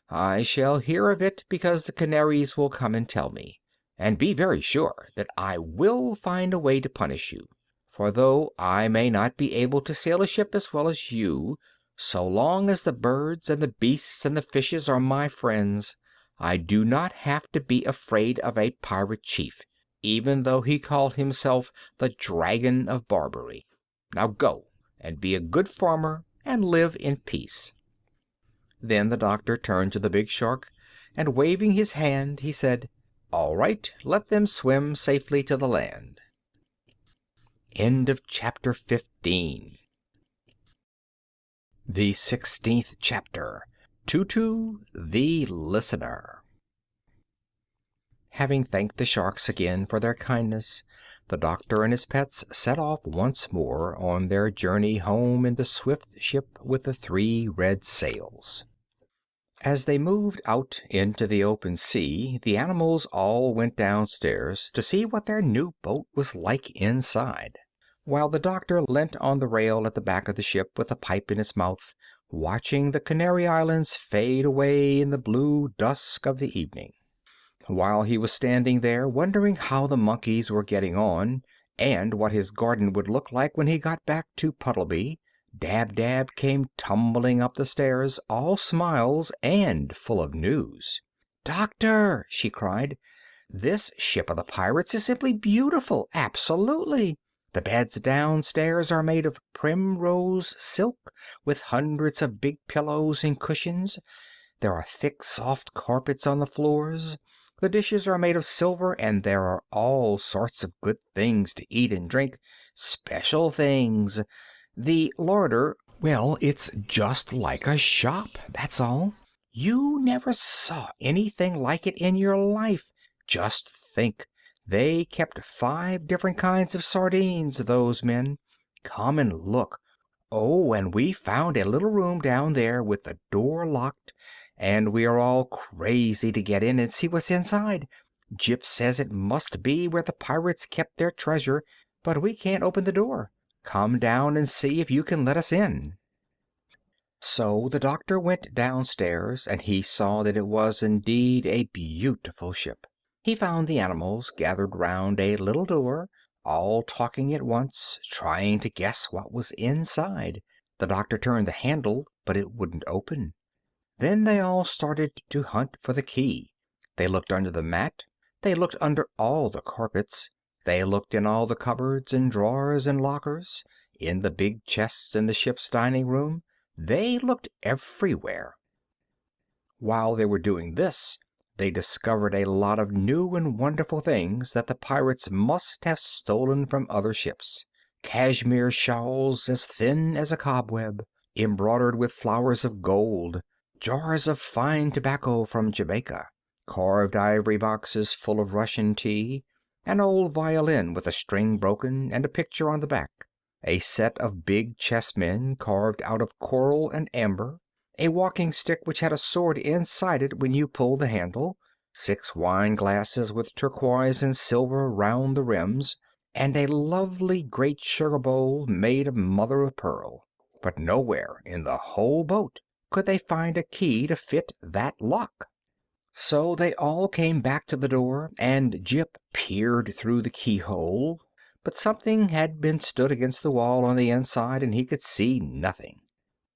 I shall hear of it because the canaries will come and tell me. And be very sure that I will find a way to punish you. For though I may not be able to sail a ship as well as you, so long as the birds and the beasts and the fishes are my friends, I do not have to be afraid of a pirate chief, even though he called himself the Dragon of Barbary. Now go and be a good farmer and live in peace." Then the doctor turned to the big shark, and waving his hand, he said, "All right, let them swim safely to the land." End of chapter 15. The 16th chapter. Tutu the Listener. Having thanked the sharks again for their kindness, the doctor and his pets set off once more on their journey home in the swift ship with the 3 red sails. As they moved out into the open sea, the animals all went downstairs to see what their new boat was like inside, while the doctor leant on the rail at the back of the ship with a pipe in his mouth, watching the Canary Islands fade away in the blue dusk of the evening. While he was standing there wondering how the monkeys were getting on, and what his garden would look like when he got back to Puddleby, Dab Dab came tumbling up the stairs, all smiles and full of news. "Doctor," she cried, "this ship of the pirates is simply beautiful, absolutely. The beds downstairs are made of primrose silk, with hundreds of big pillows and cushions. There are thick, soft carpets on the floors. The dishes are made of silver, and there are all sorts of good things to eat and drink, special things. The larder, well, it's just like a shop, that's all. You never saw anything like it in your life. Just think, they kept 5 different kinds of sardines, those men. Come and look. Oh, and we found a little room down there with the door locked, and we are all crazy to get in and see what's inside. Jip says it must be where the pirates kept their treasure, but we can't open the door. Come down and see if you can let us in." So the doctor went downstairs, and he saw that it was indeed a beautiful ship. He found the animals gathered round a little door, all talking at once, trying to guess what was inside. The doctor turned the handle, but it wouldn't open. Then they all started to hunt for the key. They looked under the mat. They looked under all the carpets. They looked in all the cupboards and drawers and lockers, in the big chests in the ship's dining room. They looked everywhere. While they were doing this, they discovered a lot of new and wonderful things that the pirates must have stolen from other ships. Cashmere shawls as thin as a cobweb, embroidered with flowers of gold, jars of fine tobacco from Jamaica, carved ivory boxes full of Russian tea, an old violin with a string broken and a picture on the back, a set of big chessmen carved out of coral and amber, a walking stick which had a sword inside it when you pulled the handle, 6 wine glasses with turquoise and silver round the rims, and a lovely great sugar bowl made of mother of pearl. But nowhere in the whole boat could they find a key to fit that lock. So they all came back to the door, and Jip peered through the keyhole, but something had been stood against the wall on the inside, and he could see nothing.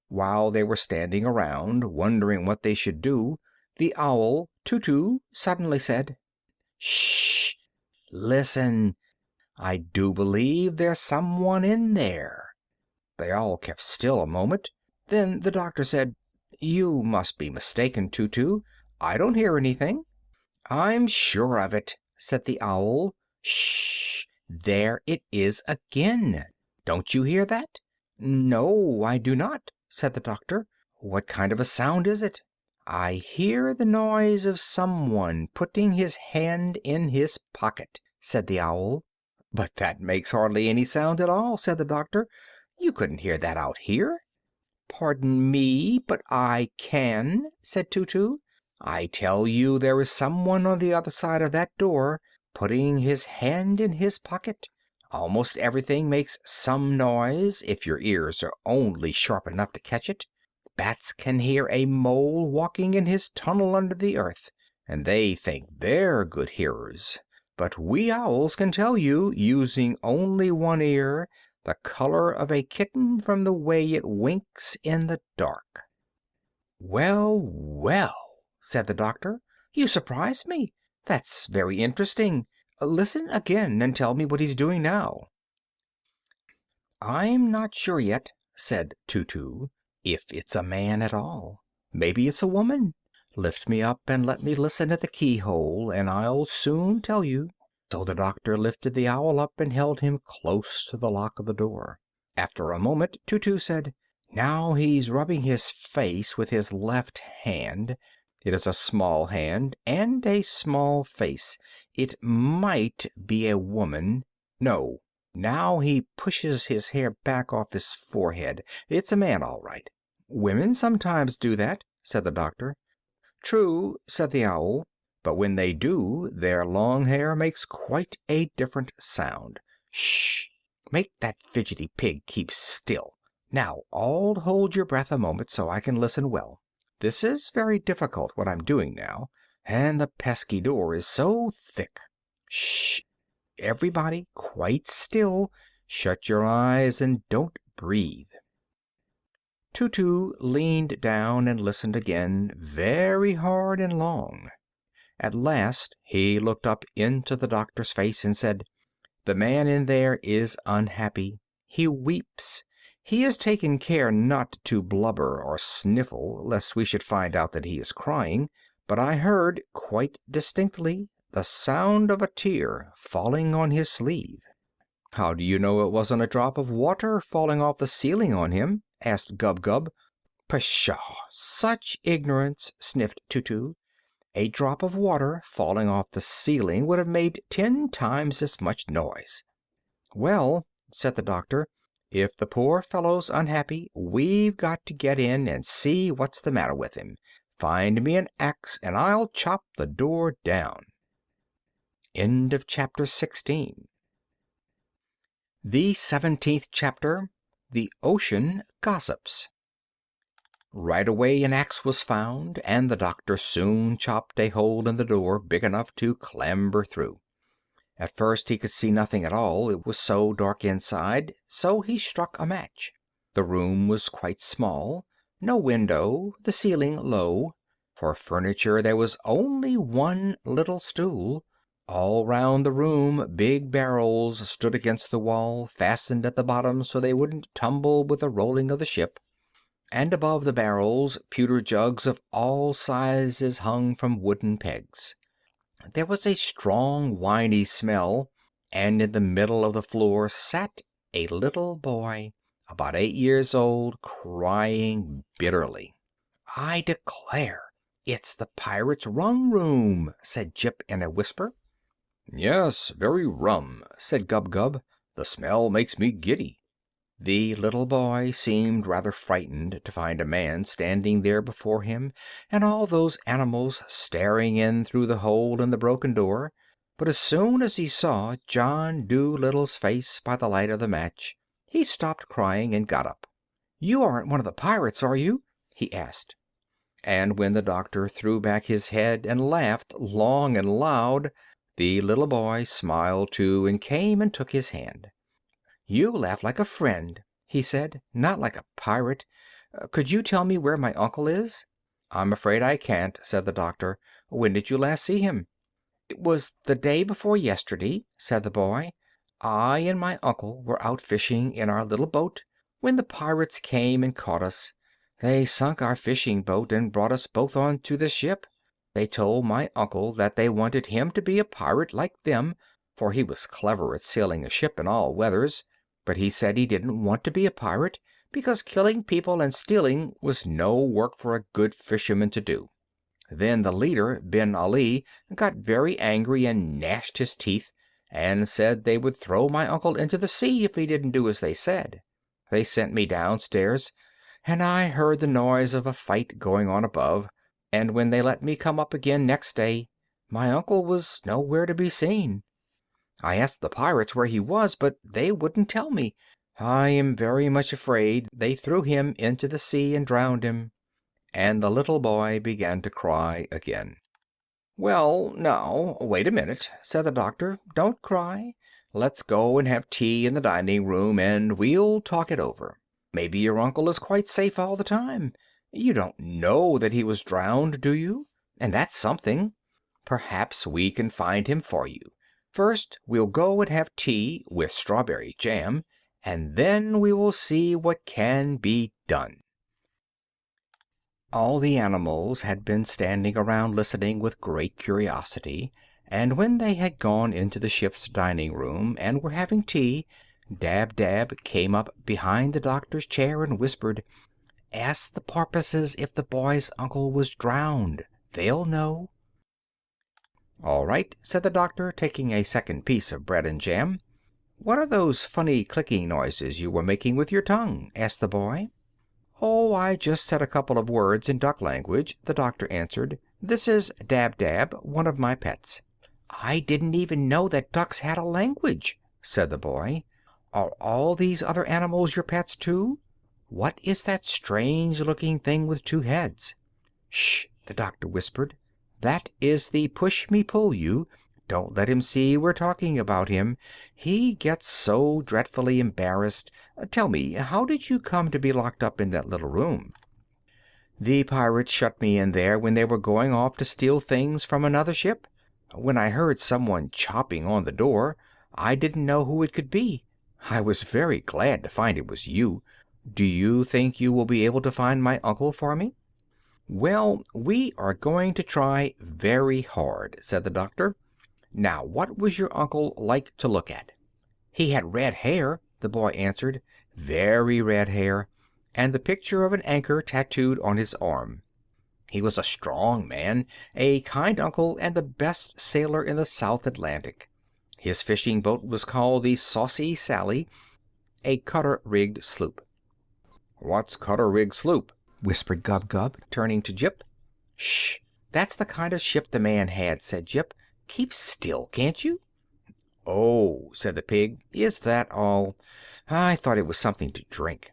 While they were standing around, wondering what they should do, the owl, Tutu, suddenly said, "Shh! Listen! I do believe there's someone in there." They all kept still a moment. Then the doctor said, "You must be mistaken, Tutu. I don't hear anything." "I'm sure of it," said the owl. "Shh! There it is again. Don't you hear that?" "No, I do not," said the doctor. "What kind of a sound is it?" "I hear the noise of someone putting his hand in his pocket," said the owl. "But that makes hardly any sound at all," said the doctor. "You couldn't hear that out here." "Pardon me, but I can," said Tutu. "I tell you there is someone on the other side of that door putting his hand in his pocket. Almost everything makes some noise, if your ears are only sharp enough to catch it. Bats can hear a mole walking in his tunnel under the earth, and they think they're good hearers. But we owls can tell you, using only one ear, the color of a kitten from the way it winks in the dark." "Well, well," said the doctor, "you surprise me. That's very interesting. Listen again and tell me what he's doing now." "I'm not sure yet," said Tutu, "if it's a man at all. Maybe it's a woman. Lift me up and let me listen at the keyhole, and I'll soon tell you." So the doctor lifted the owl up and held him close to the lock of the door. After a moment Tutu said, "Now he's rubbing his face with his left hand. It is a small hand and a small face. It might be a woman. No, now he pushes his hair back off his forehead. It's a man, all right." "Women sometimes do that," said the doctor. "True," said the owl, "but when they do, their long hair makes quite a different sound. Shh! Make that fidgety pig keep still. Now all hold your breath a moment so I can listen well. This is very difficult, what I'm doing now, and the pesky door is so thick. Shh! Everybody quite still. Shut your eyes and don't breathe." Tutu leaned down and listened again, very hard and long. At last he looked up into the doctor's face and said, "The man in there is unhappy. He weeps. He has taken care not to blubber or sniffle, lest we should find out that he is crying, but I heard quite distinctly the sound of a tear falling on his sleeve." "How do you know it wasn't a drop of water falling off the ceiling on him?" asked Gub-Gub. "Pshaw! Such ignorance!" sniffed Tutu. "A drop of water falling off the ceiling would have made 10 times as much noise." "Well," said the doctor, "if the poor fellow's unhappy, we've got to get in and see what's the matter with him. Find me an axe and I'll chop the door down." End of chapter 16. The 17th chapter. The Ocean Gossips. Right away an axe was found, and the doctor soon chopped a hole in the door big enough to clamber through. At first he could see nothing at all, it was so dark inside, so he struck a match. The room was quite small, no window, the ceiling low. For furniture there was only one little stool. All round the room big barrels stood against the wall, fastened at the bottom so they wouldn't tumble with the rolling of the ship. And above the barrels pewter jugs of all sizes hung from wooden pegs. There was a strong winey smell, and in the middle of the floor sat a little boy, about 8 years old, crying bitterly. "I declare, it's the pirates' rum room," said Jip in a whisper. "Yes, very rum," said Gub-Gub. "The smell makes me giddy." The little boy seemed rather frightened to find a man standing there before him, and all those animals staring in through the hole in the broken door. But as soon as he saw John Dolittle's face by the light of the match, he stopped crying and got up. "You aren't one of the pirates, are you?" he asked. And when the doctor threw back his head and laughed long and loud, the little boy smiled too and came and took his hand. "You laugh like a friend," he said, "not like a pirate. Could you tell me where my uncle is?" "I'm afraid I can't," said the doctor. "When did you last see him?" "It was the day before yesterday," said the boy. "I and my uncle were out fishing in our little boat when the pirates came and caught us. They sunk our fishing boat and brought us both onto the ship. They told my uncle that they wanted him to be a pirate like them, for he was clever at sailing a ship in all weathers, but he said he didn't want to be a pirate, because killing people and stealing was no work for a good fisherman to do. Then the leader, Ben Ali, got very angry and gnashed his teeth, and said they would throw my uncle into the sea if he didn't do as they said. They sent me downstairs, and I heard the noise of a fight going on above, and when they let me come up again next day, my uncle was nowhere to be seen. I asked the pirates where he was, but they wouldn't tell me. I am very much afraid they threw him into the sea and drowned him." And the little boy began to cry again. "Well, now, wait a minute," said the doctor. "Don't cry. Let's go and have tea in the dining room, and we'll talk it over. Maybe your uncle is quite safe all the time. You don't know that he was drowned, do you? And that's something. Perhaps we can find him for you. First, we'll go and have tea with strawberry jam, and then we will see what can be done." All the animals had been standing around listening with great curiosity, and when they had gone into the ship's dining room and were having tea, Dab came up behind the doctor's chair and whispered, "Ask the porpoises if the boy's uncle was drowned. They'll know." "All right," said the doctor, taking a second piece of bread and jam. "What are those funny clicking noises you were making with your tongue?" asked the boy. "Oh, I just said a couple of words in duck language," the doctor answered. "This is Dab, one of my pets." "I didn't even know that ducks had a language," said the boy. "Are all these other animals your pets, too? What is that strange-looking thing with two heads?" "Shh!" the doctor whispered. "That is the push-me-pull-you. Don't let him see we're talking about him. He gets so dreadfully embarrassed. Tell me, how did you come to be locked up in that little room?" "The pirates shut me in there when they were going off to steal things from another ship. When I heard someone chopping on the door, I didn't know who it could be. I was very glad to find it was you. Do you think you will be able to find my uncle for me?" "Well, we are going to try very hard," said the doctor. "Now, what was your uncle like to look at?" "He had red hair," the boy answered, "very red hair, and the picture of an anchor tattooed on his arm. He was a strong man, a kind uncle, and the best sailor in the South Atlantic. His fishing boat was called the Saucy Sally, a cutter-rigged sloop." "What's cutter-rigged sloop?" whispered Gub, turning to Jip. "Shh! That's the kind of ship the man had," said Jip. "Keep still, can't you?" "Oh," said the pig, "is that all? I thought it was something to drink."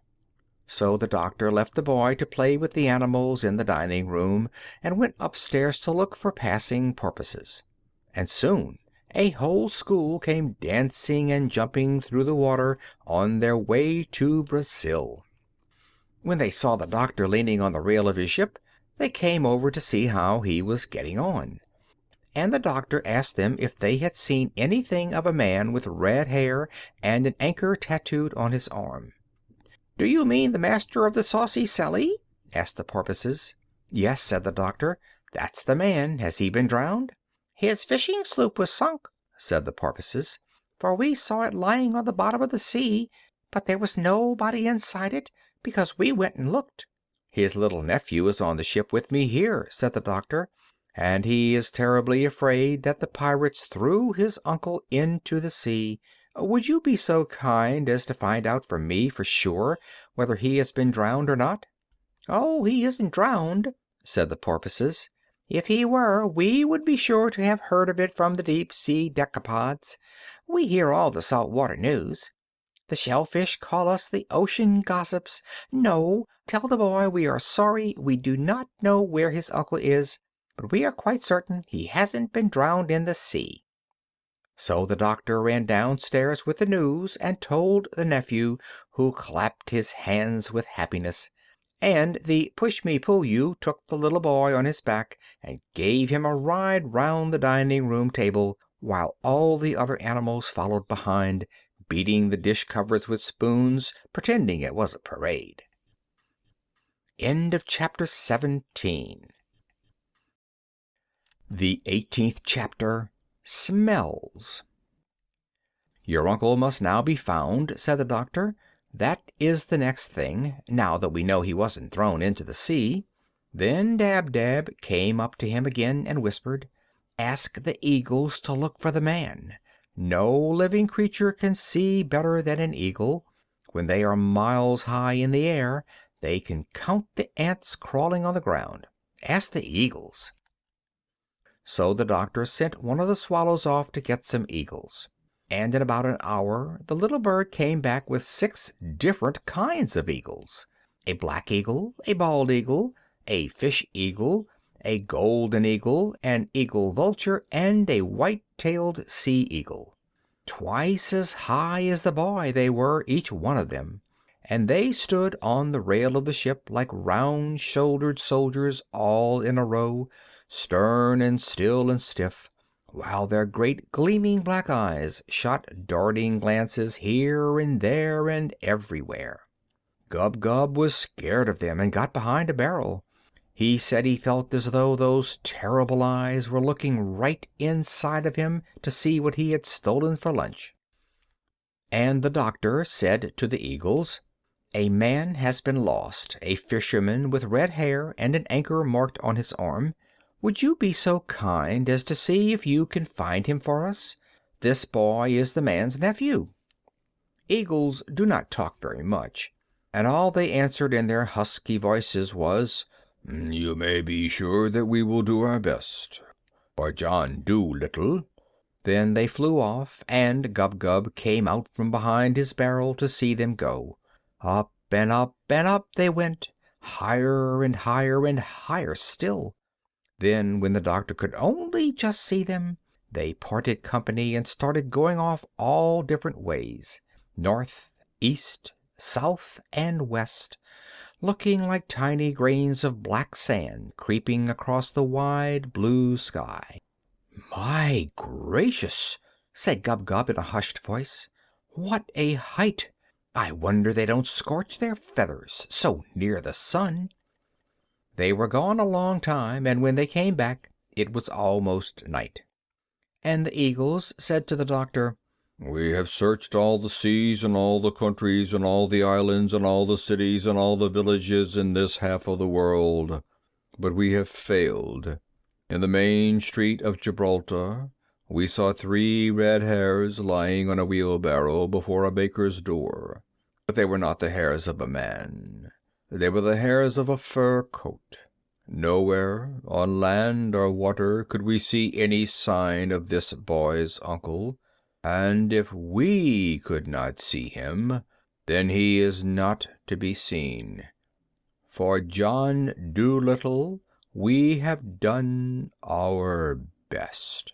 So the doctor left the boy to play with the animals in the dining room, and went upstairs to look for passing porpoises. And soon a whole school came dancing and jumping through the water on their way to Brazil. When they saw the doctor leaning on the rail of his ship, they came over to see how he was getting on. And the doctor asked them if they had seen anything of a man with red hair and an anchor tattooed on his arm. "Do you mean the master of the Saucy Sally?" asked the porpoises. "Yes," said the doctor, "that's the man. Has he been drowned?" "His fishing sloop was sunk," said the porpoises, "for we saw it lying on the bottom of the sea, but there was nobody inside it, because we went and looked." "His little nephew is on the ship with me here," said the doctor, "and he is terribly afraid that the pirates threw his uncle into the sea. Would you be so kind as to find out for me for sure whether he has been drowned or not?" "Oh, he isn't drowned," said the porpoises. "If he were, we would be sure to have heard of it from the deep-sea decapods. We hear all the salt water news." The shellfish call us the ocean gossips. No, tell the boy we are sorry we do not know where his uncle is, but we are quite certain he hasn't been drowned in the sea." So the doctor ran downstairs with the news and told the nephew, who clapped his hands with happiness, and the push-me-pull-you took the little boy on his back and gave him a ride round the dining-room table, while all the other animals followed behind, beating the dish covers with spoons, pretending it was a parade. End of chapter 17. The 18th chapter, Smells. "Your uncle must now be found," said the doctor. "That is the next thing, now that we know he wasn't thrown into the sea." Then Dab-Dab came up to him again and whispered, "Ask the eagles to look for the man. No living creature can see better than an eagle. When they are miles high in the air, they can count the ants crawling on the ground. Ask the eagles." So the doctor sent one of the swallows off to get some eagles, and in about an hour the little bird came back with 6 different kinds of eagles: a black eagle, a bald eagle, a fish eagle, a golden eagle, an eagle vulture, and a white-tailed sea eagle. Twice as high as the boy they were, each one of them, and they stood on the rail of the ship like round-shouldered soldiers all in a row, stern and still and stiff, while their great gleaming black eyes shot darting glances here and there and everywhere. Gub-Gub was scared of them and got behind a barrel. He said he felt as though those terrible eyes were looking right inside of him to see what he had stolen for lunch. And the doctor said to the eagles, "A man has been lost, a fisherman with red hair and an anchor marked on his arm. Would you be so kind as to see if you can find him for us? This boy is the man's nephew." Eagles do not talk very much, and all they answered in their husky voices was, "You may be sure that we will do our best, for John Dolittle." Then they flew off, and Gub-Gub came out from behind his barrel to see them go. Up and up and up they went, higher and higher and higher still. Then, when the doctor could only just see them, they parted company and started going off all different ways, north, east, south, and west, looking like tiny grains of black sand creeping across the wide blue sky. "My gracious!" said Gub-Gub in a hushed voice. "What a height! I wonder they don't scorch their feathers, so near the sun." They were gone a long time, and when they came back it was almost night. And the eagles said to the doctor, "We have searched all the seas and all the countries and all the islands and all the cities and all the villages in this half of the world, but we have failed. In the main street of Gibraltar we saw 3 red hares lying on a wheelbarrow before a baker's door. But they were not the hairs of a man. They were the hairs of a fur coat. Nowhere, on land or water, could we see any sign of this boy's uncle, and if we could not see him, then he is not to be seen. For John Dolittle we have done our best."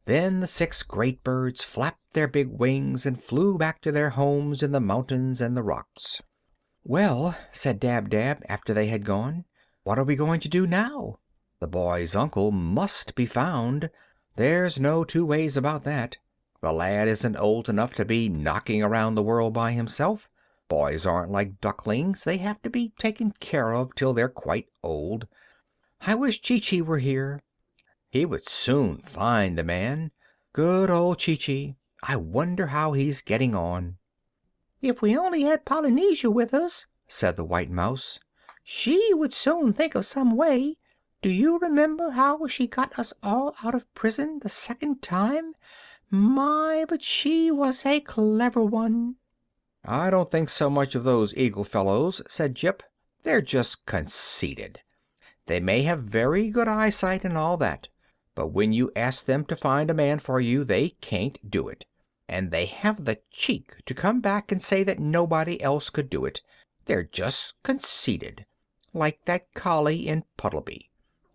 Then the 6 great birds flapped their big wings and flew back to their homes in the mountains and the rocks. "Well," said Dab-Dab after they had gone, "what are we going to do now? The boy's uncle must be found. There's no 2 ways about that. The lad isn't old enough to be knocking around the world by himself. Boys aren't like ducklings. They have to be taken care of till they're quite old. I wish Chee-Chee were here. He would soon find the man. Good old Chee-Chee. I wonder how he's getting on." "If we only had Polynesia with us," said the White Mouse, "she would soon think of some way. Do you remember how she got us all out of prison the second time? My, but she was a clever one." "I don't think so much of those eagle fellows," said Jip. "They're just conceited. They may have very good eyesight and all that, but when you ask them to find a man for you they can't do it. and they have the cheek to come back and say that nobody else could do it. They're just conceited, like that collie in Puddleby.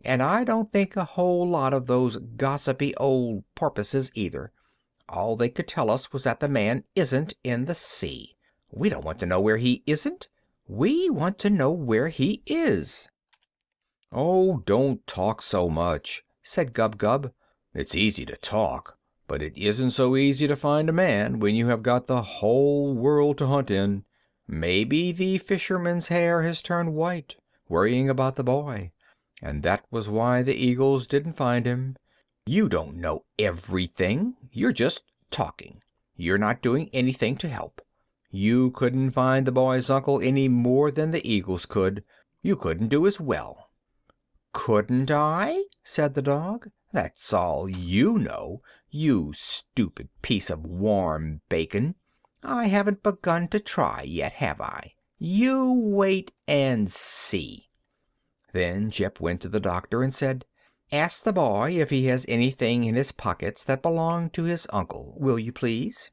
And I don't think a whole lot of those gossipy old porpoises either. All they could tell us was that the man isn't in the sea. We don't want to know where he isn't. We want to know where he is." "Oh, don't talk so much," said Gub-Gub. "It's easy to talk, but it isn't so easy to find a man when you have got the whole world to hunt in. Maybe the fisherman's hair has turned white, worrying about the boy, and that was why the eagles didn't find him. You don't know everything. You're just talking. You're not doing anything to help. You couldn't find the boy's uncle any more than the eagles could. You couldn't do as well." "Couldn't I?" said the dog. "That's all you know, you stupid piece of warm bacon. I haven't begun to try yet, have I? You wait and see." Then Jip went to the doctor and said, "Ask the boy if he has anything in his pockets that belonged to his uncle, will you please?"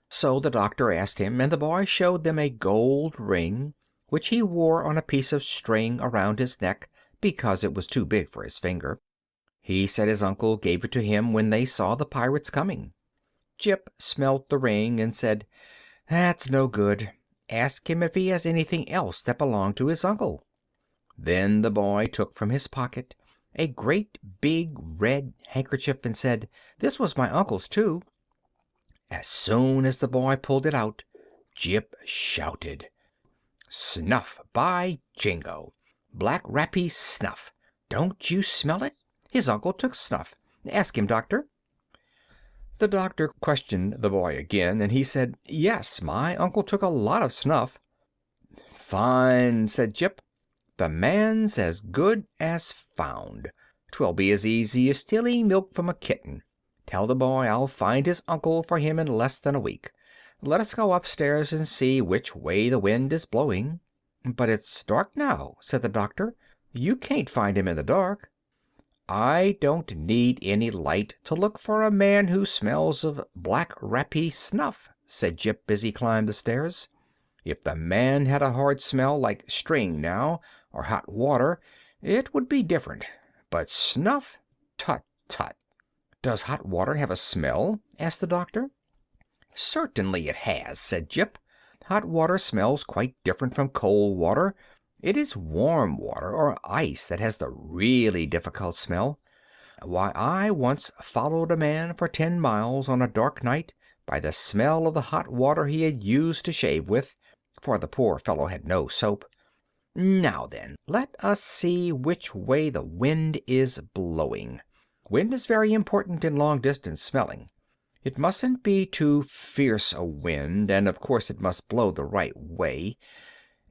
So the doctor asked him, and the boy showed them a gold ring, which he wore on a piece of string around his neck because it was too big for his finger. He said his uncle gave it to him when they saw the pirates coming. Jip smelt the ring and said, "That's no good. Ask him if he has anything else that belonged to his uncle." Then the boy took from his pocket a great big red handkerchief and said, "This was my uncle's too." As soon as the boy pulled it out, Jip shouted, "Snuff, by jingo! Black rappy snuff. Don't you smell it? His uncle took snuff. Ask him, doctor." The doctor questioned the boy again, and he said, "Yes, my uncle took a lot of snuff." "Fine," said Jip. "The man's as good as found. 'Twill be as easy as stealing milk from a kitten. Tell the boy I'll find his uncle for him in less than a week. Let us go upstairs and see which way the wind is blowing." "But it's dark now," said the doctor. "You can't find him in the dark." "I don't need any light to look for a man who smells of black rappy snuff," said Jip as he climbed the stairs. "If the man had a hard smell like string now, or hot water, it would be different. But snuff? Tut, tut." "Does hot water have a smell?" asked the doctor. "Certainly it has," said Jip. "Hot water smells quite different from cold water. It is warm water or ice that has the really difficult smell. Why, I once followed a man for 10 miles on a dark night by the smell of the hot water he had used to shave with, for the poor fellow had no soap. Now then, let us see which way the wind is blowing. Wind is very important in long-distance smelling. It mustn't be too fierce a wind, and of course it must blow the right way.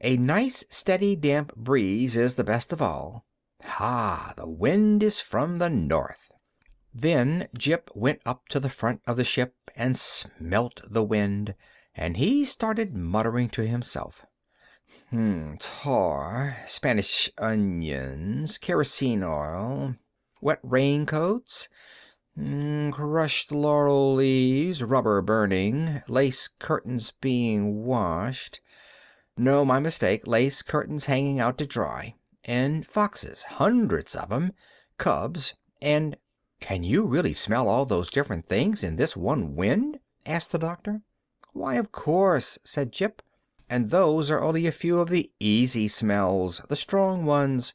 A nice, steady, damp breeze is the best of all. Ha! The wind is from the north." Then Jip went up to the front of the ship and smelt the wind, and he started muttering to himself. Tar, Spanish onions, kerosene oil, wet raincoats, crushed laurel leaves, rubber burning, lace curtains being washed. No, my mistake, lace curtains hanging out to dry. And foxes, hundreds of 'em, cubs, and... "Can you really smell all those different things in this one wind?" asked the doctor. "Why, of course," said Jip. "And those are only a few of the easy smells, the strong ones.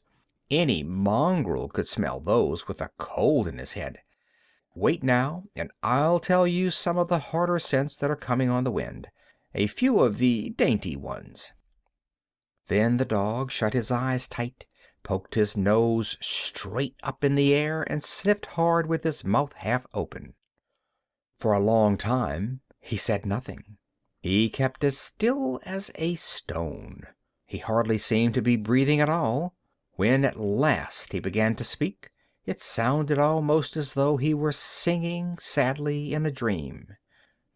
Any mongrel could smell those with a cold in his head. Wait now, and I'll tell you some of the harder scents that are coming on the wind. A few of the dainty ones." Then the dog shut his eyes tight, poked his nose straight up in the air, and sniffed hard with his mouth half open. For a long time he said nothing. He kept as still as a stone. He hardly seemed to be breathing at all. When at last he began to speak, it sounded almost as though he were singing sadly in a dream.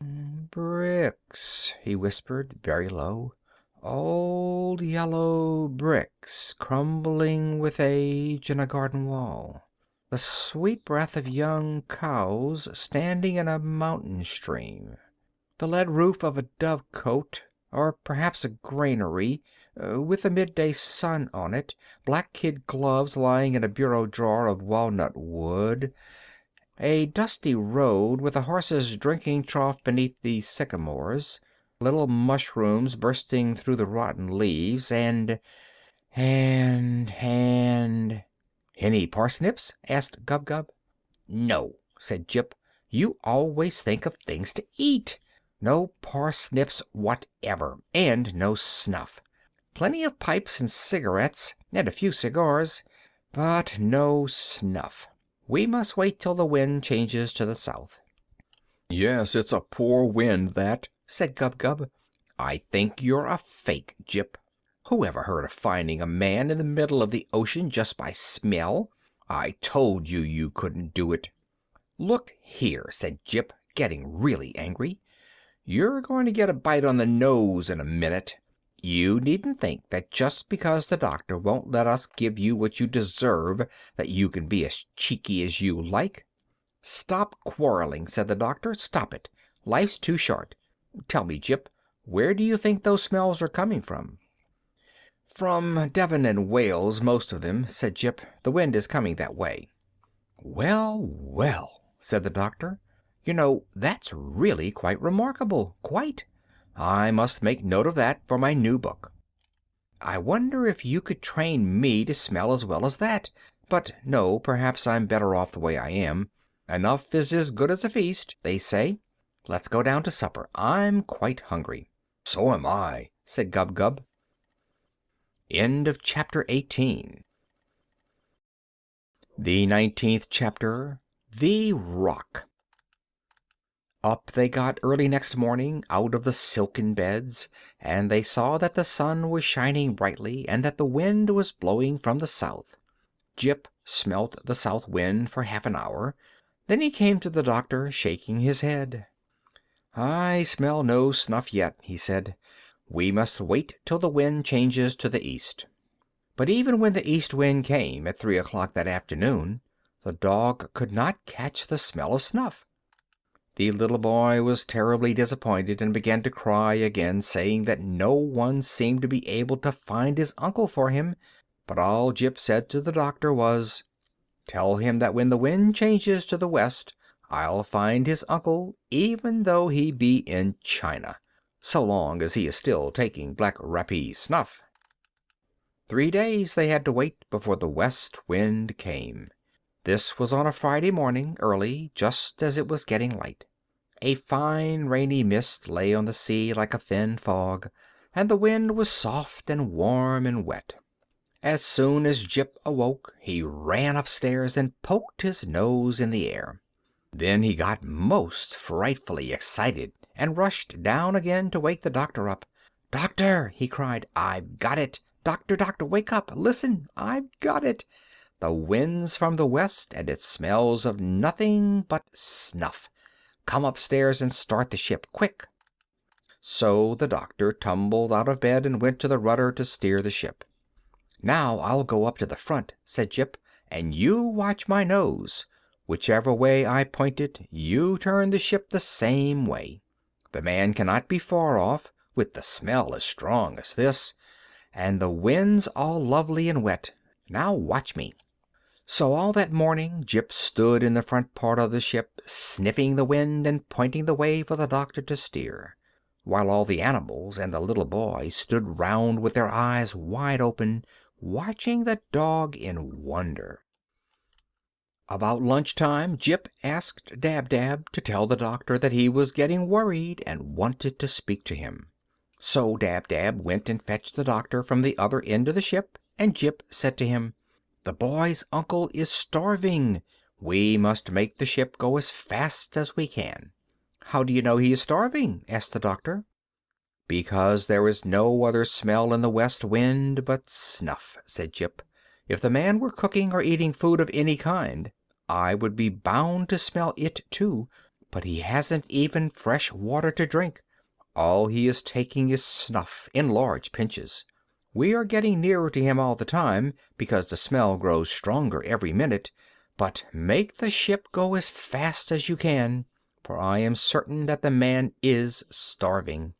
"Bricks," he whispered very low. "Old yellow bricks, crumbling with age in a garden wall. The sweet breath of young cows standing in a mountain stream. The lead roof of a dovecote, or perhaps a granary, with a midday sun on it, black kid gloves lying in a bureau drawer of walnut wood, a dusty road with a horse's drinking trough beneath the sycamores, little mushrooms bursting through the rotten leaves, and... "Any parsnips?" asked Gub-Gub. "No," said Jip. "You always think of things to eat. No parsnips whatever, and no snuff. Plenty of pipes and cigarettes, and a few cigars, but no snuff. We must wait till the wind changes to the south." "Yes, it's a poor wind, that," said Gub-Gub. "I think you're a fake, Jip. Who ever heard of finding a man in the middle of the ocean just by smell? I told you you couldn't do it." "Look here," said Jip, getting really angry. "You're going to get a bite on the nose in a minute. You needn't think that just because the doctor won't let us give you what you deserve that you can be as cheeky as you like." "Stop quarreling," said the doctor. "Stop it. Life's too short. Tell me, Jip, where do you think those smells are coming from?" "From Devon and Wales, most of them," said Jip. "The wind is coming that way." "Well, well," said the doctor. "You know, that's really quite remarkable. Quite. I must make note of that for my new book. I wonder if you could train me to smell as well as that. But no, perhaps I'm better off the way I am. Enough is as good as a feast, they say. Let's go down to supper. I'm quite hungry." "So am I," said Gub-Gub. End of chapter 18. The 19th chapter, The Rock. Up they got early next morning, out of the silken beds, and they saw that the sun was shining brightly, and that the wind was blowing from the south. Jip smelt the south wind for half an hour. Then he came to the doctor, shaking his head. "I smell no snuff yet," he said. "We must wait till the wind changes to the east." But even when the east wind came at 3 o'clock that afternoon, the dog could not catch the smell of snuff. The little boy was terribly disappointed and began to cry again, saying that no one seemed to be able to find his uncle for him. But all Jip said to the doctor was, "Tell him that when the wind changes to the west, I'll find his uncle, even though he be in China, so long as he is still taking black rappee snuff." 3 days they had to wait before the west wind came. This was on a Friday morning, early, just as it was getting light. A fine rainy mist lay on the sea like a thin fog, and the wind was soft and warm and wet. As soon as Jip awoke, he ran upstairs and poked his nose in the air. Then he got most frightfully excited and rushed down again to wake the doctor up. "Doctor!" he cried, "I've got it! Doctor, doctor, wake up! Listen! I've got it! The wind's from the west, and it smells of nothing but snuff. Come upstairs and start the ship, quick!" So the doctor tumbled out of bed and went to the rudder to steer the ship. "Now I'll go up to the front," said Jip, "and you watch my nose. Whichever way I point it, you turn the ship the same way. The man cannot be far off, with the smell as strong as this, and the wind's all lovely and wet. Now watch me." So all that morning Jip stood in the front part of the ship, sniffing the wind and pointing the way for the doctor to steer, while all the animals and the little boy stood round with their eyes wide open, watching the dog in wonder. About lunch-time Jip asked Dab-Dab to tell the doctor that he was getting worried and wanted to speak to him. So Dab-Dab went and fetched the doctor from the other end of the ship, and Jip said to him, "The boy's uncle is starving. We must make the ship go as fast as we can." "How do you know he is starving?" asked the doctor. "Because there is no other smell in the west wind but snuff," said Jip. "If the man were cooking or eating food of any kind, I would be bound to smell it too. But he hasn't even fresh water to drink. All he is taking is snuff, in large pinches. We are getting nearer to him all the time, because the smell grows stronger every minute. But make the ship go as fast as you can. for I am certain that the man is starving."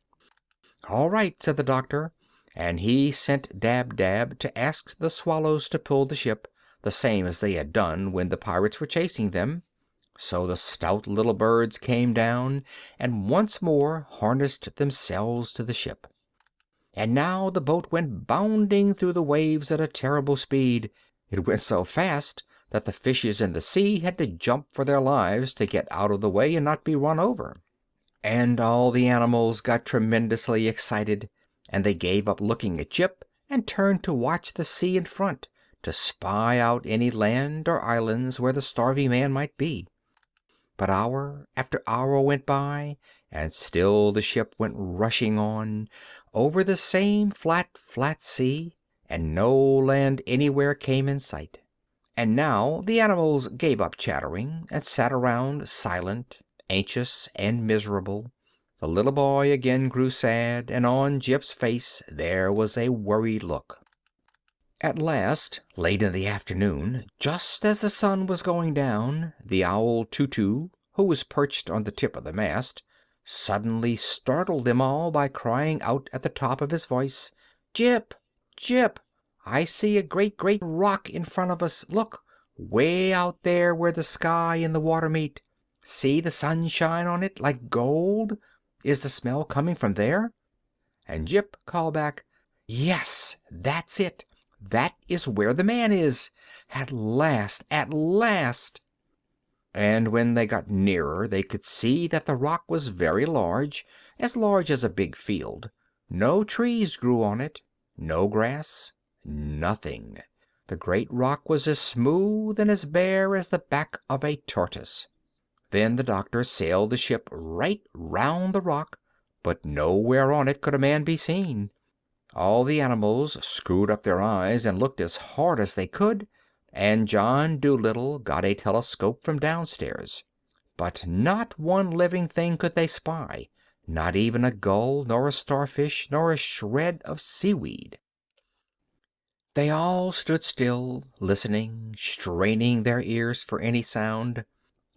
"All right," said the doctor, and he sent Dab to ask the swallows to pull the ship, the same as they had done when the pirates were chasing them. So the stout little birds came down and once more harnessed themselves to the ship. And now the boat went bounding through the waves at a terrible speed. It went so fast that the fishes in the sea had to jump for their lives to get out of the way and not be run over. And all the animals got tremendously excited, and they gave up looking at Jip and turned to watch the sea in front, to spy out any land or islands where the starving man might be. But hour after hour went by, and still the ship went rushing on, over the same flat sea, and no land anywhere came in sight. And now the animals gave up chattering, and sat around silent, anxious, and miserable. The little boy again grew sad, and on Jip's face there was a worried look. At last, late in the afternoon, just as the sun was going down, the owl Tutu, who was perched on the tip of the mast, suddenly startled them all by crying out at the top of his voice, "Jip! Jip! I see a great rock in front of us. Look, way out there where the sky and the water meet. See the sunshine on it, like gold? Is the smell coming from there?" And Jip called back, "Yes, that's it. That is where the man is. At last, at last!" And when they got nearer they could see that the rock was very large as a big field. No trees grew on it, no grass, nothing. The great rock was as smooth and as bare as the back of a tortoise. Then the doctor sailed the ship right round the rock, but nowhere on it could a man be seen. All the animals screwed up their eyes and looked as hard as they could, and John Dolittle got a telescope from downstairs. But not one living thing could they spy, not even a gull, nor a starfish, nor a shred of seaweed. They all stood still, listening, straining their ears for any sound,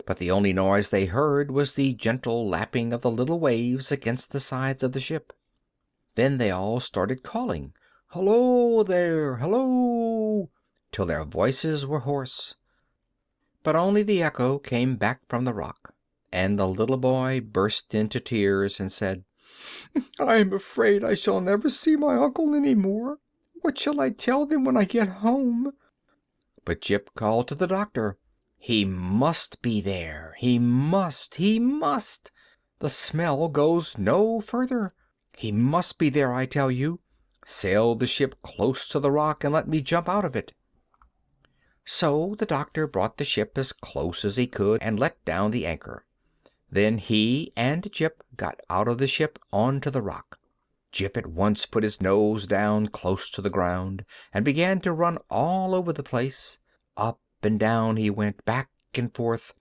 but the only noise they heard was the gentle lapping of the little waves against the sides of the ship. Then they all started calling, "Hello there! Hello!" till their voices were hoarse. But only the echo came back from the rock, and the little boy burst into tears and said, "I am afraid I shall never see my uncle any more. What shall I tell them when I get home?" But Jip called to the doctor, "He must be there. He must. He must. The smell goes no further. He must be there, I tell you. Sail the ship close to the rock and let me jump out of it." So the doctor brought the ship as close as he could and let down the anchor. Then he and Jip got out of the ship onto the rock. Jip at once put his nose down close to the ground and began to run all over the place. Up and down he went, back and forth,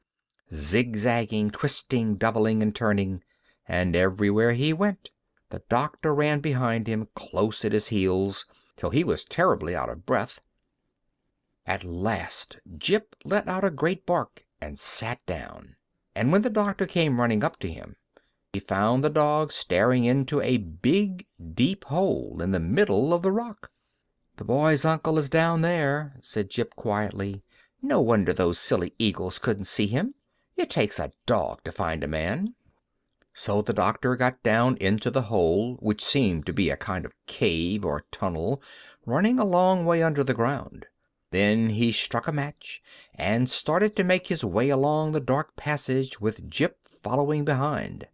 zigzagging, twisting, doubling, and turning, and everywhere he went the doctor ran behind him, close at his heels, till he was terribly out of breath. At last Jip let out a great bark and sat down, and when the doctor came running up to him, he found the dog staring into a big, deep hole in the middle of the rock. "The boy's uncle is down there," said Jip quietly. "No wonder those silly eagles couldn't see him. It takes a dog to find a man." So the doctor got down into the hole, which seemed to be a kind of cave or tunnel running a long way under the ground. Then he struck a match and started to make his way along the dark passage, with Jip following behind.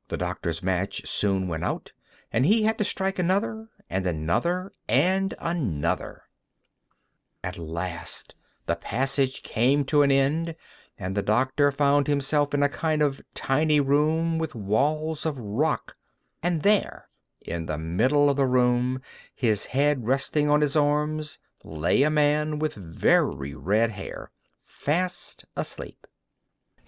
The doctor's match soon went out, and he had to strike another and another and another. At last the passage came to an end, and the doctor found himself in a kind of tiny room with walls of rock, and there, in the middle of the room, his head resting on his arms, lay a man with very red hair, fast asleep.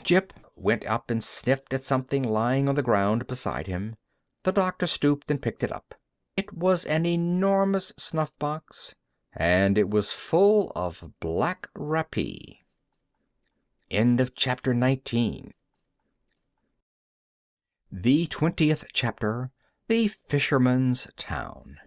Jip went up and sniffed at something lying on the ground beside him. The doctor stooped and picked it up. It was an enormous snuff-box, and it was full of black rapee. End of chapter 19. The 20th chapter. The Fisherman's Town.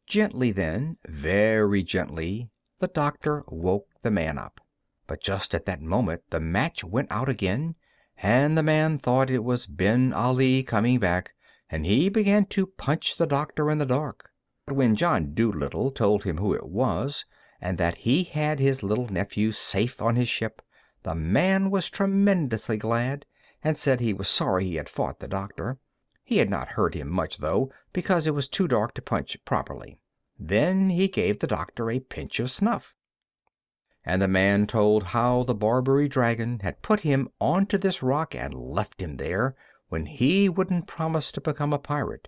Gently then, very gently, the doctor woke the man up. But just at that moment the match went out again, and the man thought it was Ben Ali coming back, and he began to punch the doctor in the dark. But when John Dolittle told him who it was, and that he had his little nephew safe on his ship, the man was tremendously glad, and said he was sorry he had fought the doctor. He had not hurt him much, though, because it was too dark to punch properly. Then he gave the doctor a pinch of snuff. And the man told how the Barbary dragon had put him onto this rock and left him there, when he wouldn't promise to become a pirate,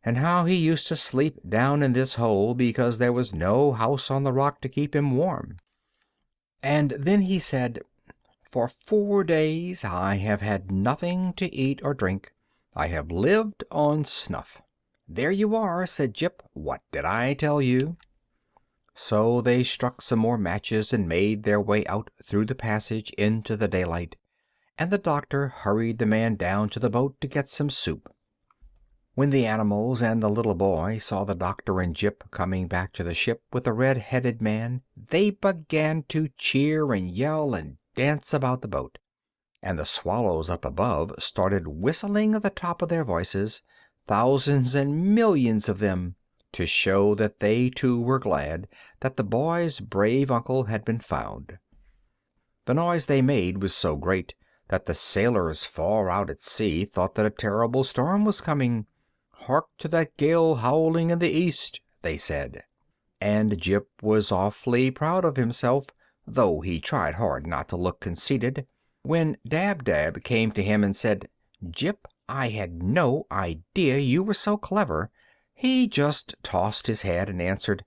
and how he used to sleep down in this hole because there was no house on the rock to keep him warm. And then he said, "For 4 days I have had nothing to eat or drink. I have lived on snuff." "There you are," said Jip. "What did I tell you?" So they struck some more matches and made their way out through the passage into the daylight, and the doctor hurried the man down to the boat to get some soup. When the animals and the little boy saw the doctor and Jip coming back to the ship with the red-headed man, they began to cheer and yell and dance about the boat, and the swallows up above started whistling at the top of their voices, thousands and millions of them, to show that they too were glad that the boy's brave uncle had been found. The noise they made was so great that the sailors far out at sea thought that a terrible storm was coming. "Hark to that gale howling in the east," they said. And Jip was awfully proud of himself, though he tried hard not to look conceited. When Dab-Dab came to him and said, "Jip, I had no idea you were so clever," he just tossed his head and answered,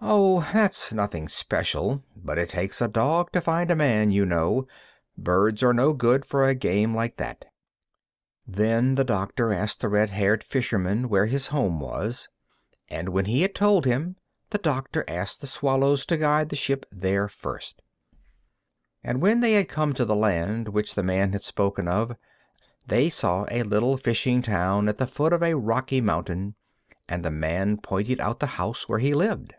"Oh, that's nothing special, but it takes a dog to find a man, you know. Birds are no good for a game like that." Then the doctor asked the red-haired fisherman where his home was, and when he had told him, the doctor asked the swallows to guide the ship there first. And when they had come to the land which the man had spoken of, they saw a little fishing town at the foot of a rocky mountain, and the man pointed out the house where he lived.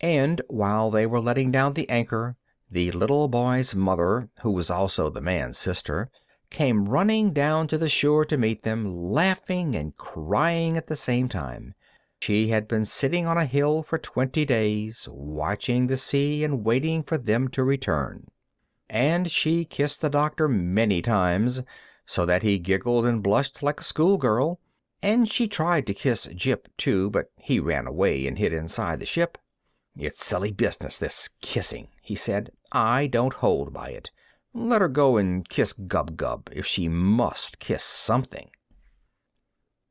And while they were letting down the anchor, the little boy's mother, who was also the man's sister, came running down to the shore to meet them, laughing and crying at the same time. She had been sitting on a hill for 20 days, watching the sea and waiting for them to return. And she kissed the doctor many times, so that he giggled and blushed like a schoolgirl, and she tried to kiss Jip too, but he ran away and hid inside the ship. "It's silly business, this kissing," he said. "I don't hold by it. Let her go and kiss Gub-Gub, if she must kiss something."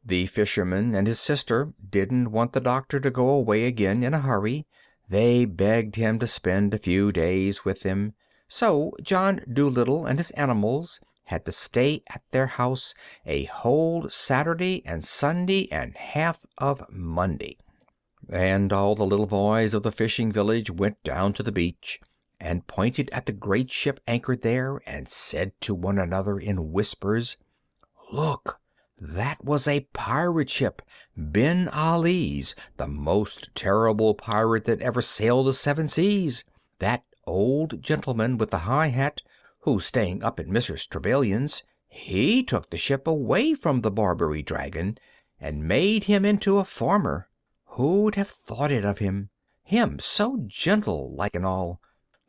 The fisherman and his sister didn't want the doctor to go away again in a hurry. They begged him to spend a few days with them, so John Dolittle and his animals had to stay at their house a whole Saturday and Sunday and half of Monday. And all the little boys of the fishing village went down to the beach and pointed at the great ship anchored there and said to one another in whispers, "Look, that was a pirate ship, Ben Ali's, the most terrible pirate that ever sailed the 7 seas. That old gentleman with the high hat, who's staying up at Mrs. Trevelyan's, he took the ship away from the Barbary dragon and made him into a farmer. Who'd have thought it of him? Him so gentle like and all.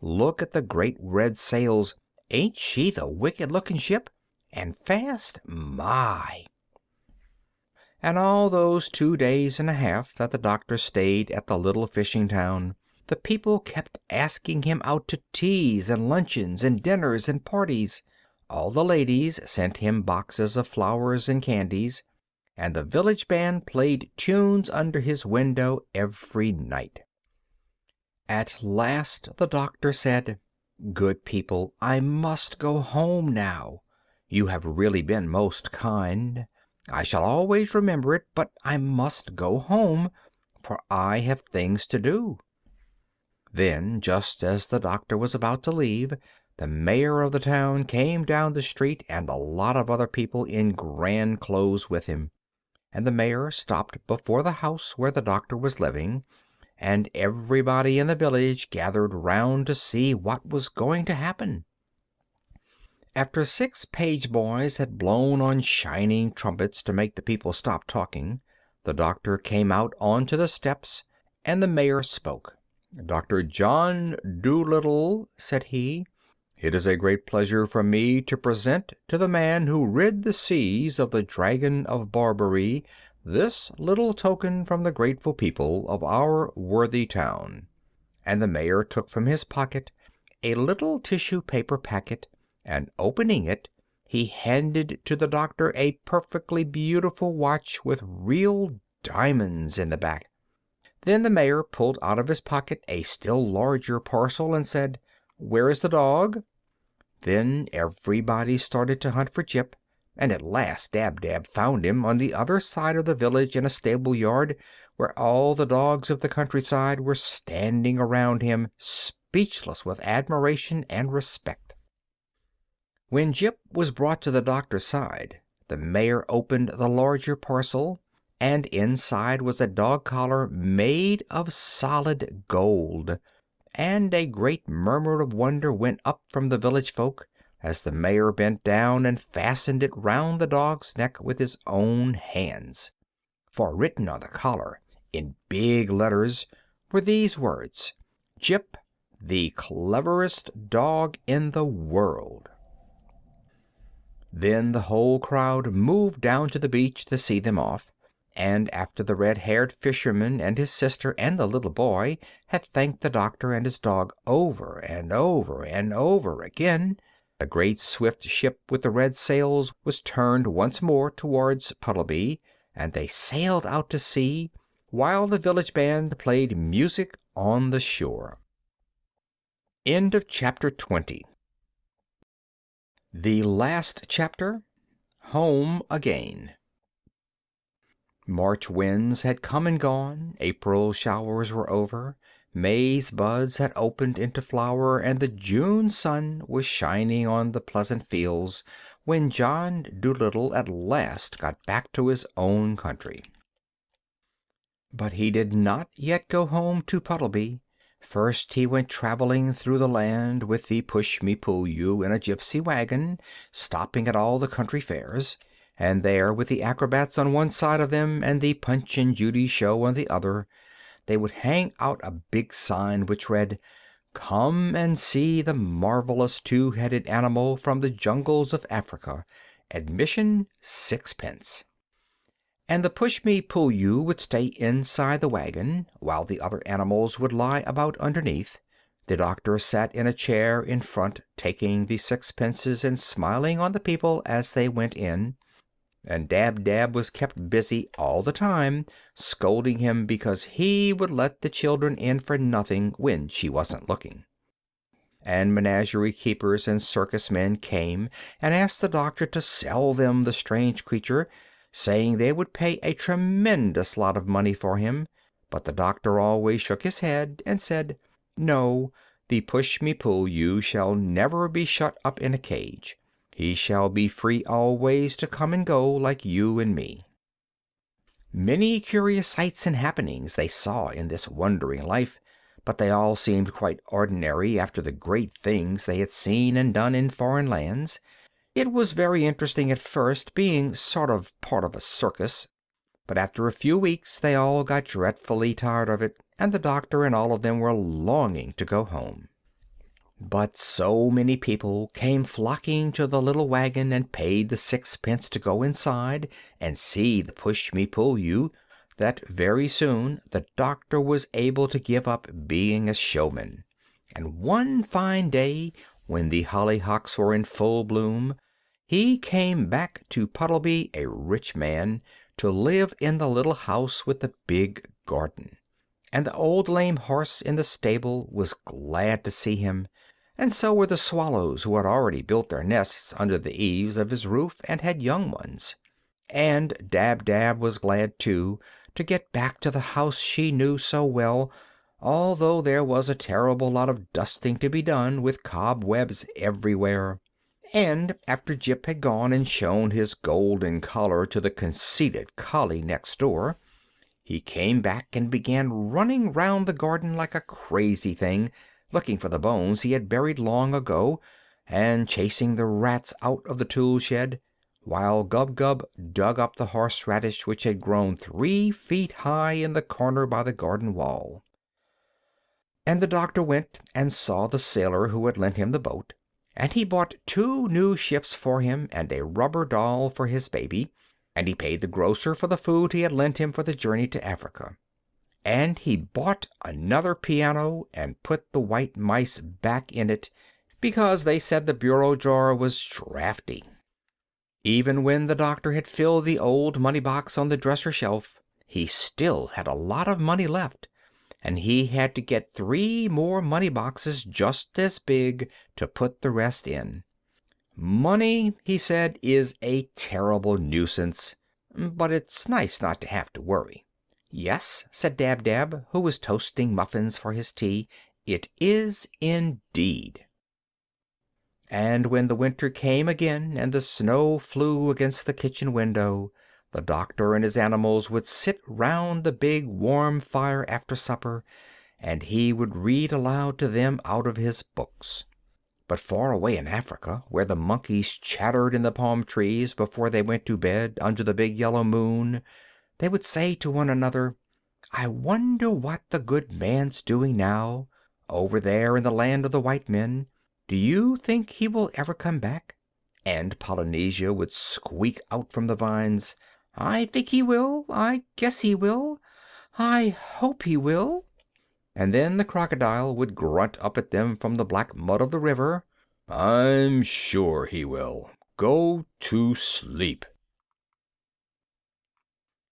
Look at the great red sails. Ain't she the wicked-looking ship? And fast? My!" And all those 2 days and a half that the doctor stayed at the little fishing town, the people kept asking him out to teas and luncheons and dinners and parties. All the ladies sent him boxes of flowers and candies, and the village band played tunes under his window every night. At last the doctor said, "Good people, I must go home now. You have really been most kind. I shall always remember it, but I must go home, for I have things to do." Then, just as the doctor was about to leave, the mayor of the town came down the street and a lot of other people in grand clothes with him, and the mayor stopped before the house where the doctor was living, and everybody in the village gathered round to see what was going to happen. After 6 page boys had blown on shining trumpets to make the people stop talking, the doctor came out onto the steps, and the mayor spoke. "Dr. John Dolittle," said he, "it is a great pleasure for me to present to the man who rid the seas of the Dragon of Barbary this little token from the grateful people of our worthy town." And the mayor took from his pocket a little tissue paper packet, and opening it, he handed to the doctor a perfectly beautiful watch with real diamonds in the back. Then the mayor pulled out of his pocket a still larger parcel and said, "Where is the dog?" Then everybody started to hunt for Jip, and at last Dab Dab found him on the other side of the village in a stable yard, where all the dogs of the countryside were standing around him, speechless with admiration and respect. When Jip was brought to the doctor's side, the mayor opened the larger parcel, and inside was a dog collar made of solid gold, and a great murmur of wonder went up from the village folk as the mayor bent down and fastened it round the dog's neck with his own hands. For written on the collar, in big letters, were these words: "Jip, the cleverest dog in the world." Then the whole crowd moved down to the beach to see them off, and after the red-haired fisherman and his sister and the little boy had thanked the doctor and his dog over and over and over again, the great swift ship with the red sails was turned once more towards Puddleby, and they sailed out to sea, while the village band played music on the shore. End of chapter 20. The last chapter, Home Again. March winds had come and gone, April showers were over, May's buds had opened into flower, and the June sun was shining on the pleasant fields when John Dolittle at last got back to his own country. But he did not yet go home to Puddleby. First he went traveling through the land with the push-me-pull-you in a gypsy wagon, stopping at all the country fairs, and there, with the acrobats on one side of them and the Punch and Judy show on the other, they would hang out a big sign which read, "Come and see the marvelous two-headed animal from the jungles of Africa. Admission 6d." And the push-me-pull-you would stay inside the wagon, while the other animals would lie about underneath. The doctor sat in a chair in front, taking the 6d and smiling on the people as they went in, and Dab Dab was kept busy all the time, scolding him because he would let the children in for nothing when she wasn't looking. And menagerie keepers and circus men came and asked the doctor to sell them the strange creature, saying they would pay a tremendous lot of money for him, but the doctor always shook his head and said, "No, the push-me-pull-you shall never be shut up in a cage. He shall be free always to come and go like you and me." Many curious sights and happenings they saw in this wondering life, but they all seemed quite ordinary after the great things they had seen and done in foreign lands. It was very interesting at first, being sort of part of a circus, but after a few weeks they all got dreadfully tired of it, and the doctor and all of them were longing to go home. But so many people came flocking to the little wagon and paid the 6d to go inside and see the push-me-pull-you that very soon the doctor was able to give up being a showman. And one fine day, when the hollyhocks were in full bloom, he came back to Puddleby a rich man, to live in the little house with the big garden. And the old lame horse in the stable was glad to see him, and so were the swallows who had already built their nests under the eaves of his roof and had young ones. And Dab Dab was glad, too, to get back to the house she knew so well, although there was a terrible lot of dusting to be done, with cobwebs everywhere. And after Jip had gone and shown his golden collar to the conceited collie next door, he came back and began running round the garden like a crazy thing, looking for the bones he had buried long ago, and chasing the rats out of the tool shed, while Gub-Gub dug up the horseradish which had grown 3 feet high in the corner by the garden wall. And the doctor went and saw the sailor who had lent him the boat, and he bought 2 new ships for him and a rubber doll for his baby, and he paid the grocer for the food he had lent him for the journey to Africa. And he bought another piano and put the white mice back in it, because they said the bureau drawer was draughty. Even when the doctor had filled the old money box on the dresser shelf, he still had a lot of money left, and he had to get 3 more money boxes just as big to put the rest in. Money, he said, is a terrible nuisance, but it's nice not to have to worry. Yes, said Dab-Dab, who was toasting muffins for his tea, it is indeed. And when the winter came again and the snow flew against the kitchen window, the doctor and his animals would sit round the big warm fire after supper, and he would read aloud to them out of his books. But far away in Africa, where the monkeys chattered in the palm trees before they went to bed under the big yellow moon, they would say to one another, "I wonder what the good man's doing now, over there in the land of the white men. Do you think he will ever come back?" And Polynesia would squeak out from the vines, "I think he will. I guess he will. I hope he will." And then the crocodile would grunt up at them from the black mud of the river, "I'm sure he will. Go to sleep."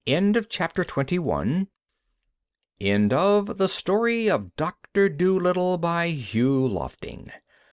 End of chapter 21. End of The Story of Dr. Dolittle by Hugh Lofting.